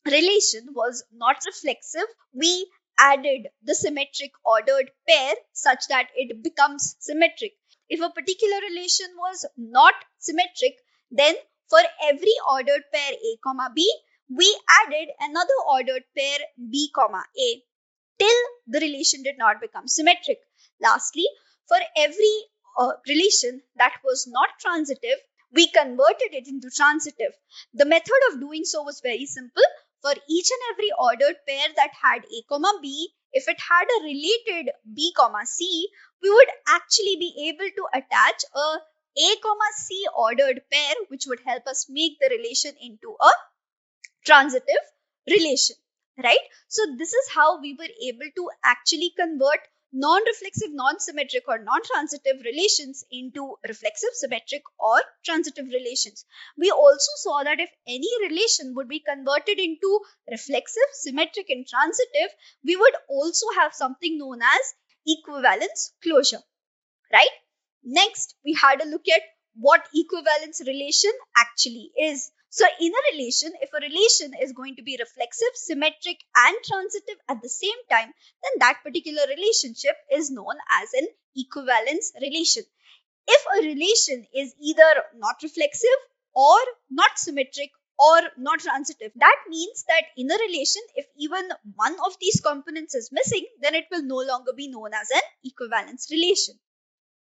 relation was not reflexive, we added the symmetric ordered pair such that it becomes symmetric. If a particular relation was not symmetric, then for every ordered pair A comma B, we added another ordered pair B comma A till the relation did not become symmetric. Lastly, for every relation that was not transitive, we converted it into transitive. The method of doing so was very simple. For each and every ordered pair that had A comma B, if it had a related B comma C, we would actually be able to attach a comma C ordered pair, which would help us make the relation into a transitive relation, right? So this is how we were able to actually convert non-reflexive, non-symmetric or non-transitive relations into reflexive, symmetric or transitive relations. We also saw that if any relation would be converted into reflexive, symmetric and transitive, we would also have something known as equivalence closure, right? Next, we had a look at what equivalence relation actually is. So in a relation, if a relation is going to be reflexive, symmetric and transitive at the same time, then that particular relationship is known as an equivalence relation. If a relation is either not reflexive or not symmetric or not transitive, that means that in a relation, if even one of these components is missing, then it will no longer be known as an equivalence relation.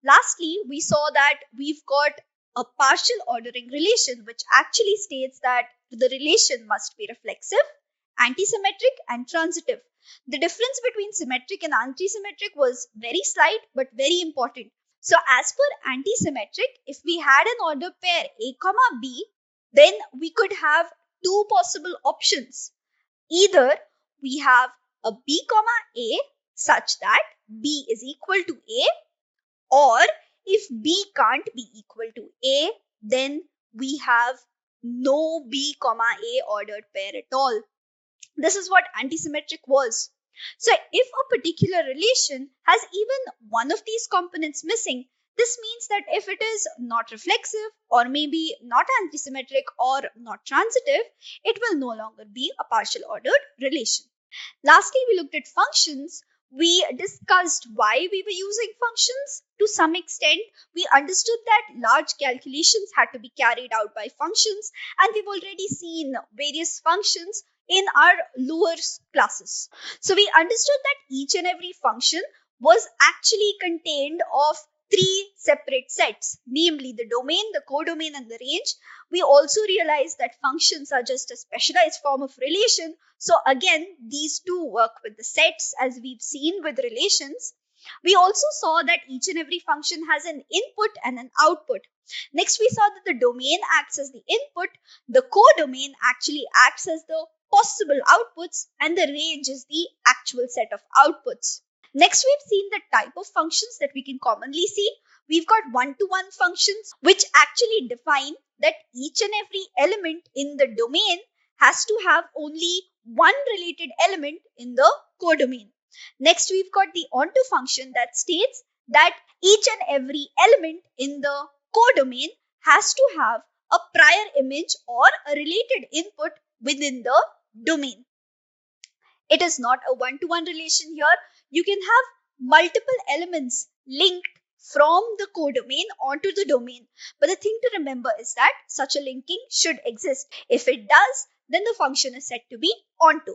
Lastly, we saw that we've got a partial ordering relation, which actually states that the relation must be reflexive, antisymmetric, and transitive. The difference between symmetric and antisymmetric was very slight but very important. So as for antisymmetric, if we had an order pair A comma B, then we could have two possible options. Either we have a B comma A such that B is equal to A, or if B can't be equal to A, then we have no B comma A ordered pair at all. This is what antisymmetric was. So if a particular relation has even one of these components missing, this means that if it is not reflexive or maybe not antisymmetric or not transitive, it will no longer be a partial ordered relation. Lastly, we looked at functions. We discussed why we were using functions. To some extent, we understood that large calculations had to be carried out by functions, and we've already seen various functions in our lower classes. So we understood that each and every function was actually contained of three separate sets, namely the domain, the codomain, and the range. We also realized that functions are just a specialized form of relation. So again, these two work with the sets as we've seen with relations. We also saw that each and every function has an input and an output. Next, we saw that the domain acts as the input, the codomain actually acts as the possible outputs, and the range is the actual set of outputs. Next, we've seen the type of functions that we can commonly see. We've got one-to-one functions, which actually define that each and every element in the domain has to have only one related element in the codomain. Next, we've got the onto function that states that each and every element in the codomain has to have a prior image or a related input within the domain. It is not a one-to-one relation here. You can have multiple elements linked from the codomain onto the domain. But the thing to remember is that such a linking should exist. If it does, then the function is said to be onto.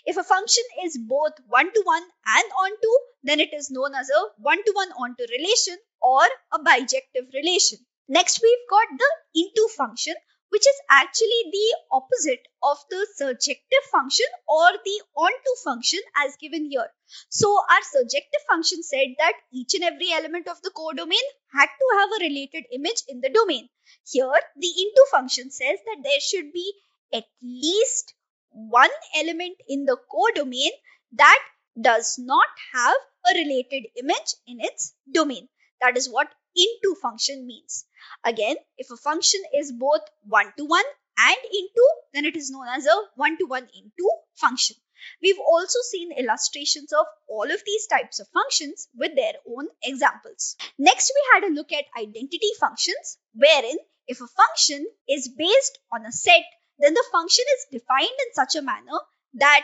If a function is both one-to-one and onto, then it is known as a one-to-one onto relation or a bijective relation. Next, we've got the into function, which is actually the opposite of the surjective function or the onto function as given here. So our surjective function said that each and every element of the codomain had to have a related image in the domain. Here, the into function says that there should be at least one element in the codomain that does not have a related image in its domain. That is what into function means. Again, if a function is both one-to-one and into, then it is known as a one-to-one into function. We've also seen illustrations of all of these types of functions with their own examples. Next, we had a look at identity functions, wherein if a function is based on a set, then the function is defined in such a manner that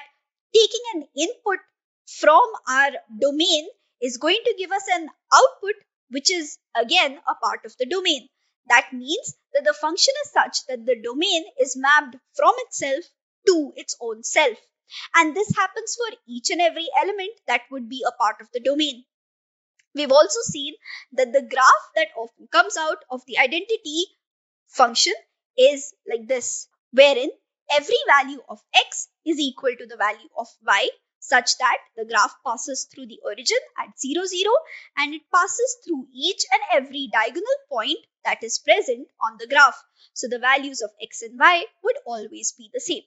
taking an input from our domain is going to give us an output, which is again a part of the domain. That means that the function is such that the domain is mapped from itself to its own self. And this happens for each and every element that would be a part of the domain. We've also seen that the graph that often comes out of the identity function is like this, wherein every value of x is equal to the value of y, such that the graph passes through the origin at 0, 0, and it passes through each and every diagonal point that is present on the graph. So the values of x and y would always be the same.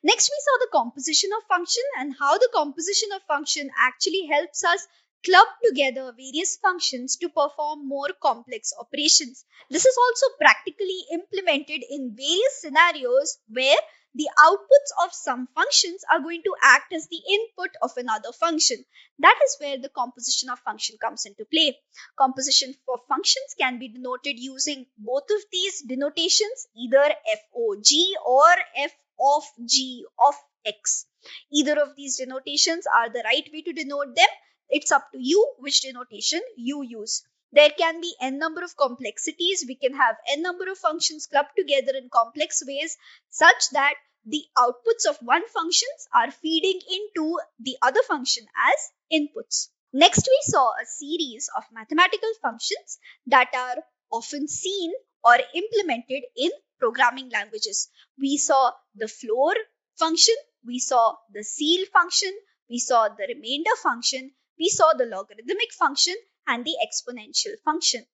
Next, we saw the composition of function and how the composition of function actually helps us club together various functions to perform more complex operations. This is also practically implemented in various scenarios where the outputs of some functions are going to act as the input of another function. That is where the composition of function comes into play. Composition for functions can be denoted using both of these denotations, either FOG or F of g of x. Either of these denotations are the right way to denote them. It's up to you which denotation you use. There can be n number of complexities. We can have n number of functions clubbed together in complex ways such that the outputs of one function are feeding into the other function as inputs. Next, we saw a series of mathematical functions that are often seen or implemented in programming languages. We saw the floor function, we saw the ceil function, we saw the remainder function, we saw the logarithmic function and the exponential function.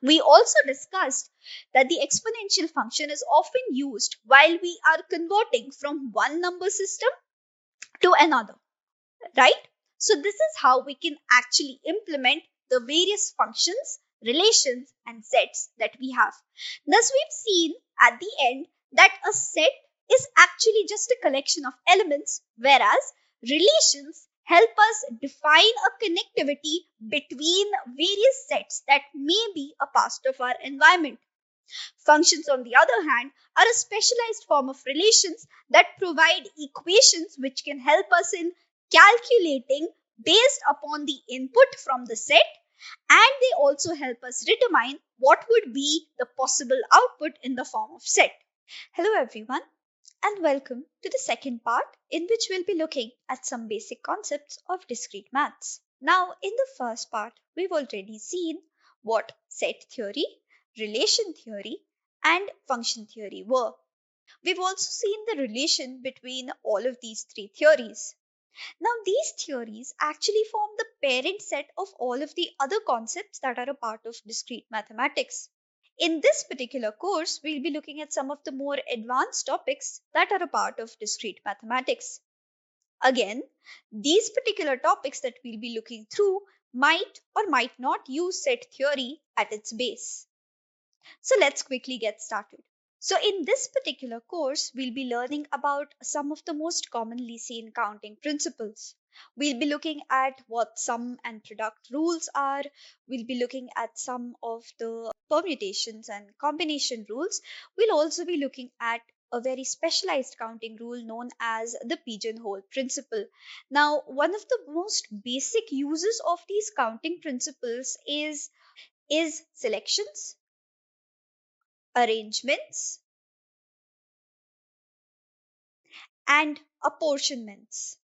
We also discussed that the exponential function is often used while we are converting from one number system to another, right? So this is how we can actually implement the various functions, relations, and sets that we have. Thus, we've seen at the end that a set is actually just a collection of elements, whereas relations help us define a connectivity between various sets that may be a part of our environment. Functions, on the other hand, are a specialized form of relations that provide equations which can help us in calculating based upon the input from the set, and they also help us determine what would be the possible output in the form of set. Hello everyone, and welcome to the second part in which we'll be looking at some basic concepts of discrete maths. Now, in the first part, we've already seen what set theory, relation theory, and function theory were. We've also seen the relation between all of these three theories. Now, these theories actually form the parent set of all of the other concepts that are a part of discrete mathematics. In this particular course, we'll be looking at some of the more advanced topics that are a part of discrete mathematics. Again, these particular topics that we'll be looking through might or might not use set theory at its base. So let's quickly get started. So in this particular course, we'll be learning about some of the most commonly seen counting principles. We'll be looking at what sum and product rules are. We'll be looking at some of the permutations and combination rules. We'll also be looking at a very specialized counting rule known as the Pigeonhole Principle. Now, one of the most basic uses of these counting principles is selections, arrangements, and apportionments.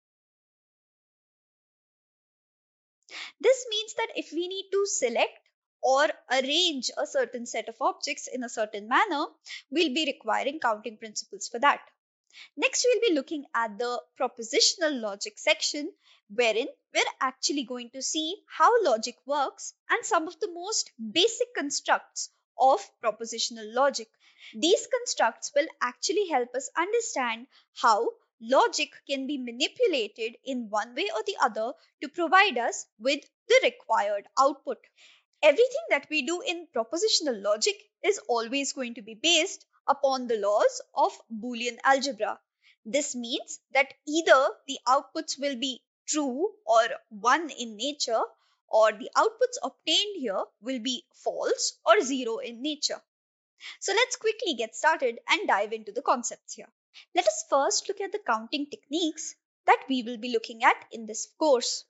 This means that if we need to select or arrange a certain set of objects in a certain manner, we'll be requiring counting principles for that. Next, we'll be looking at the propositional logic section, wherein we're actually going to see how logic works and some of the most basic constructs of propositional logic. These constructs will actually help us understand how logic can be manipulated in one way or the other to provide us with the required output. Everything that we do in propositional logic is always going to be based upon the laws of Boolean algebra. This means that either the outputs will be true or 1 in nature, or the outputs obtained here will be false or 0 in nature. So let's quickly get started and dive into the concepts here. Let us first look at the counting techniques that we will be looking at in this course.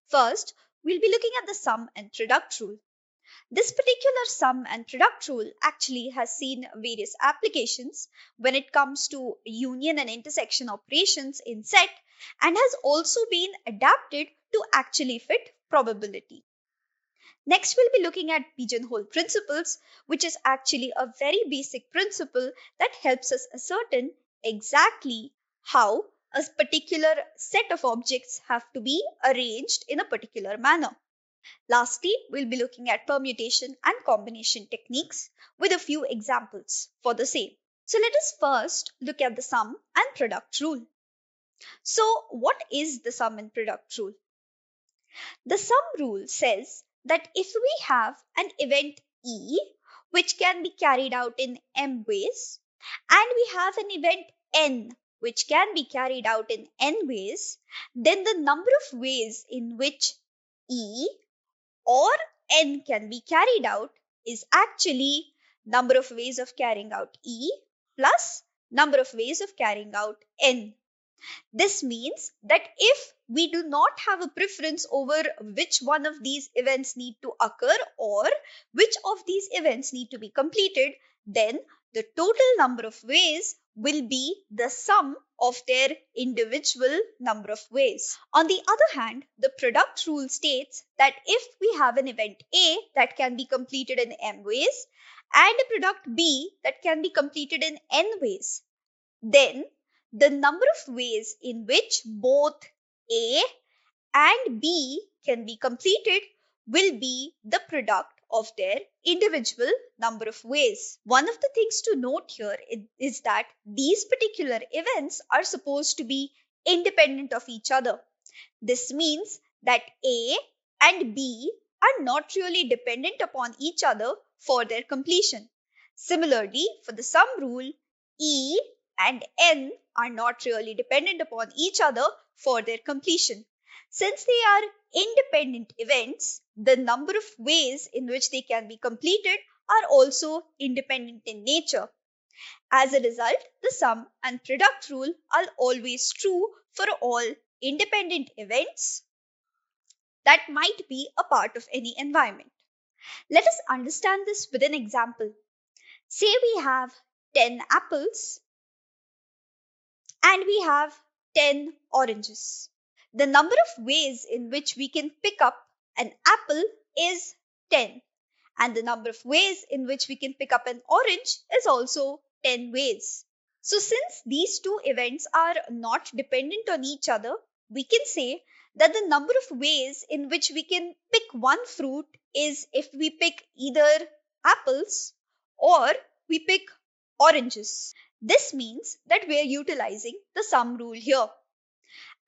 First, we'll be looking at the sum and product rule. This particular sum and product rule actually has seen various applications when it comes to union and intersection operations in set, and has also been adapted to actually fit probability. Next, we'll be looking at pigeonhole principles, which is actually a very basic principle that helps us ascertain exactly how a particular set of objects have to be arranged in a particular manner. Lastly, we'll be looking at permutation and combination techniques with a few examples for the same. So let us first look at the sum and product rule. So what is the sum and product rule? The sum rule says that if we have an event E which can be carried out in m ways, and we have an event N which can be carried out in n ways, then the number of ways in which E or N can be carried out is actually number of ways of carrying out E plus number of ways of carrying out N. This means that if we do not have a preference over which one of these events need to occur or which of these events need to be completed, then the total number of ways will be the sum of their individual number of ways. On the other hand, the product rule states that if we have an event A that can be completed in m ways and a product B that can be completed in n ways, then the number of ways in which both A and B can be completed will be the product of their individual number of ways. One of the things to note here is that these particular events are supposed to be independent of each other. This means that A and B are not really dependent upon each other for their completion. Similarly, for the sum rule, E and N are not really dependent upon each other for their completion. Since they are independent events, the number of ways in which they can be completed are also independent in nature. As a result, the sum and product rule are always true for all independent events that might be a part of any environment. Let us understand this with an example. Say we have 10 apples and we have 10 oranges. The number of ways in which we can pick up an apple is 10, and the number of ways in which we can pick up an orange is also 10 ways. So since these two events are not dependent on each other, we can say that the number of ways in which we can pick one fruit is if we pick either apples or we pick oranges. This means that we are utilizing the sum rule here.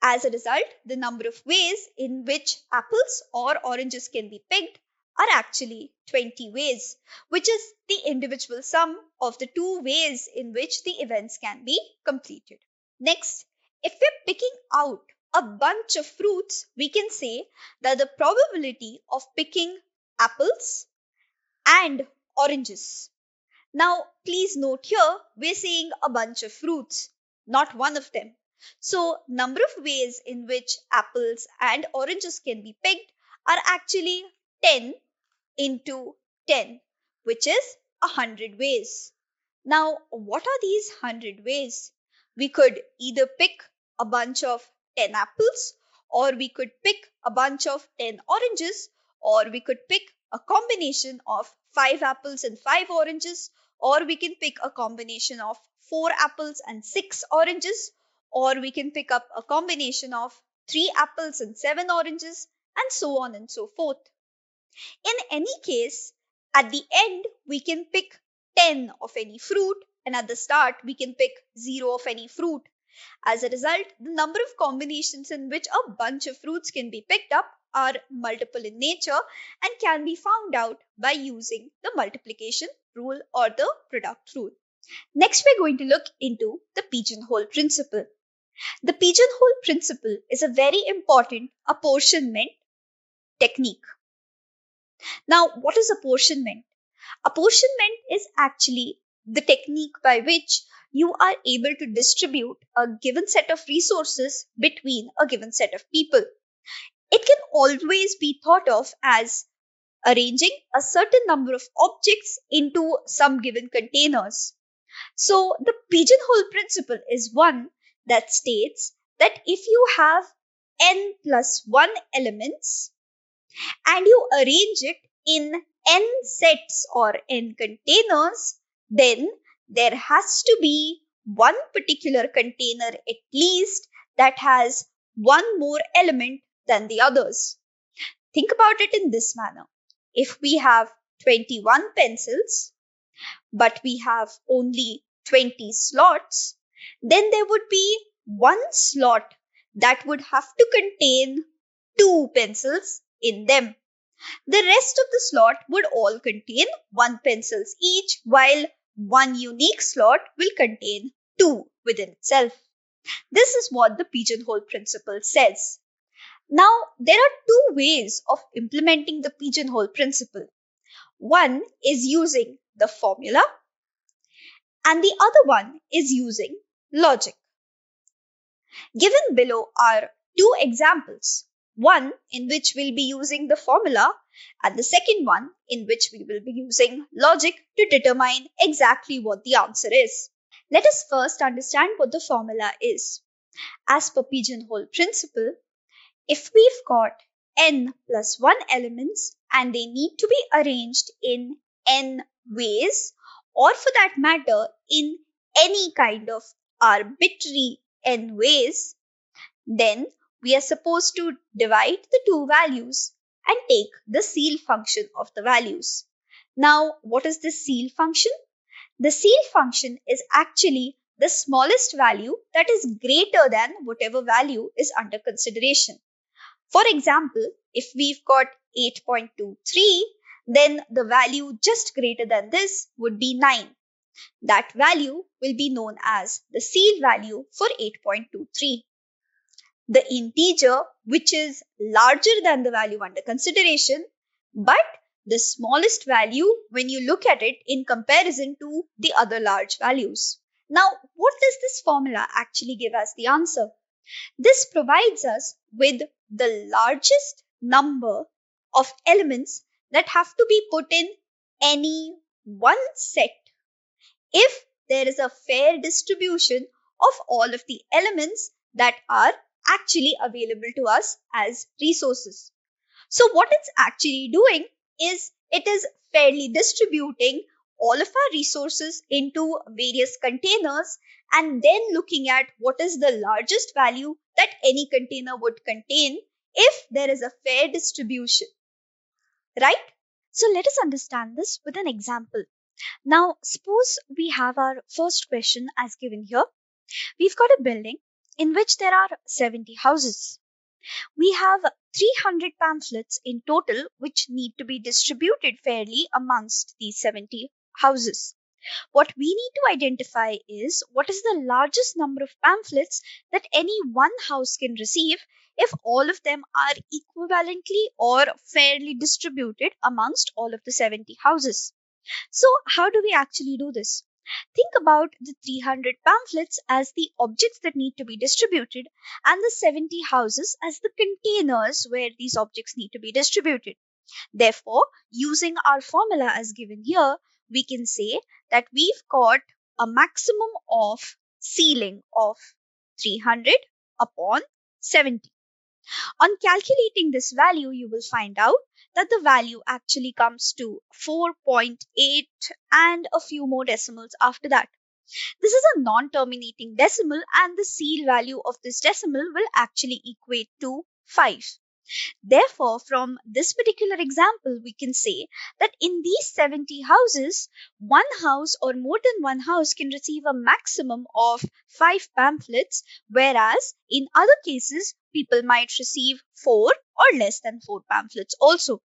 As a result, the number of ways in which apples or oranges can be picked are actually 20 ways, which is the individual sum of the two ways in which the events can be completed. Next, if we're picking out a bunch of fruits, we can say that the probability of picking apples and oranges. Now, please note here, we're saying a bunch of fruits, not one of them. So, number of ways in which apples and oranges can be picked are actually 10 into 10, which is 100 ways. Now, what are these 100 ways? We could either pick a bunch of 10 apples, or we could pick a bunch of 10 oranges, or we could pick a combination of 5 apples and 5 oranges, or we can pick a combination of 4 apples and 6 oranges, or we can pick up a combination of 3 apples and 7 oranges, and so on and so forth. In any case, at the end, we can pick 10 of any fruit, and at the start, we can pick 0 of any fruit. As a result, the number of combinations in which a bunch of fruits can be picked up are multiple in nature and can be found out by using the multiplication rule or the product rule. Next, we're going to look into the pigeonhole principle. The pigeonhole principle is a very important apportionment technique. Now, what is apportionment? Apportionment is actually the technique by which you are able to distribute a given set of resources between a given set of people. It can always be thought of as arranging a certain number of objects into some given containers. So the pigeonhole principle is one that states that if you have n plus 1 elements and you arrange it in n sets or n containers, then there has to be one particular container at least that has one more element than the others. Think about it in this manner. If we have 21 pencils, but we have only 20 slots, then there would be one slot that would have to contain 2 pencils in them. The rest of the slot would all contain 1 pencils each, while one unique slot will contain 2 within itself. This is what the pigeonhole principle says. Now, there are two ways of implementing the pigeonhole principle. One is using the formula, and the other one is using logic. Given below are two examples, one in which we'll be using the formula and the second one in which we will be using logic to determine exactly what the answer is. Let us first understand what the formula is. As per pigeonhole principle, if we've got n plus 1 elements and they need to be arranged in n ways, or for that matter in any kind of arbitrary n ways, then we are supposed to divide the two values and take the ceil function of the values. Now, what is the ceil function? The ceil function is actually the smallest value that is greater than whatever value is under consideration. For example, if we've got 8.23, then the value just greater than this would be 9. That value will be known as the ceil value for 8.23. The integer which is larger than the value under consideration, but the smallest value when you look at it in comparison to the other large values. Now, what does this formula actually give us the answer? This provides us with the largest number of elements that have to be put in any one set if there is a fair distribution of all of the elements that are actually available to us as resources. So what it's actually doing is it is fairly distributing all of our resources into various containers and then looking at what is the largest value that any container would contain if there is a fair distribution, right? So let us understand this with an example. Now, suppose we have our first question as given here. We've got a building in which there are 70 houses. We have 300 pamphlets in total which need to be distributed fairly amongst these 70 houses. What we need to identify is what is the largest number of pamphlets that any one house can receive if all of them are equivalently or fairly distributed amongst all of the 70 houses. So how do we actually do this? Think about the 300 pamphlets as the objects that need to be distributed and the 70 houses as the containers where these objects need to be distributed. Therefore, using our formula as given here, we can say that we've got a maximum of ceiling of 300 upon 70. On calculating this value, you will find out that the value actually comes to 4.8 and a few more decimals after that. This is a non-terminating decimal and the ceil value of this decimal will actually equate to 5. Therefore, from this particular example, we can say that in these 70 houses, one house or more than one house can receive a maximum of 5 pamphlets, whereas in other cases, people might receive 4 or less than 4 pamphlets also.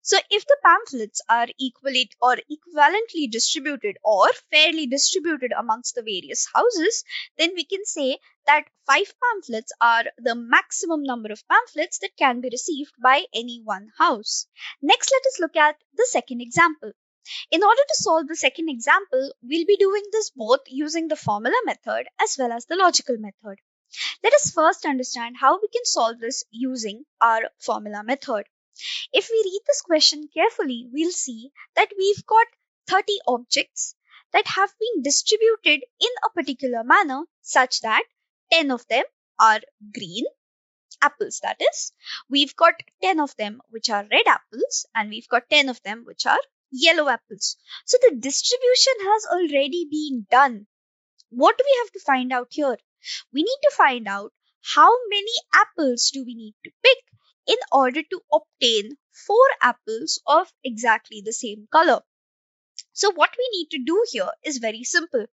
So if the pamphlets are equally or equivalently distributed or fairly distributed amongst the various houses, then we can say that 5 pamphlets are the maximum number of pamphlets that can be received by any one house. Next, let us look at the second example. In order to solve the second example, we'll be doing this both using the formula method as well as the logical method. Let us first understand how we can solve this using our formula method. If we read this question carefully, we'll see that we've got 30 objects that have been distributed in a particular manner such that 10 of them are green apples, that is. We've got 10 of them which are red apples, and we've got 10 of them which are yellow apples. So the distribution has already been done. What do we have to find out here? We need to find out how many apples do we need to pick in order to obtain 4 apples of exactly the same color. So what we need to do here is very simple.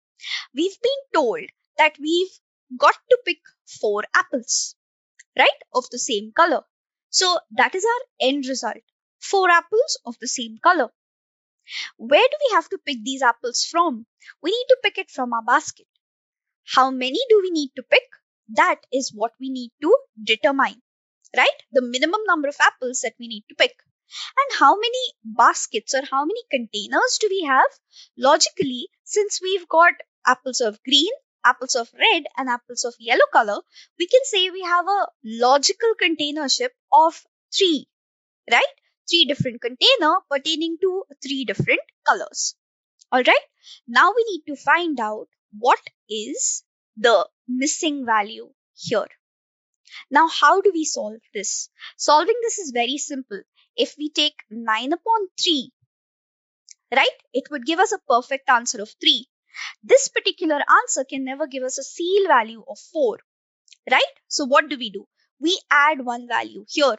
We've been told that we've got to pick 4 apples, right, of the same color. So that is our end result. 4 apples of the same color. Where do we have to pick these apples from? We need to pick it from our basket. How many do we need to pick? That is what we need to determine, right? The minimum number of apples that we need to pick. And how many baskets or how many containers do we have? Logically, since we've got apples of green, apples of red, and apples of yellow color, we can say we have a logical containership of 3, right? 3 different containers pertaining to 3 different colors. All right. Now we need to find out what is the missing value here. Now, how do we solve this? Solving this is very simple. If we take 9 upon 3, right, it would give us a perfect answer of 3. This particular answer can never give us a CL value of 4, right? So what do? We add one value here.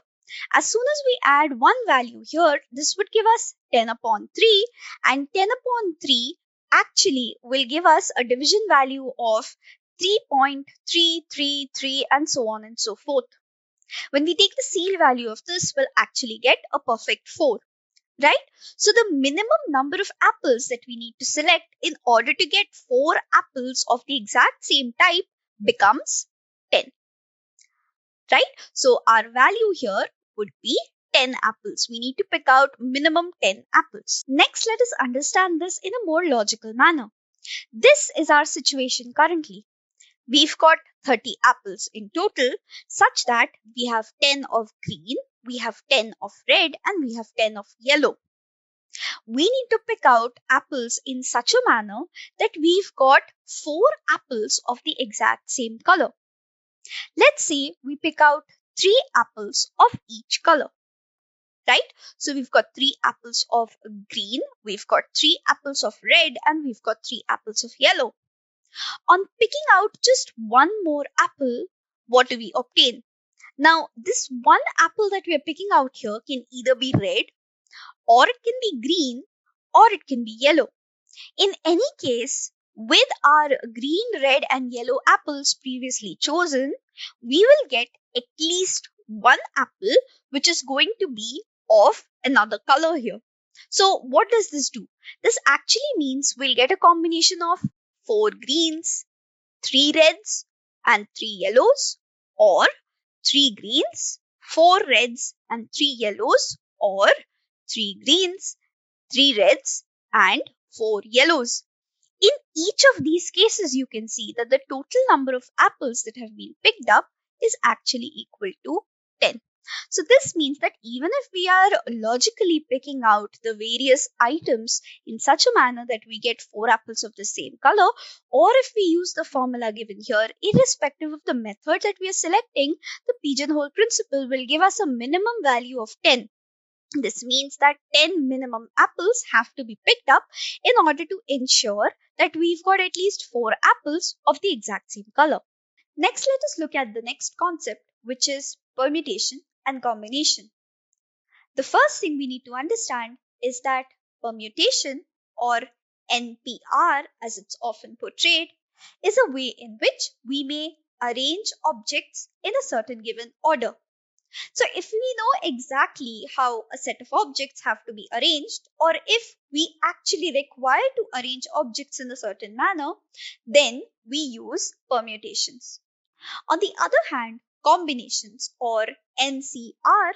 As soon as we add one value here, this would give us 10 upon 3, and 10 upon 3 actually will give us a division value of 3.333 and so on and so forth. When we take the CL value of this, we'll actually get a perfect 4, right? So the minimum number of apples that we need to select in order to get 4 apples of the exact same type becomes 10, right? So our value here would be 10 apples. We need to pick out minimum 10 apples. Next, let us understand this in a more logical manner. This is our situation currently. We've got 30 apples in total, such that we have 10 of green, we have 10 of red, and we have 10 of yellow. We need to pick out apples in such a manner that we've got 4 apples of the exact same color. Let's say we pick out 3 apples of each color, right? So we've got 3 apples of green, we've got 3 apples of red, and we've got 3 apples of yellow. On picking out just one more apple, what do we obtain? Now, this one apple that we are picking out here can either be red, or it can be green, or it can be yellow. In any case, with our green, red, and yellow apples previously chosen, we will get at least one apple which is going to be of another color here. So what does this do? This actually means we'll get a combination of 4 greens, 3 reds, and 3 yellows, or 3 greens, 4 reds, and 3 yellows, or 3 greens, 3 reds, and 4 yellows. In each of these cases, you can see that the total number of apples that have been picked up is actually equal to 10. So this means that even if we are logically picking out the various items in such a manner that we get 4 apples of the same color, or if we use the formula given here, irrespective of the method that we are selecting, the pigeonhole principle will give us a minimum value of 10. This means that 10 minimum apples have to be picked up in order to ensure that we've got at least 4 apples of the exact same color. Next, let us look at the next concept, which is permutation and combination. The first thing we need to understand is that permutation, or NPR as it's often portrayed, is a way in which we may arrange objects in a certain given order. So if we know exactly how a set of objects have to be arranged, or if we actually require to arrange objects in a certain manner, then we use permutations. On the other hand, combinations, or NCR,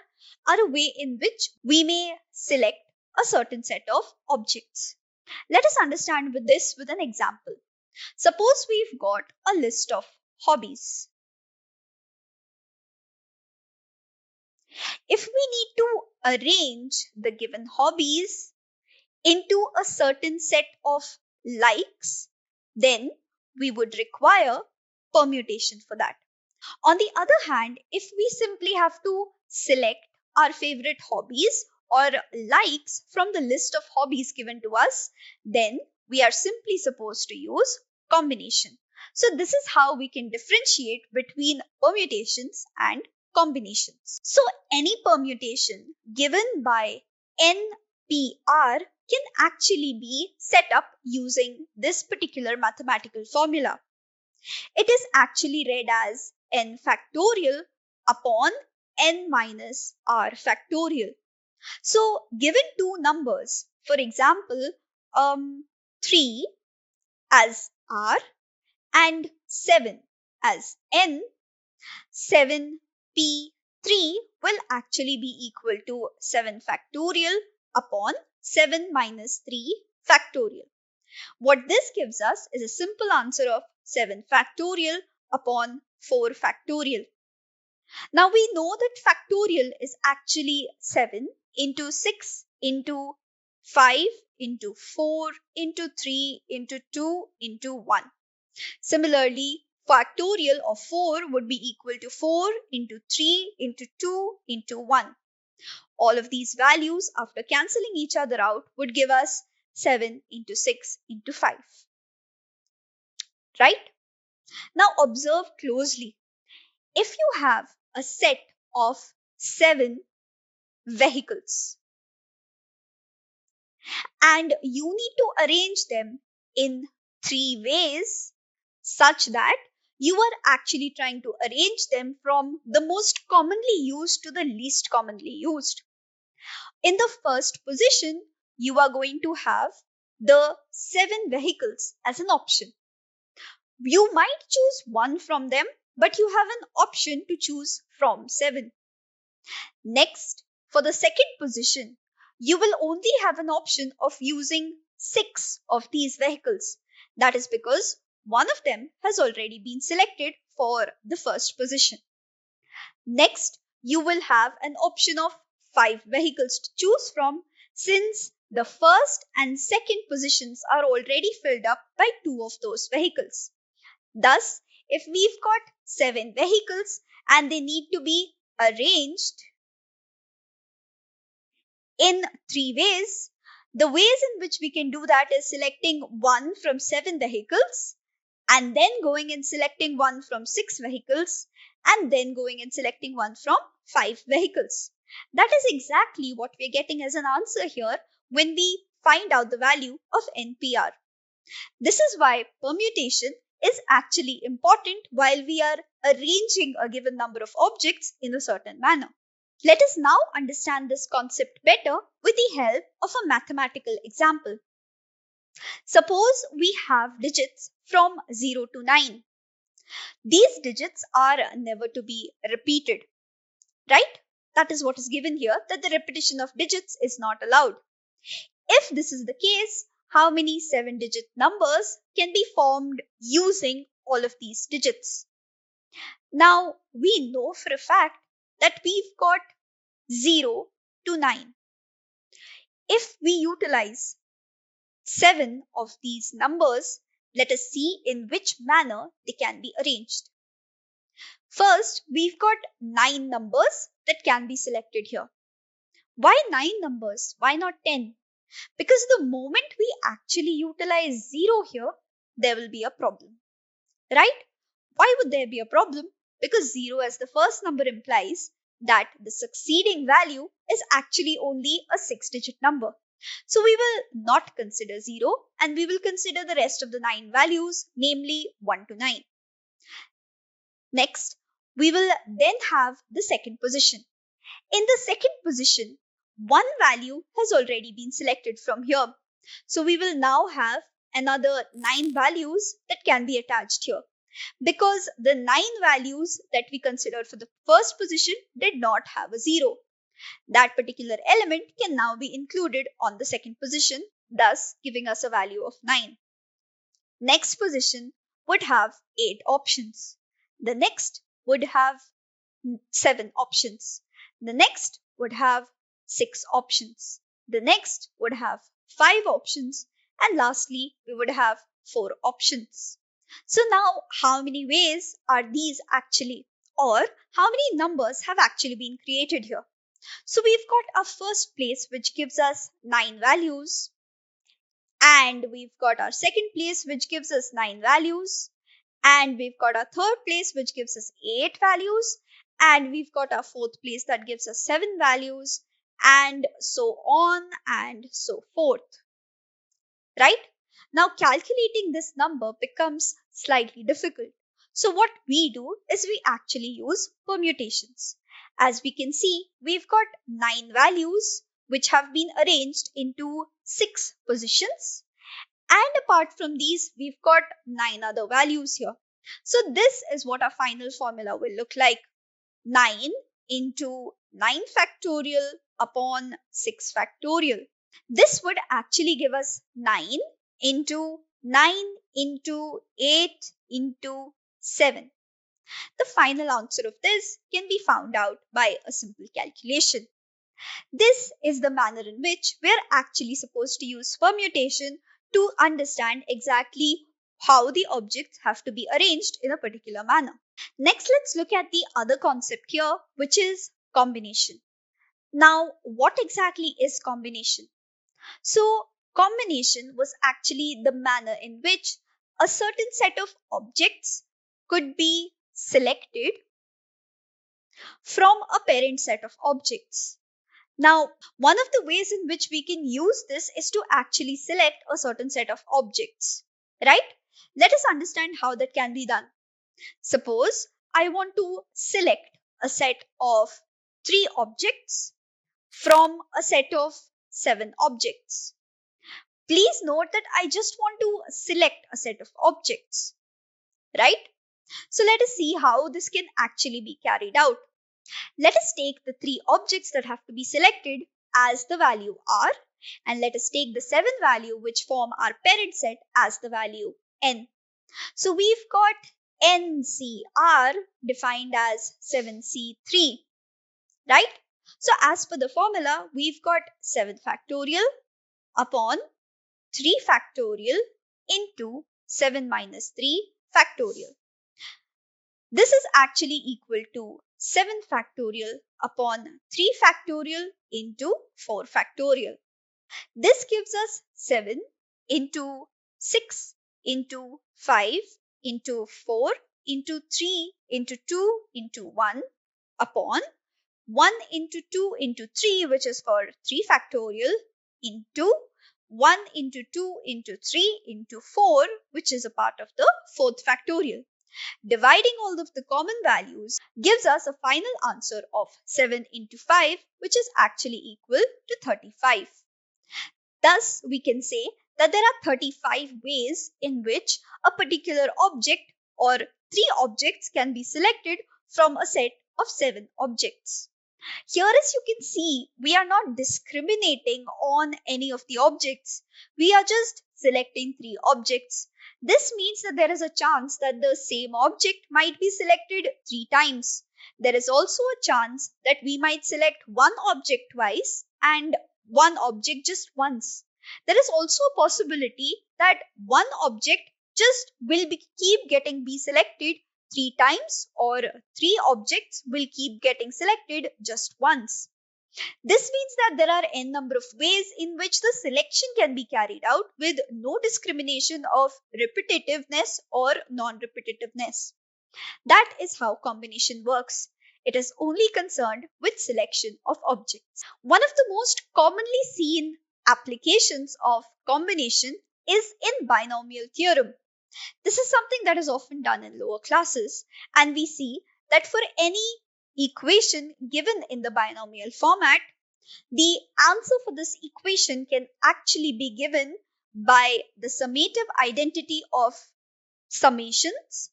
are a way in which we may select a certain set of objects. Let us understand this with an example. Suppose we've got a list of hobbies. If we need to arrange the given hobbies into a certain set of likes, then we would require permutation for that. On the other hand, if we simply have to select our favorite hobbies or likes from the list of hobbies given to us, then we are simply supposed to use combination. So this is how we can differentiate between permutations and combinations. So any permutation given by NPR can actually be set up using this particular mathematical formula. It is actually read as n factorial upon n minus r factorial. So, given two numbers, for example, 3 as r and 7 as n, 7p3 will actually be equal to 7 factorial upon 7 minus 3 factorial. What this gives us is a simple answer of 7 factorial upon 4 factorial. Now we know that factorial is actually 7 into 6 into 5 into 4 into 3 into 2 into 1. Similarly, factorial of 4 would be equal to 4 into 3 into 2 into 1. All of these values, after cancelling each other out, would give us 7 into 6 into 5. Right? Now observe closely. If you have a set of 7 vehicles and you need to arrange them in 3 ways such that you are actually trying to arrange them from the most commonly used to the least commonly used. In the first position, you are going to have the 7 vehicles as an option. You might choose one from them, but you have an option to choose from 7. Next, for the second position, you will only have an option of using 6 of these vehicles. That is because one of them has already been selected for the first position. Next, you will have an option of 5 vehicles to choose from, since the first and second positions are already filled up by 2 of those vehicles. Thus, if we've got 7 vehicles and they need to be arranged in 3 ways, the ways in which we can do that is selecting one from 7 vehicles and then going and selecting one from 6 vehicles and then going and selecting one from 5 vehicles. That is exactly what we're getting as an answer here when we find out the value of NPR. This is why permutation is actually important while we are arranging a given number of objects in a certain manner. Let us now understand this concept better with the help of a mathematical example. Suppose we have digits from 0 to 9. These digits are never to be repeated, right? That is what is given here, that the repetition of digits is not allowed. If this is the case, how many 7-digit numbers can be formed using all of these digits? Now, we know for a fact that we've got 0 to 9. If we utilize 7 of these numbers, let us see in which manner they can be arranged. First, we've got 9 numbers that can be selected here. Why 9 numbers? Why not 10? Because the moment we actually utilize 0 here, there will be a problem. Right? Why would there be a problem? Because 0 as the first number implies that the succeeding value is actually only a 6-digit number. So we will not consider 0 and we will consider the rest of the 9 values, namely 1 to 9. Next, we will then have the second position. In the second position, one value has already been selected from here. So we will now have another 9 values that can be attached here. Because the 9 values that we considered for the first position did not have a 0. That particular element can now be included on the second position, thus giving us a value of 9. Next position would have 8 options. The next would have 7 options. The next would have 6 options. The next would have 5 options. And lastly, we would have 4 options. So now, how many ways are these actually? Or how many numbers have actually been created here? So we've got our first place, which gives us 9 values. And we've got our second place, which gives us 9 values. And we've got our third place, which gives us 8 values. And we've got our fourth place that gives us 7 values. And so on and so forth. Right? Now, calculating this number becomes slightly difficult. So what we do is we actually use permutations. As we can see, we've got 9 values which have been arranged into 6 positions. And apart from these, we've got 9 other values here. So this is what our final formula will look like. 9 into 9 factorial upon 6 factorial. This would actually give us 9 into 9 into 8 into 7. The final answer of this can be found out by a simple calculation. This is the manner in which we are actually supposed to use permutation to understand exactly how the objects have to be arranged in a particular manner. Next, let's look at the other concept here, which is combination. Now, what exactly is combination? So, combination was actually the manner in which a certain set of objects could be selected from a parent set of objects. Now, one of the ways in which we can use this is to actually select a certain set of objects, right? Let us understand how that can be done. Suppose I want to select a set of 3 objects from a set of 7 objects. Please note that I just want to select a set of objects, right? So let us see how this can actually be carried out. Let us take the 3 objects that have to be selected as the value r, and let us take the 7th value which form our parent set as the value n. So we've got NCR defined as 7C3, right? So as per the formula, we've got 7 factorial upon 3 factorial into 7 minus 3 factorial. This is actually equal to 7 factorial upon 3 factorial into 4 factorial. This gives us 7 into 6 into 5 into 4 into 3 into 2 into 1 upon 1 into 2 into 3, which is for 3 factorial, into 1 into 2 into 3 into 4, which is a part of the 4th factorial. Dividing all of the common values gives us a final answer of 7 into 5, which is actually equal to 35. Thus, we can say that there are 35 ways in which a particular object or 3 objects can be selected from a set of 7 objects. Here, as you can see, we are not discriminating on any of the objects. We are just selecting 3 objects. This means that there is a chance that the same object might be selected 3 times. There is also a chance that we might select one object twice and one object just once. There is also a possibility that one object just will keep getting be selected 3 times, or 3 objects will keep getting selected just once. This means that there are n number of ways in which the selection can be carried out with no discrimination of repetitiveness or non-repetitiveness. That is how combination works. It is only concerned with selection of objects. One of the most commonly seen applications of combination is in binomial theorem. This is something that is often done in lower classes, and we see that for any equation given in the binomial format, the answer for this equation can actually be given by the summative identity of summations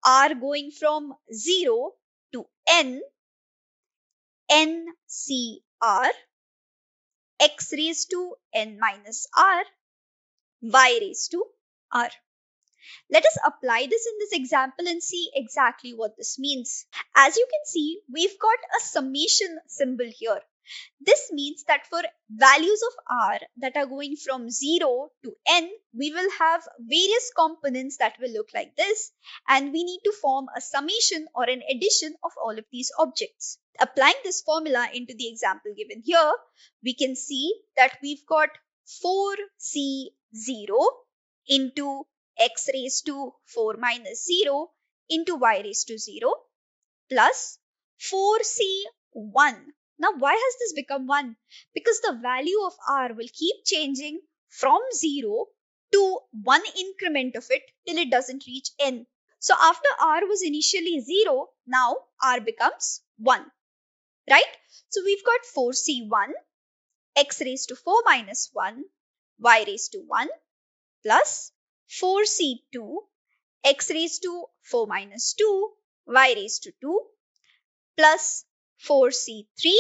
r going from 0 to n, NCR, x raised to n minus r, y raised to r. Let us apply this in this example and see exactly what this means. As you can see, we've got a summation symbol here. This means that for values of r that are going from 0 to n, we will have various components that will look like this, and we need to form a summation or an addition of all of these objects. Applying this formula into the example given here, we can see that we've got 4c0 into x raised to 4 minus 0 into y raised to 0 plus 4c1. Now, why has this become 1? Because the value of r will keep changing from 0 to 1 increment of it till it doesn't reach n. So, after r was initially 0, now r becomes 1, right? So, we've got 4c1, x raised to 4 minus 1, y raised to 1 plus 4c2, x raised to 4 minus 2, y raised to 2 plus 4c3,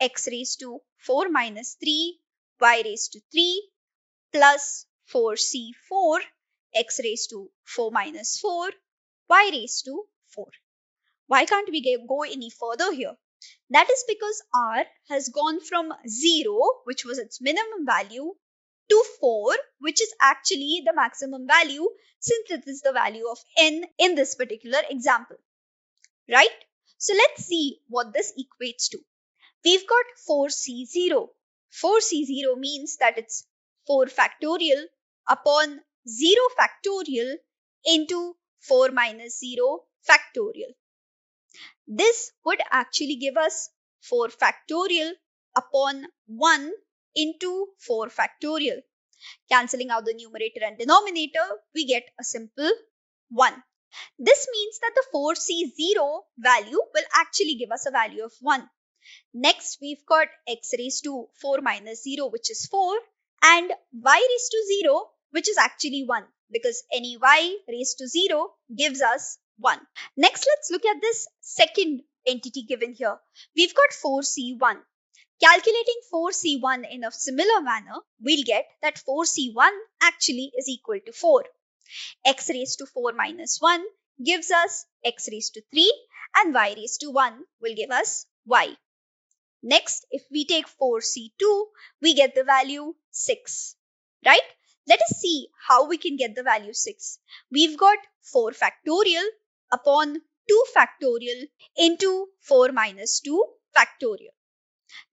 x raised to 4 minus 3, y raised to 3 plus 4c4, x raised to 4 minus 4, y raised to 4. Why can't we go any further here? That is because r has gone from 0, which was its minimum value, to 4, which is actually the maximum value since it is the value of n in this particular example, right? So let's see what this equates to. We've got 4c0. 4c0 means that it's 4 factorial upon 0 factorial into 4 minus 0 factorial. This would actually give us 4 factorial upon 1 into 4 factorial. Cancelling out the numerator and denominator, we get a simple 1. This means that the 4c0 value will actually give us a value of 1. Next, we've got x raised to 4 minus 0, which is 4, and y raised to 0, which is actually 1, because any y raised to 0 gives us 1. Next, let's look at this second entity given here. We've got 4c1. Calculating 4c1 in a similar manner, we'll get that 4c1 actually is equal to 4. X raised to 4 minus 1 gives us x raised to 3, and y raised to 1 will give us y. Next, if we take 4c2, we get the value 6, right? Let us see how we can get the value 6. We've got 4 factorial upon 2 factorial into 4 minus 2 factorial.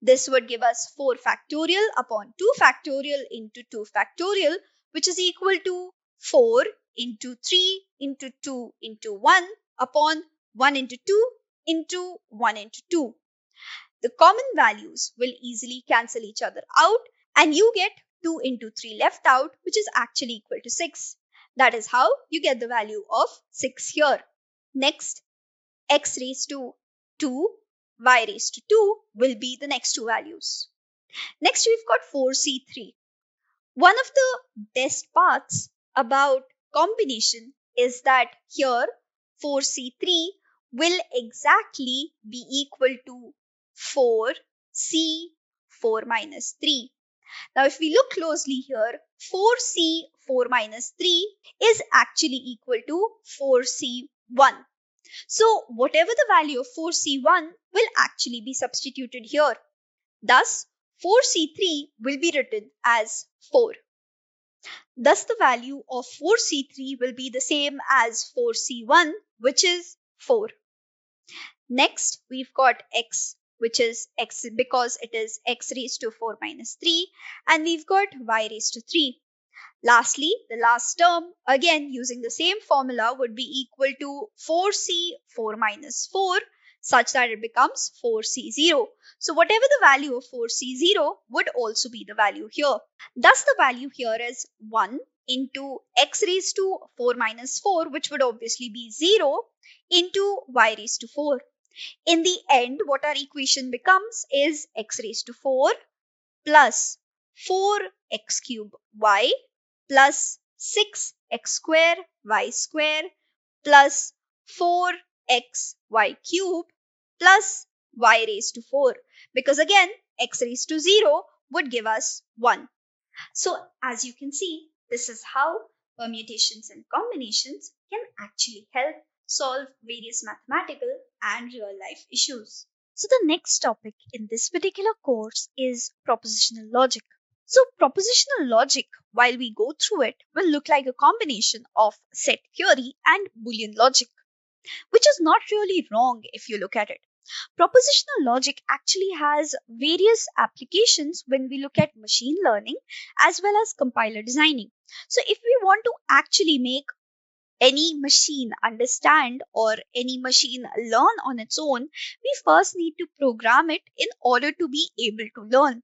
This would give us 4 factorial upon 2 factorial into 2 factorial, which is equal to 4 into 3 into 2 into 1 upon 1 into 2 into 1 into 2. The common values will easily cancel each other out, and you get 2 into 3 left out, which is actually equal to 6. That is how you get the value of 6 here. Next, x raised to 2, y raised to 2 will be the next two values. Next, we've got 4c3. One of the best parts about combination is that here 4c3 will exactly be equal to 4c4 minus 3. Now, if we look closely here, 4c4 minus 3 is actually equal to 4c1. So, whatever the value of 4c1 will actually be substituted here. Thus, 4c3 will be written as 4. Thus, the value of 4c3 will be the same as 4c1, which is 4. Next, we've got x, which is x because it is x raised to 4 minus 3, and we've got y raised to 3. Lastly, the last term, again using the same formula, would be equal to 4c4 minus 4, such that it becomes 4c0. So whatever the value of 4c0 would also be the value here. Thus the value here is 1 into x raised to 4 minus 4, which would obviously be 0, into y raised to 4. In the end, what our equation becomes is x raised to 4 plus 4x cube y plus 6x square y square plus 4xy cube plus y raised to 4, because again x raised to 0 would give us 1. So as you can see, this is how permutations and combinations can actually help solve various mathematical and real life issues. So, the next topic in this particular course is propositional logic. So, propositional logic, while we go through it, will look like a combination of set theory and Boolean logic, which is not really wrong if you look at it. Propositional logic actually has various applications when we look at machine learning as well as compiler designing. So, if we want to actually make any machine understand or any machine learn on its own, we first need to program it in order to be able to learn.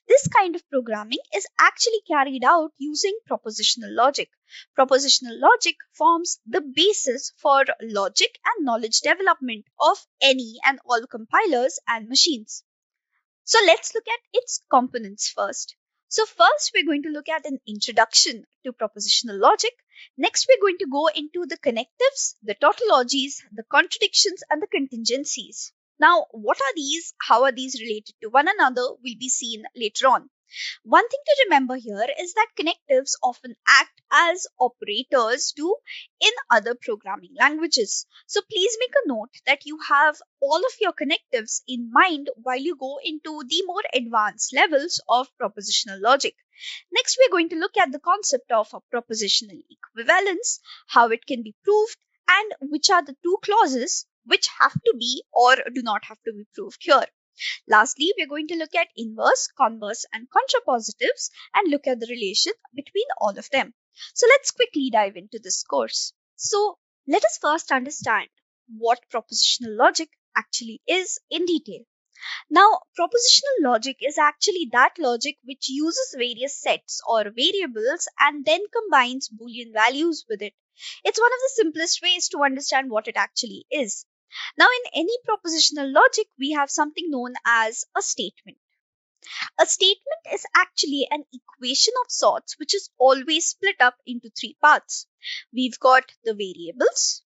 This kind of programming is actually carried out using propositional logic. Propositional logic forms the basis for logic and knowledge development of any and all compilers and machines. So let's look at its components first. So first we're going to look at an introduction to propositional logic. Next we're going to go into the connectives, the tautologies, the contradictions and the contingencies. Now what are these? How are these related to one another will be seen later on. One thing to remember here is that connectives often act as operators do in other programming languages. So please make a note that you have all of your connectives in mind while you go into the more advanced levels of propositional logic. Next, we're going to look at the concept of a propositional equivalence, how it can be proved, and which are the two clauses which have to be or do not have to be proved here. Lastly, we're going to look at inverse, converse, and contrapositives and look at the relation between all of them. So let's quickly dive into this course. So let us first understand what propositional logic actually is in detail. Now, propositional logic is actually that logic which uses various sets or variables and then combines Boolean values with it. It's one of the simplest ways to understand what it actually is. Now, in any propositional logic, we have something known as a statement. A statement is actually an equation of sorts which is always split up into three parts. We've got the variables,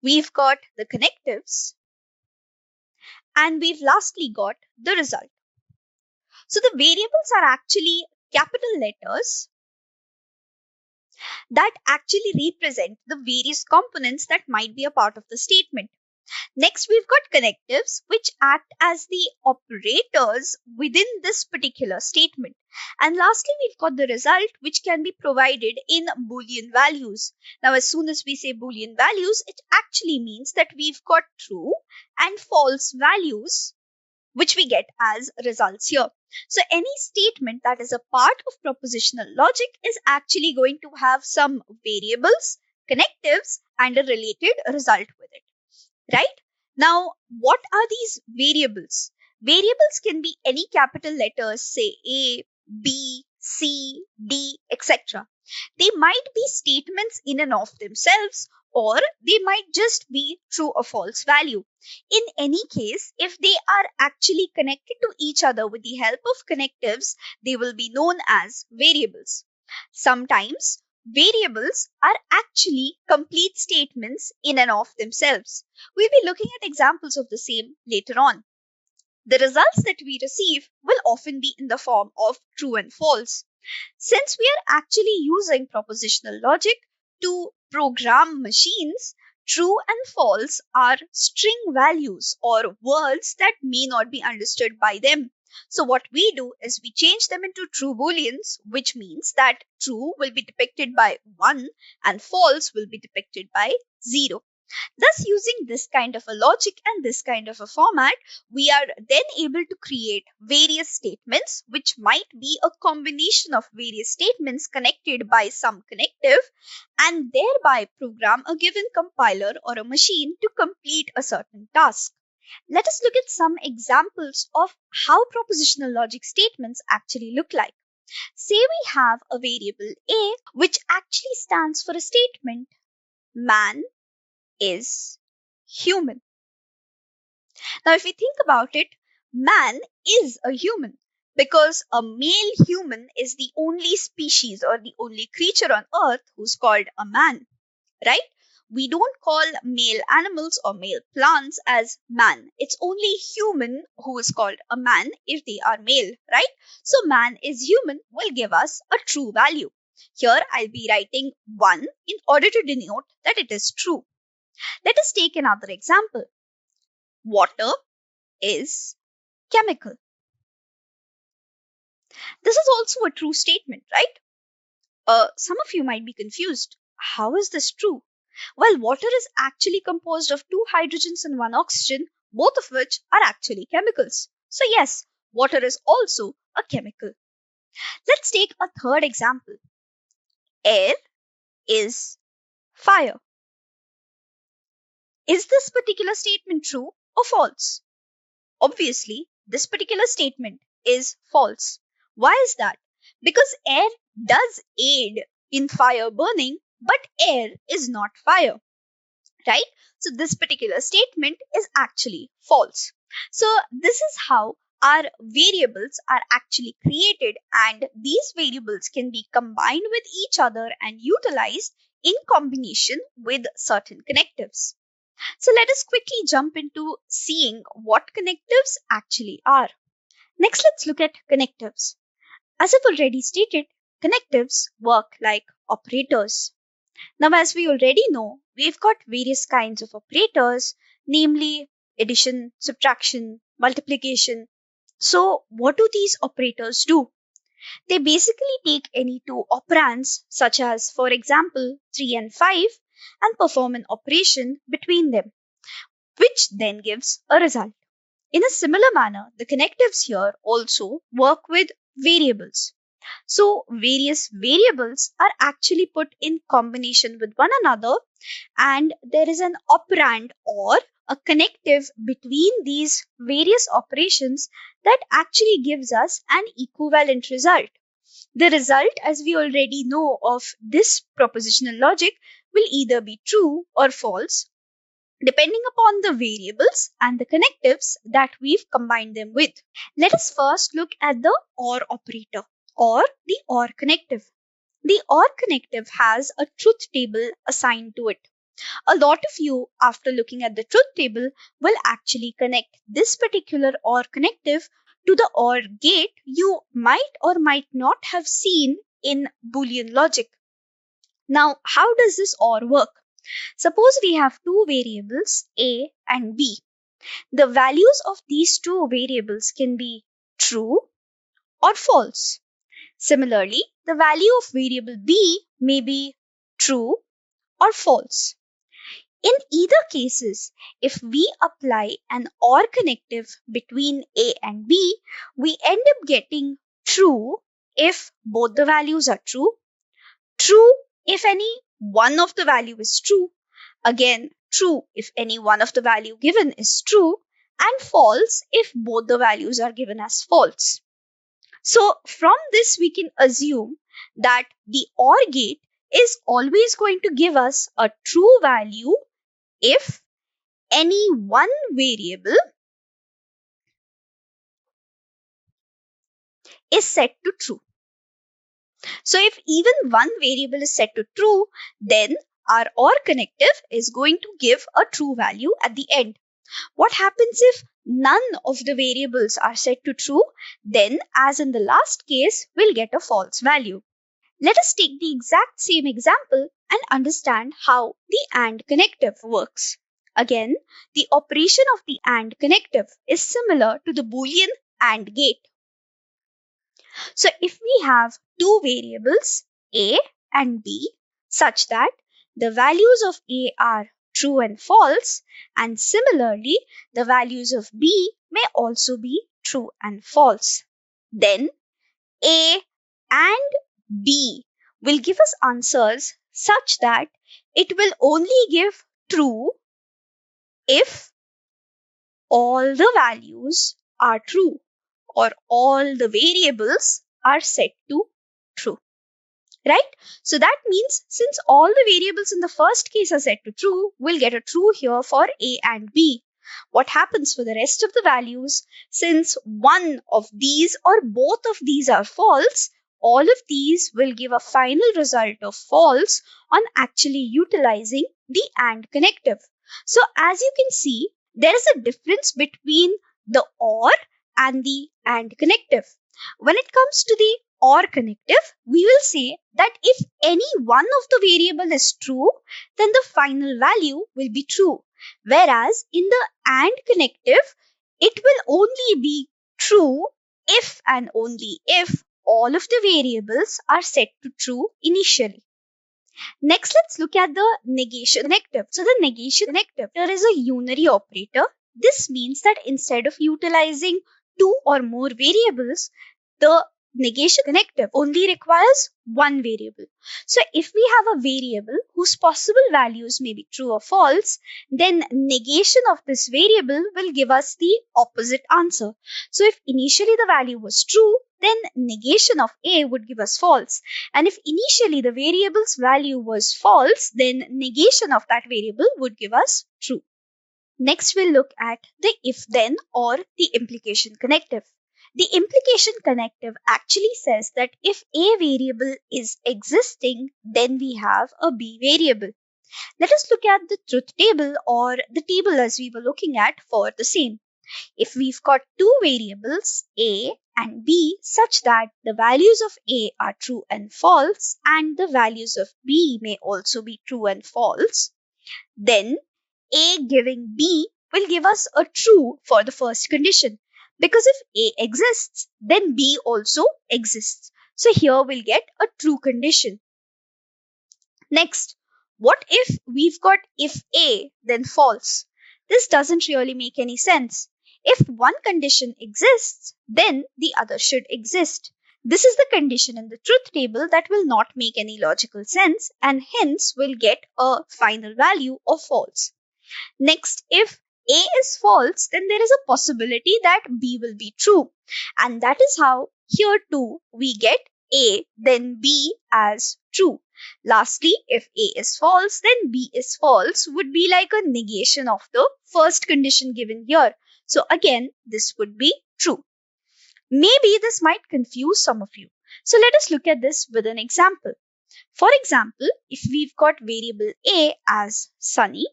we've got the connectives, and we've lastly got the result. So the variables are actually capital letters that actually represent the various components that might be a part of the statement. Next, we've got connectives, which act as the operators within this particular statement. And lastly, we've got the result, which can be provided in Boolean values. Now, as soon as we say Boolean values, it actually means that we've got true and false values, which we get as results here. So any statement that is a part of propositional logic is actually going to have some variables, connectives, and a related result with it. Right? Now, what are these variables? Variables can be any capital letters, say A, B, C, D, etc. They might be statements in and of themselves, or they might just be true or false value. In any case, if they are actually connected to each other with the help of connectives, they will be known as variables. Sometimes variables are actually complete statements in and of themselves. We'll be looking at examples of the same later on. The results that we receive will often be in the form of true and false. Since we are actually using propositional logic to program machines, true and false are string values or words that may not be understood by them. So what we do is we change them into true booleans, which means that true will be depicted by 1 and false will be depicted by 0. Thus, using this kind of a logic and this kind of a format, we are then able to create various statements, which might be a combination of various statements connected by some connective, and thereby program a given compiler or a machine to complete a certain task. Let us look at some examples of how propositional logic statements actually look like. Say we have a variable A, which actually stands for a statement, man is human. Now, if we think about it, man is a human because a male human is the only species or the only creature on earth who's called a man, right? We don't call male animals or male plants as man. It's only human who is called a man if they are male, right? So man is human will give us a true value. Here I'll be writing 1 in order to denote that it is true. Let us take another example. Water is chemical. This is also a true statement, right? Some of you might be confused. How is this true? Well, water is actually composed of 2 hydrogens and 1 oxygen, both of which are actually chemicals. So yes, water is also a chemical. Let's take a third example. Air is fire. Is this particular statement true or false? Obviously, this particular statement is false. Why is that? Because air does aid in fire burning, but air is not fire, right? So this particular statement is actually false. So this is how our variables are actually created, and these variables can be combined with each other and utilized in combination with certain connectives. So let us quickly jump into seeing what connectives actually are. Next, let's look at connectives. As I've already stated, connectives work like operators. Now, as we already know, we've got various kinds of operators, namely addition, subtraction, multiplication. So, what do these operators do? They basically take any two operands, such as, for example, 3 and 5, and perform an operation between them, which then gives a result. In a similar manner, the connectives here also work with variables. So, various variables are actually put in combination with one another, and there is an operand or a connective between these various operations that actually gives us an equivalent result. The result, as we already know of this propositional logic, will either be true or false, depending upon the variables and the connectives that we've combined them with. Let us first look at the OR operator or the OR connective. The OR connective has a truth table assigned to it. A lot of you, after looking at the truth table, will actually connect this particular OR connective to the OR gate you might or might not have seen in Boolean logic. Now, how does this OR work? Suppose we have two variables A and B. The values of these two variables can be true or false. Similarly, the value of variable B may be true or false. In either cases, if we apply an OR connective between A and B, we end up getting true if both the values are true, true if any one of the value is true, again true if any one of the value given is true, and false if both the values are given as false. So from this we can assume that the OR gate is always going to give us a true value if any one variable is set to true. So if even one variable is set to true, then our OR connective is going to give a true value at the end. What happens if none of the variables are set to true? Then, as in the last case, we'll get a false value. Let us take the exact same example and understand how the AND connective works. Again, the operation of the AND connective is similar to the Boolean AND gate. So if we have two variables, A and B, such that the values of A are true and false, and similarly, the values of B may also be true and false, then A and B will give us answers such that it will only give true if all the values are true or all the variables are set to true, right? So that means since all the variables in the first case are set to true, we'll get a true here for A and B. What happens for the rest of the values? Since one of these or both of these are false, all of these will give a final result of false on actually utilizing the AND connective. So as you can see, there is a difference between the OR and the AND connective. When it comes to the or connective, we will say that if any one of the variable is true, then the final value will be true. Whereas in the and connective, it will only be true if and only if all of the variables are set to true initially. Next, let's look at the negation connective. So the negation connective, there is a unary operator. This means that instead of utilizing two or more variables, the negation connective only requires one variable. So if we have a variable whose possible values may be true or false, then negation of this variable will give us the opposite answer. So if initially the value was true, then negation of A would give us false. And if initially the variable's value was false, then negation of that variable would give us true. Next, we'll look at the if-then or the implication connective. The implication connective actually says that if A variable is existing, then we have a B variable. Let us look at the truth table or the table as we were looking at for the same. If we've got two variables, A and B, such that the values of A are true and false, and the values of B may also be true and false, then A giving B will give us a true for the first condition. Because if A exists, then B also exists. So here we'll get a true condition. Next, what if we've got if A then false? This doesn't really make any sense. If one condition exists, then the other should exist. This is the condition in the truth table that will not make any logical sense and hence will get a final value of false. Next, if A is false, then there is a possibility that B will be true. And that is how here too we get A then B as true. Lastly, if A is false, then B is false would be like a negation of the first condition given here. So again, this would be true. Maybe this might confuse some of you. So let us look at this with an example. For example, if we've got variable A as sunny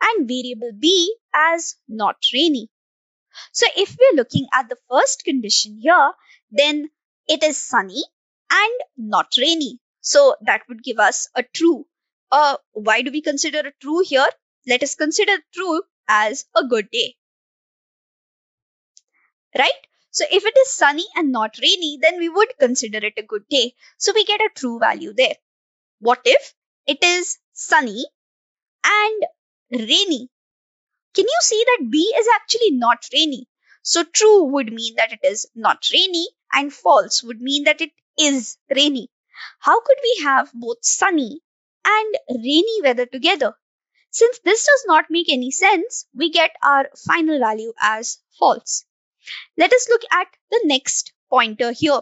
and variable B as not rainy. So if we're looking at the first condition here, then it is sunny and not rainy. So that would give us a true. Why do we consider a true here? Let us consider true as a good day. Right? So if it is sunny and not rainy, then we would consider it a good day. So we get a true value there. What if it is sunny and rainy? Can you see that B is actually not rainy? So true would mean that it is not rainy and false would mean that it is rainy. How could we have both sunny and rainy weather together? Since this does not make any sense, we get our final value as false. Let us look at the next pointer here.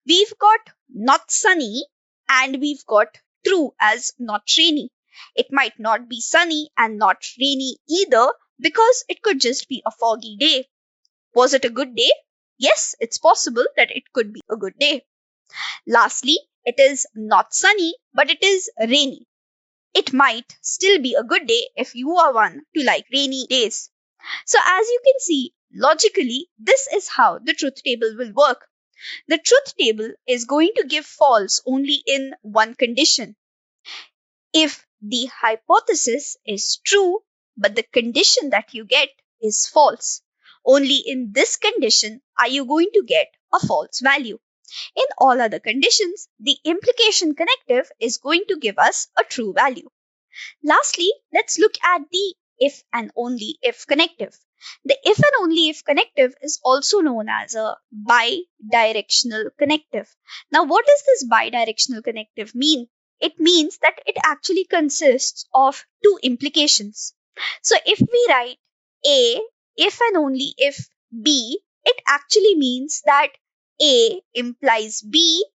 We've got not sunny and we've got true as not rainy. It might not be sunny and not rainy either because it could just be a foggy day. Was it a good day? Yes, it's possible that it could be a good day. Lastly, it is not sunny, but it is rainy. It might still be a good day if you are one to like rainy days. So as you can see, logically, this is how the truth table will work. The truth table is going to give false only in one condition. If the hypothesis is true, but the condition that you get is false. Only in this condition are you going to get a false value. In all other conditions, the implication connective is going to give us a true value. Lastly, let's look at the if and only if connective. The if and only if connective is also known as a bidirectional connective. Now, what does this bidirectional connective mean? It means that it actually consists of two implications. So if we write A, if and only if B, it actually means that A implies B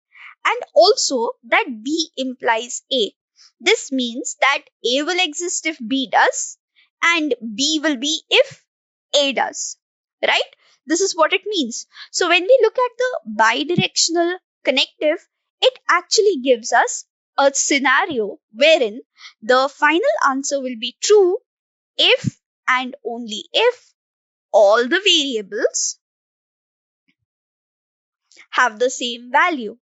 and also that B implies A. This means that A will exist if B does and B will be if A does, right? This is what it means. So when we look at the bidirectional connective, it actually gives us a scenario wherein the final answer will be true if and only if all the variables have the same value.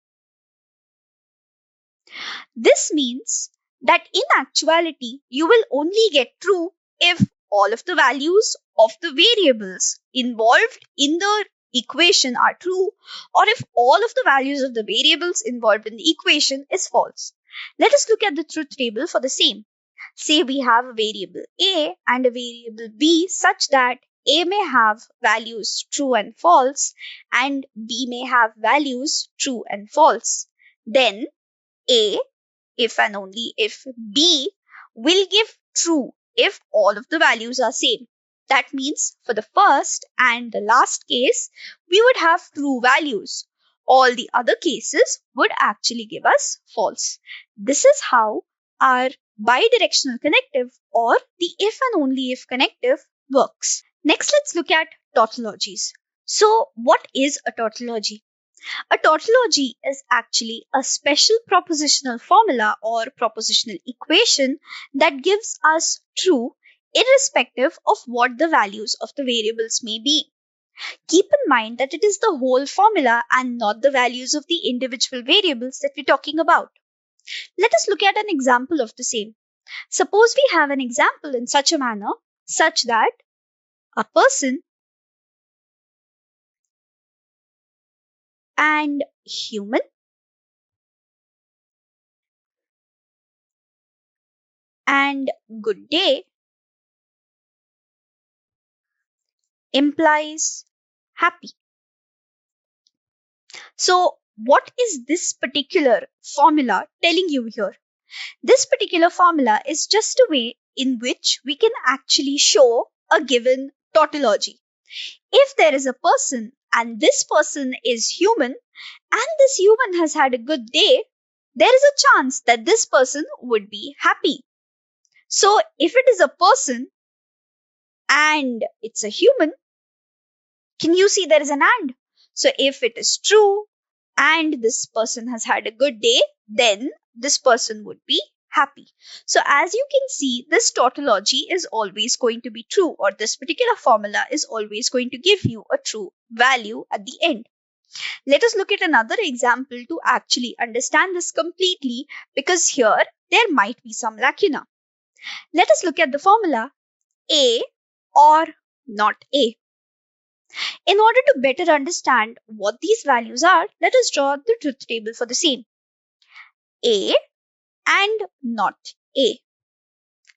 This means that in actuality, you will only get true if all of the values of the variables involved in the equation are true, or if all of the values of the variables involved in the equation is false. Let us look at the truth table for the same. Say we have a variable A and a variable B such that A may have values true and false and B may have values true and false. Then A, if and only if B, will give true if all of the values are same. That means for the first and the last case, we would have true values. All the other cases would actually give us false. This is how our bidirectional connective or the if and only if connective works. Next, let's look at tautologies. So, what is a tautology? A tautology is actually a special propositional formula or propositional equation that gives us true irrespective of what the values of the variables may be. Keep in mind that it is the whole formula and not the values of the individual variables that we're talking about. Let us look at an example of the same. Suppose we have an example in such a manner such that a person and human and good day implies happy. So, what is this particular formula telling you here? This particular formula is just a way in which we can actually show a given tautology. If there is a person and this person is human and this human has had a good day, there is a chance that this person would be happy. So, if it is a person and it's a human, can you see there is an and? So if it is true and this person has had a good day, then this person would be happy. So as you can see, this tautology is always going to be true, or this particular formula is always going to give you a true value at the end. Let us look at another example to actually understand this completely, because here there might be some lacuna. Let us look at the formula A or not A. In order to better understand what these values are, let us draw the truth table for the same. A and not A.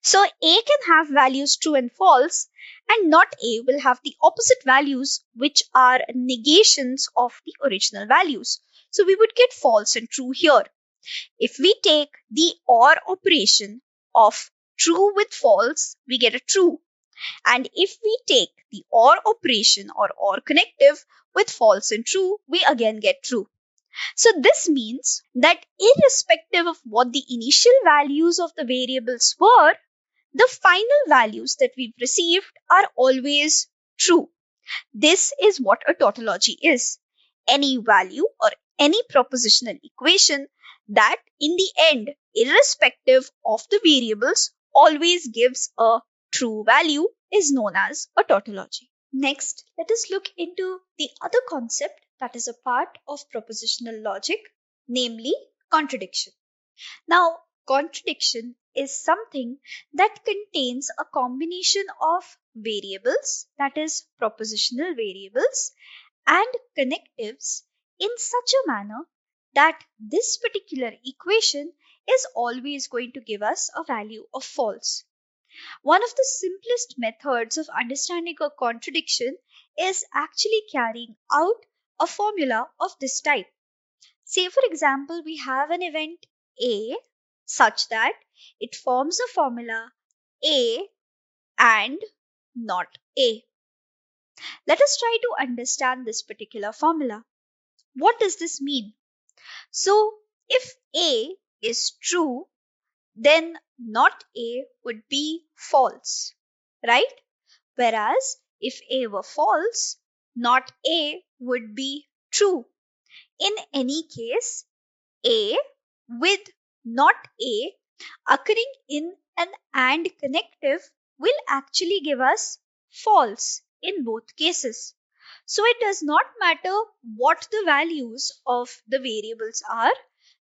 So A can have values true and false, and not A will have the opposite values, which are negations of the original values. So we would get false and true here. If we take the OR operation of true with false, we get a true. And if we take the OR operation or OR connective with false and true, we again get true. So this means that irrespective of what the initial values of the variables were, the final values that we've received are always true. This is what a tautology is. Any value or any propositional equation that in the end, irrespective of the variables, always gives a true value is known as a tautology. Next, let us look into the other concept that is a part of propositional logic, namely contradiction. Now, contradiction is something that contains a combination of variables, that is, propositional variables, and connectives in such a manner that this particular equation is always going to give us a value of false. One of the simplest methods of understanding a contradiction is actually carrying out a formula of this type. Say, for example, we have an event A such that it forms a formula A and not A. Let us try to understand this particular formula. What does this mean? So, if A is true, then not A would be false, right? Whereas if A were false, not A would be true. In any case, A with not A occurring in an AND connective will actually give us false in both cases. So it does not matter what the values of the variables are,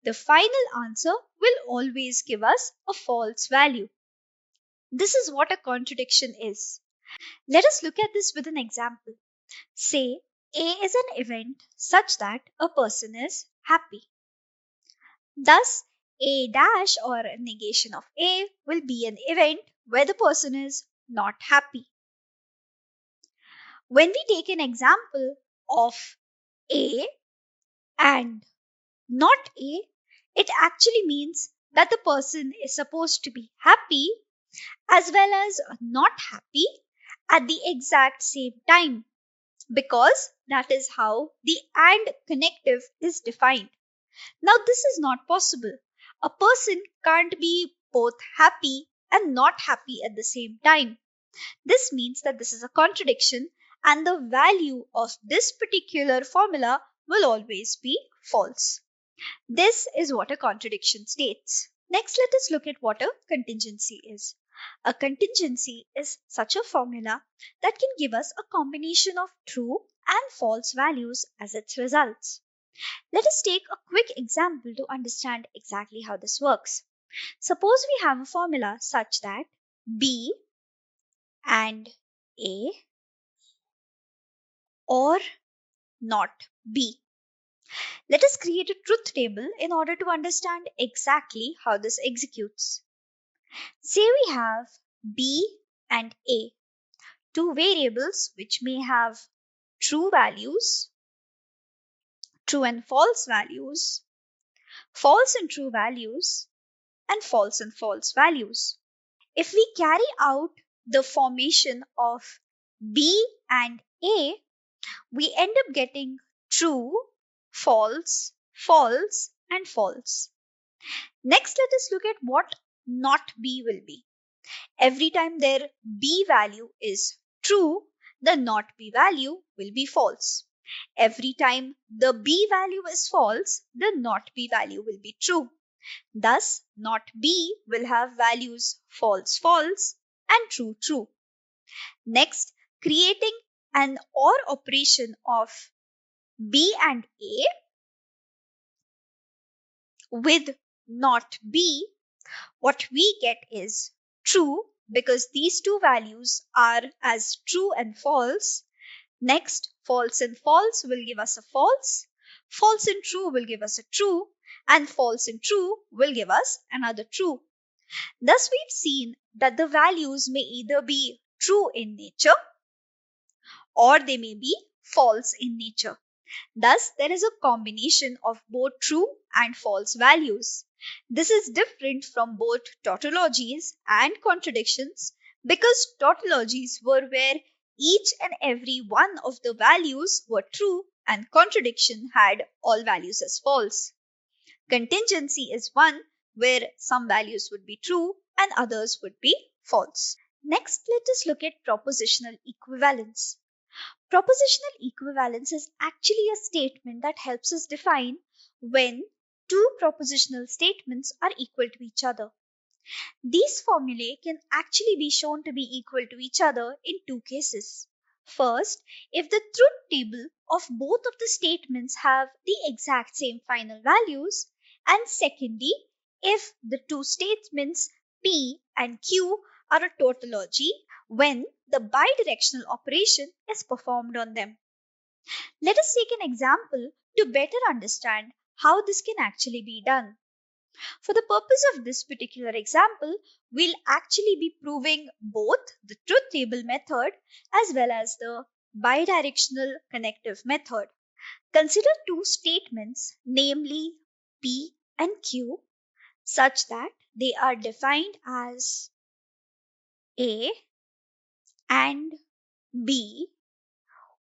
the final answer will always give us a false value. This is what a contradiction is. Let us look at this with an example. Say A is an event such that a person is happy. Thus, A dash or a negation of A will be an event where the person is not happy. When we take an example of A and not A, it actually means that the person is supposed to be happy as well as not happy at the exact same time, because that is how the and connective is defined. Now, this is not possible. A person can't be both happy and not happy at the same time. This means that this is a contradiction, and the value of this particular formula will always be false. This is what a contradiction states. Next, let us look at what a contingency is. A contingency is such a formula that can give us a combination of true and false values as its results. Let us take a quick example to understand exactly how this works. Suppose we have a formula such that B and A or not B. Let us create a truth table in order to understand exactly how this executes. Say we have B and A, two variables which may have true values, true and false values, false and true values, and false and false values. If we carry out the formation of B and A, we end up getting true, false, false, and false. Next, let us look at what not B will be. Every time their B value is true, the not B value will be false. Every time the B value is false, the not B value will be true. Thus, not B will have values false, false, and true, true. Next, creating an OR operation of B and A with not B, what we get is true because these two values are as true and false. Next, false and false will give us a false, false and true will give us a true, and false and true will give us another true. Thus, we've seen that the values may either be true in nature or they may be false in nature. Thus, there is a combination of both true and false values. This is different from both tautologies and contradictions because tautologies were where each and every one of the values were true and contradiction had all values as false. Contingency is one where some values would be true and others would be false. Next, let us look at propositional equivalence. Propositional equivalence is actually a statement that helps us define when two propositional statements are equal to each other. These formulae can actually be shown to be equal to each other in two cases. First, if the truth table of both of the statements have the exact same final values, and secondly, if the two statements P and Q are a tautology when the bidirectional operation is performed on them. Let us take an example to better understand how this can actually be done. For the purpose of this particular example, we'll actually be proving both the truth table method as well as the bidirectional connective method. Consider two statements, namely P and Q, such that they are defined as A and B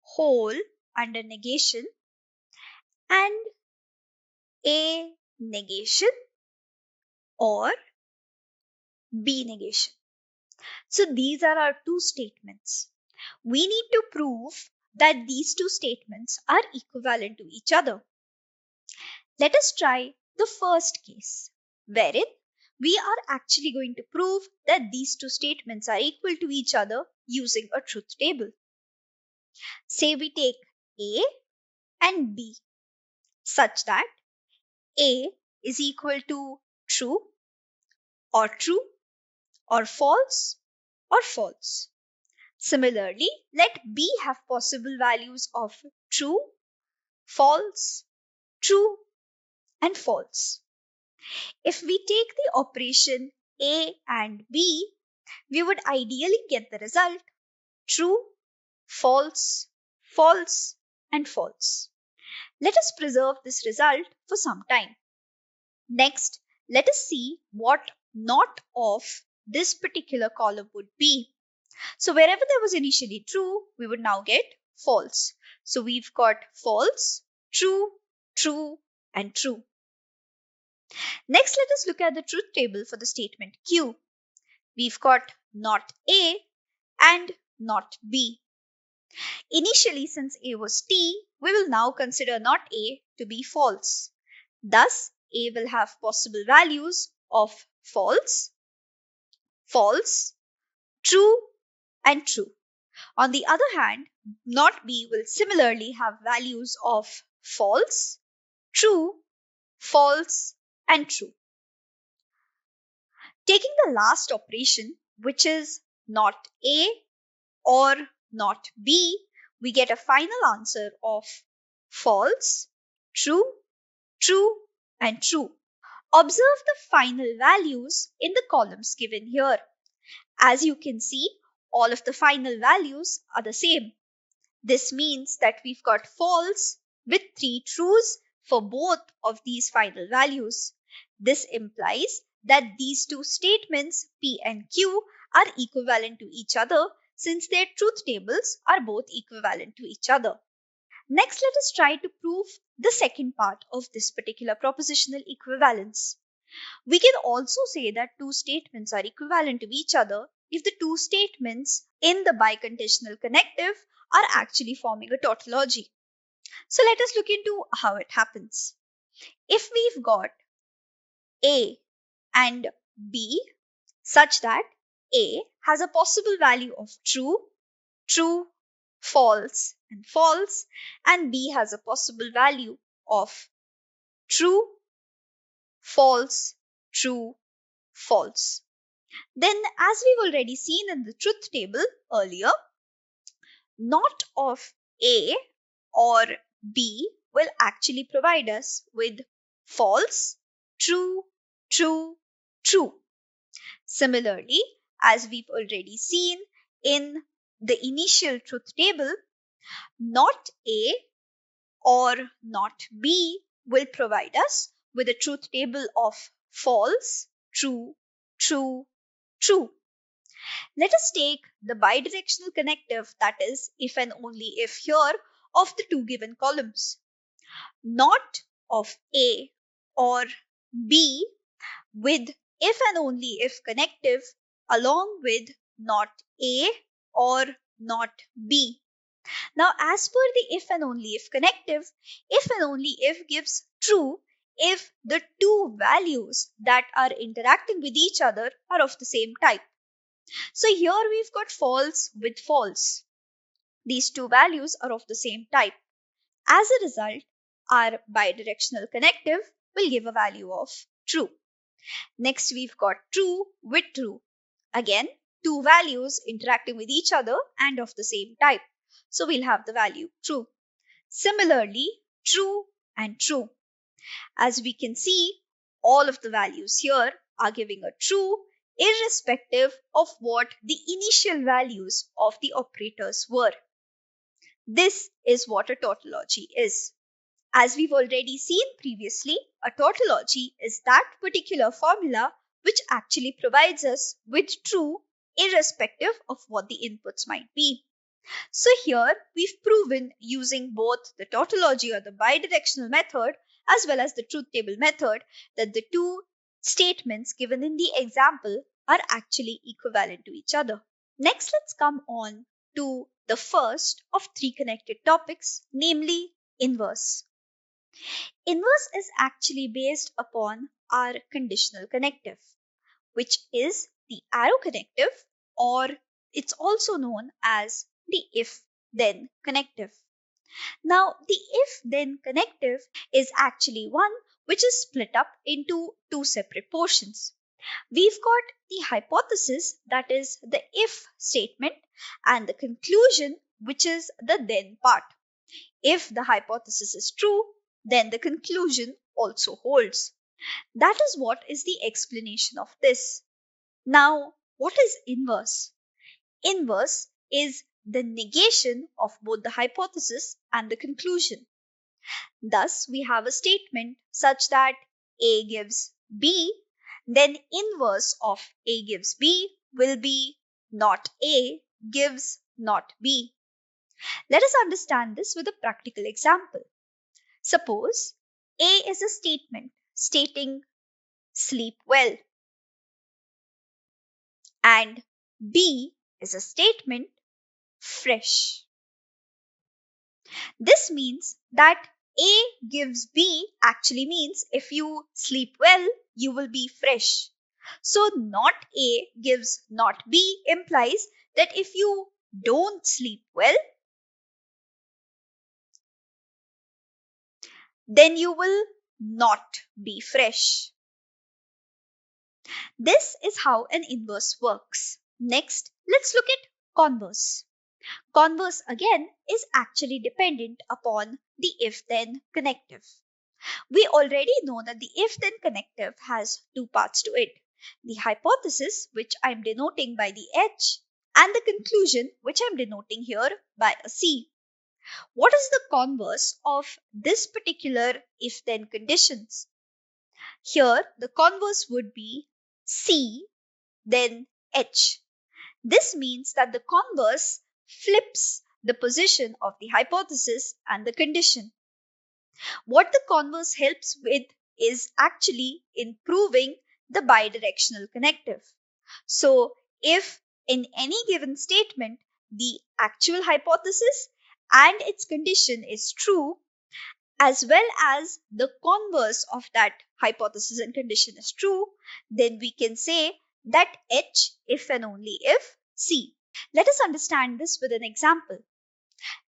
whole under negation and A negation or B negation. So these are our two statements. We need to prove that these two statements are equivalent to each other. Let us try the first case, wherein we are actually going to prove that these two statements are equal to each other using a truth table. Say we take A and B such that A is equal to true or true or false or false. Similarly, let B have possible values of true, false, true, and false. If we take the operation A and B, we would ideally get the result true, false, false, and false. Let us preserve this result for some time. Next, let us see what not of this particular column would be. So wherever there was initially true, we would now get false. So we've got false, true, true, and true. Next, let us look at the truth table for the statement Q. We've got not A and not B. Initially, since A was T, we will now consider not A to be false. Thus, A will have possible values of false, false, true, and true. On the other hand, not B will similarly have values of false, true, false, and true. Taking the last operation, which is not A or not B, we get a final answer of false, true, true, and true. Observe the final values in the columns given here. As you can see, all of the final values are the same. This means that we've got false with 3 trues for both of these final values. This implies that these two statements P and Q are equivalent to each other since their truth tables are both equivalent to each other. Next, let us try to prove the second part of this particular propositional equivalence. We can also say that two statements are equivalent to each other if the two statements in the biconditional connective are actually forming a tautology. So let us look into how it happens. If we've got A and B such that A has a possible value of true, true, false, and false, and B has a possible value of true, false, true, false. Then, as we've already seen in the truth table earlier, not of A or B will actually provide us with false, true, true, true. Similarly, as we've already seen in the initial truth table, not A or not B will provide us with a truth table of false, true, true, true. Let us take the bidirectional connective, that is, if and only if here, of the two given columns. Not of A or B with if and only if connective along with not A or not B. Now, as per the if and only if connective, if and only if gives true if the two values that are interacting with each other are of the same type. So here we've got false with false. These two values are of the same type. As a result, our bidirectional connective will give a value of true. Next, we've got true with true. Again, two values interacting with each other and of the same type. So we'll have the value true. Similarly, true and true. As we can see, all of the values here are giving a true irrespective of what the initial values of the operators were. This is what a tautology is. As we've already seen previously, a tautology is that particular formula which actually provides us with true irrespective of what the inputs might be. So here we've proven using both the tautology or the bidirectional method as well as the truth table method that the two statements given in the example are actually equivalent to each other. Next, let's come on to the first of three connected topics, namely inverse. Inverse is actually based upon our conditional connective, which is the arrow connective, or it's also known as the if-then connective. Now, the if-then connective is actually one which is split up into two separate portions. We've got the hypothesis, that is the if statement, and the conclusion, which is the then part. If the hypothesis is true, then the conclusion also holds. That is what is the explanation of this. Now, what is inverse? Inverse is the negation of both the hypothesis and the conclusion. Thus, we have a statement such that A gives B, then inverse of A gives B will be not A gives not B. Let us understand this with a practical example. Suppose A is a statement stating sleep well, and B is a statement fresh. This means that A gives B actually means if you sleep well, you will be fresh. So, not A gives not B implies that if you don't sleep well, then you will not be fresh. This is how an inverse works. Next, let's look at converse. Converse again is actually dependent upon the if-then connective. We already know that the if-then connective has two parts to it. The hypothesis, which I'm denoting by the H, and the conclusion, which I'm denoting here by a C. What is the converse of this particular if-then conditions? Here, the converse would be C, then H. This means that the converse flips the position of the hypothesis and the condition. What the converse helps with is actually improving the bidirectional connective. So, if in any given statement the actual hypothesis and its condition is true, as well as the converse of that hypothesis and condition is true, then we can say that H, if and only if C. Let us understand this with an example.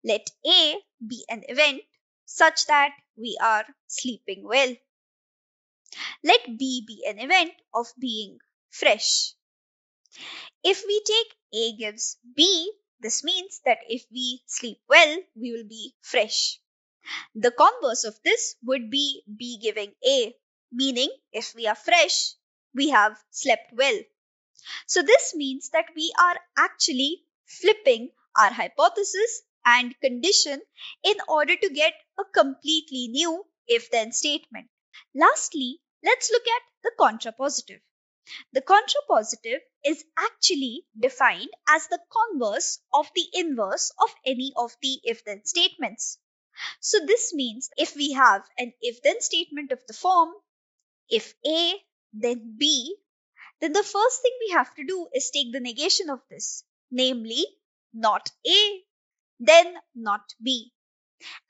Let A be an event such that we are sleeping well. Let B be an event of being fresh. If we take A gives B, this means that if we sleep well, we will be fresh. The converse of this would be B giving A, meaning if we are fresh, we have slept well. So this means that we are actually flipping our hypothesis and condition in order to get a completely new if-then statement. Lastly, let's look at the contrapositive. The contrapositive is actually defined as the converse of the inverse of any of the if-then statements. So this means if we have an if-then statement of the form, if A, then B, then the first thing we have to do is take the negation of this, namely not A, then not B.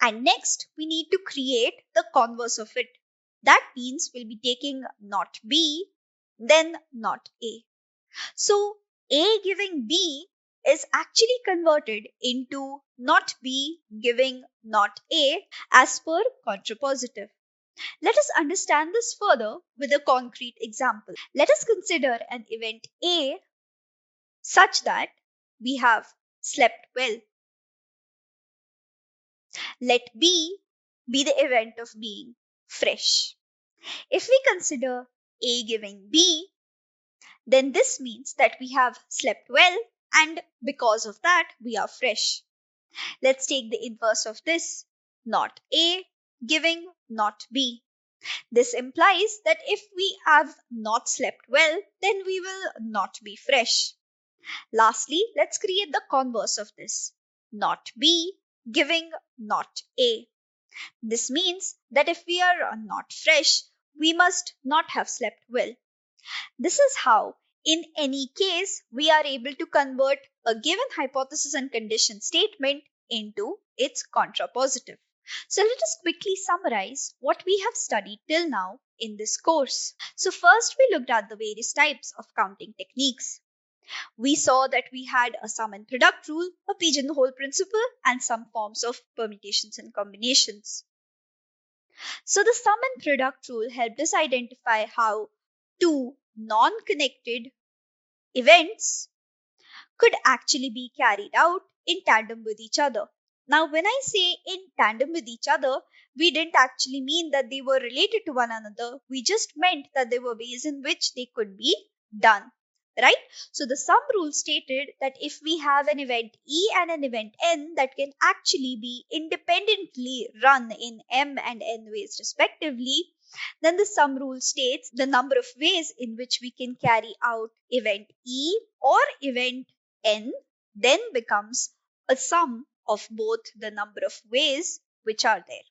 And next, we need to create the converse of it. That means we'll be taking not B, then not A. So, A giving B is actually converted into not B giving not A as per contrapositive. Let us understand this further with a concrete example. Let us consider an event A such that we have slept well. Let B be the event of being fresh. If we consider A giving B, then this means that we have slept well and because of that we are fresh. Let's take the inverse of this, not A giving not B. This implies that if we have not slept well, then we will not be fresh. Lastly, let's create the converse of this, not B giving not A. This means that if we are not fresh, we must not have slept well. This is how, in any case, we are able to convert a given hypothesis and condition statement into its contrapositive. So let us quickly summarize what we have studied till now in this course. So first we looked at the various types of counting techniques. We saw that we had a sum and product rule, a pigeonhole principle, and some forms of permutations and combinations. So the sum and product rule helped us identify how two non-connected events could actually be carried out in tandem with each other. Now, when I say in tandem with each other, we didn't actually mean that they were related to one another. We just meant that there were ways in which they could be done. Right? So the sum rule stated that if we have an event E and an event N that can actually be independently run in M and N ways respectively, then the sum rule states the number of ways in which we can carry out event E or event N then becomes a sum of both the number of ways which are there.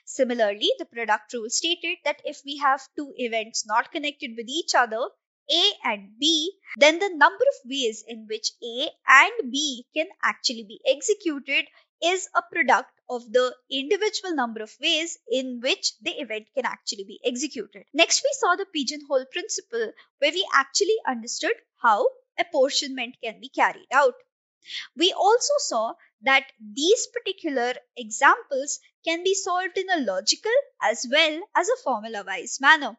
Similarly, the product rule stated that if we have two events not connected with each other, A and B, then the number of ways in which A and B can actually be executed is a product of the individual number of ways in which the event can actually be executed. Next, we saw the pigeonhole principle, where we actually understood how apportionment can be carried out. We also saw that these particular examples can be solved in a logical as well as a formula-wise manner.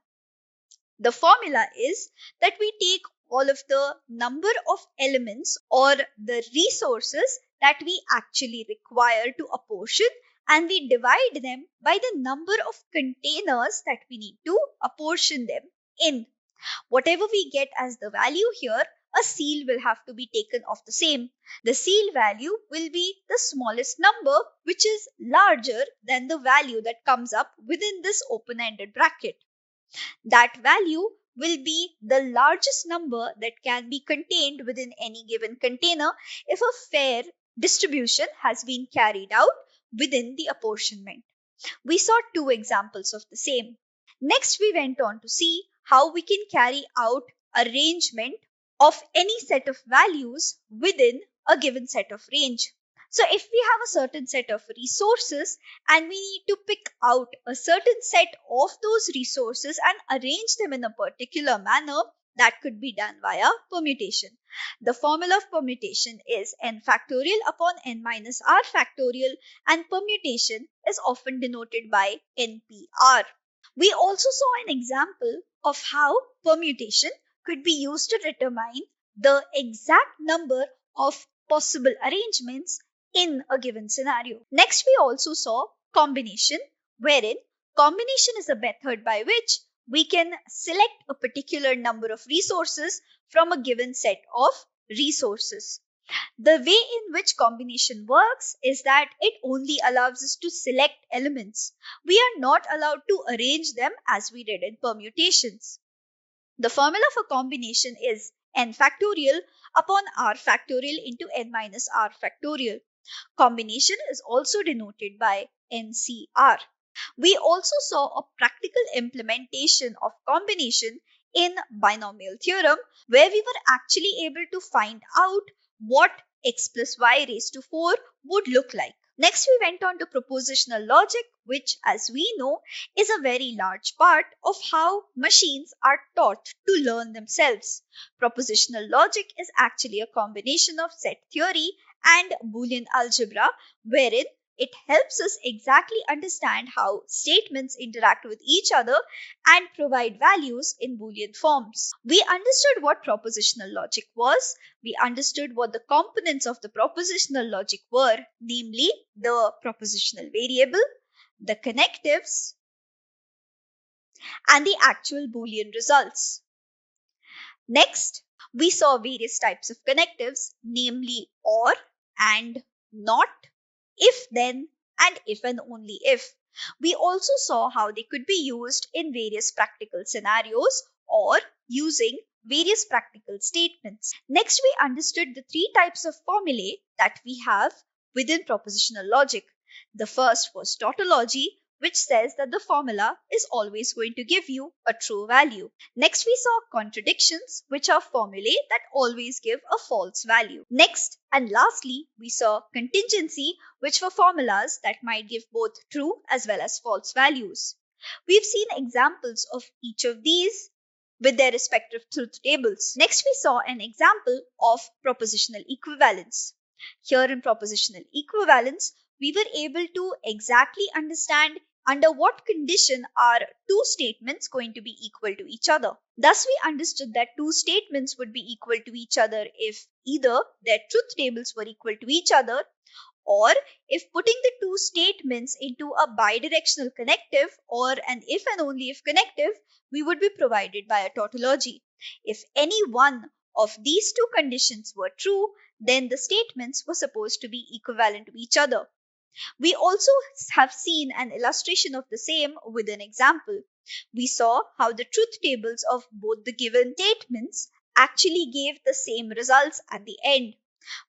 The formula is that we take all of the number of elements or the resources that we actually require to apportion, and we divide them by the number of containers that we need to apportion them in. Whatever we get as the value here, a seal will have to be taken of the same. The seal value will be the smallest number, which is larger than the value that comes up within this open-ended bracket. That value will be the largest number that can be contained within any given container if a fair distribution has been carried out within the apportionment. We saw two examples of the same. Next, we went on to see how we can carry out arrangement of any set of values within a given set of range. So if we have a certain set of resources and we need to pick out a certain set of those resources and arrange them in a particular manner, that could be done via permutation. The formula of permutation is n factorial upon n minus r factorial, and permutation is often denoted by NPR. We also saw an example of how permutation could be used to determine the exact number of possible arrangements in a given scenario. Next, we also saw combination, wherein combination is a method by which we can select a particular number of resources from a given set of resources. The way in which combination works is that it only allows us to select elements. We are not allowed to arrange them as we did in permutations. The formula for combination is n factorial upon r factorial into n minus r factorial. Combination is also denoted by NCR. We also saw a practical implementation of combination in binomial theorem, where we were actually able to find out what x plus y raised to 4 would look like. Next, we went on to propositional logic, which, as we know, is a very large part of how machines are taught to learn themselves. Propositional logic is actually a combination of set theory and Boolean algebra, wherein it helps us exactly understand how statements interact with each other and provide values in Boolean forms. We understood what propositional logic was. We understood what the components of the propositional logic were, namely the propositional variable, the connectives, and the actual Boolean results. Next, we saw various types of connectives, namely OR and NOT, if then, and if and only if. We also saw how they could be used in various practical scenarios or using various practical statements. Next, we understood the three types of formulae that we have within propositional logic. The first was tautology, which says that the formula is always going to give you a true value. Next, we saw contradictions, which are formulae that always give a false value. Next, and lastly, we saw contingency, which were formulas that might give both true as well as false values. We've seen examples of each of these with their respective truth tables. Next, we saw an example of propositional equivalence. Here in propositional equivalence, we were able to exactly understand under what condition are two statements going to be equal to each other. Thus, we understood that two statements would be equal to each other if either their truth tables were equal to each other, or if putting the two statements into a bidirectional connective or an if and only if connective, we would be provided by a tautology. If any one of these two conditions were true, then the statements were supposed to be equivalent to each other. We also have seen an illustration of the same with an example. We saw how the truth tables of both the given statements actually gave the same results at the end.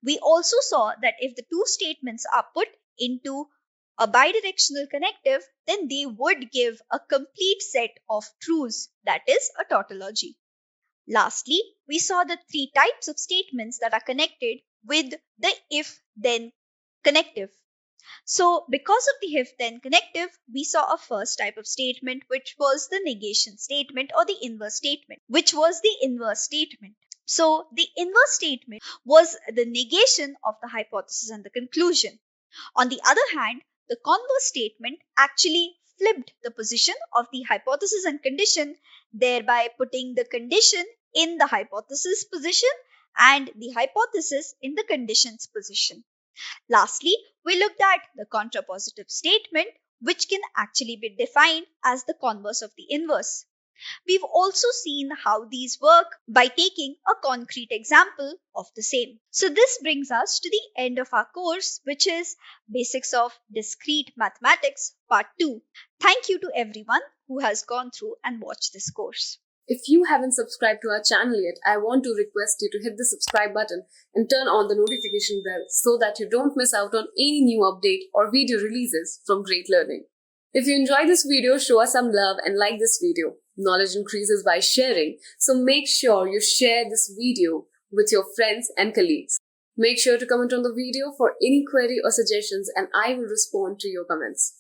We also saw that if the two statements are put into a bidirectional connective, then they would give a complete set of truths, that is, a tautology. Lastly, we saw the three types of statements that are connected with the if-then connective. So, because of the if-then connective, we saw a first type of statement, which was the negation statement or the inverse statement, So, the inverse statement was the negation of the hypothesis and the conclusion. On the other hand, the converse statement actually flipped the position of the hypothesis and condition, thereby putting the condition in the hypothesis position and the hypothesis in the condition's position. Lastly, we looked at the contrapositive statement, which can actually be defined as the converse of the inverse. We've also seen how these work by taking a concrete example of the same. So this brings us to the end of our course, which is Basics of Discrete Mathematics Part 2. Thank you to everyone who has gone through and watched this course. If you haven't subscribed to our channel yet, I want to request you to hit the subscribe button and turn on the notification bell so that you don't miss out on any new update or video releases from Great Learning. If you enjoyed this video, show us some love and like this video. Knowledge increases by sharing, so make sure you share this video with your friends and colleagues. Make sure to comment on the video for any query or suggestions, and I will respond to your comments.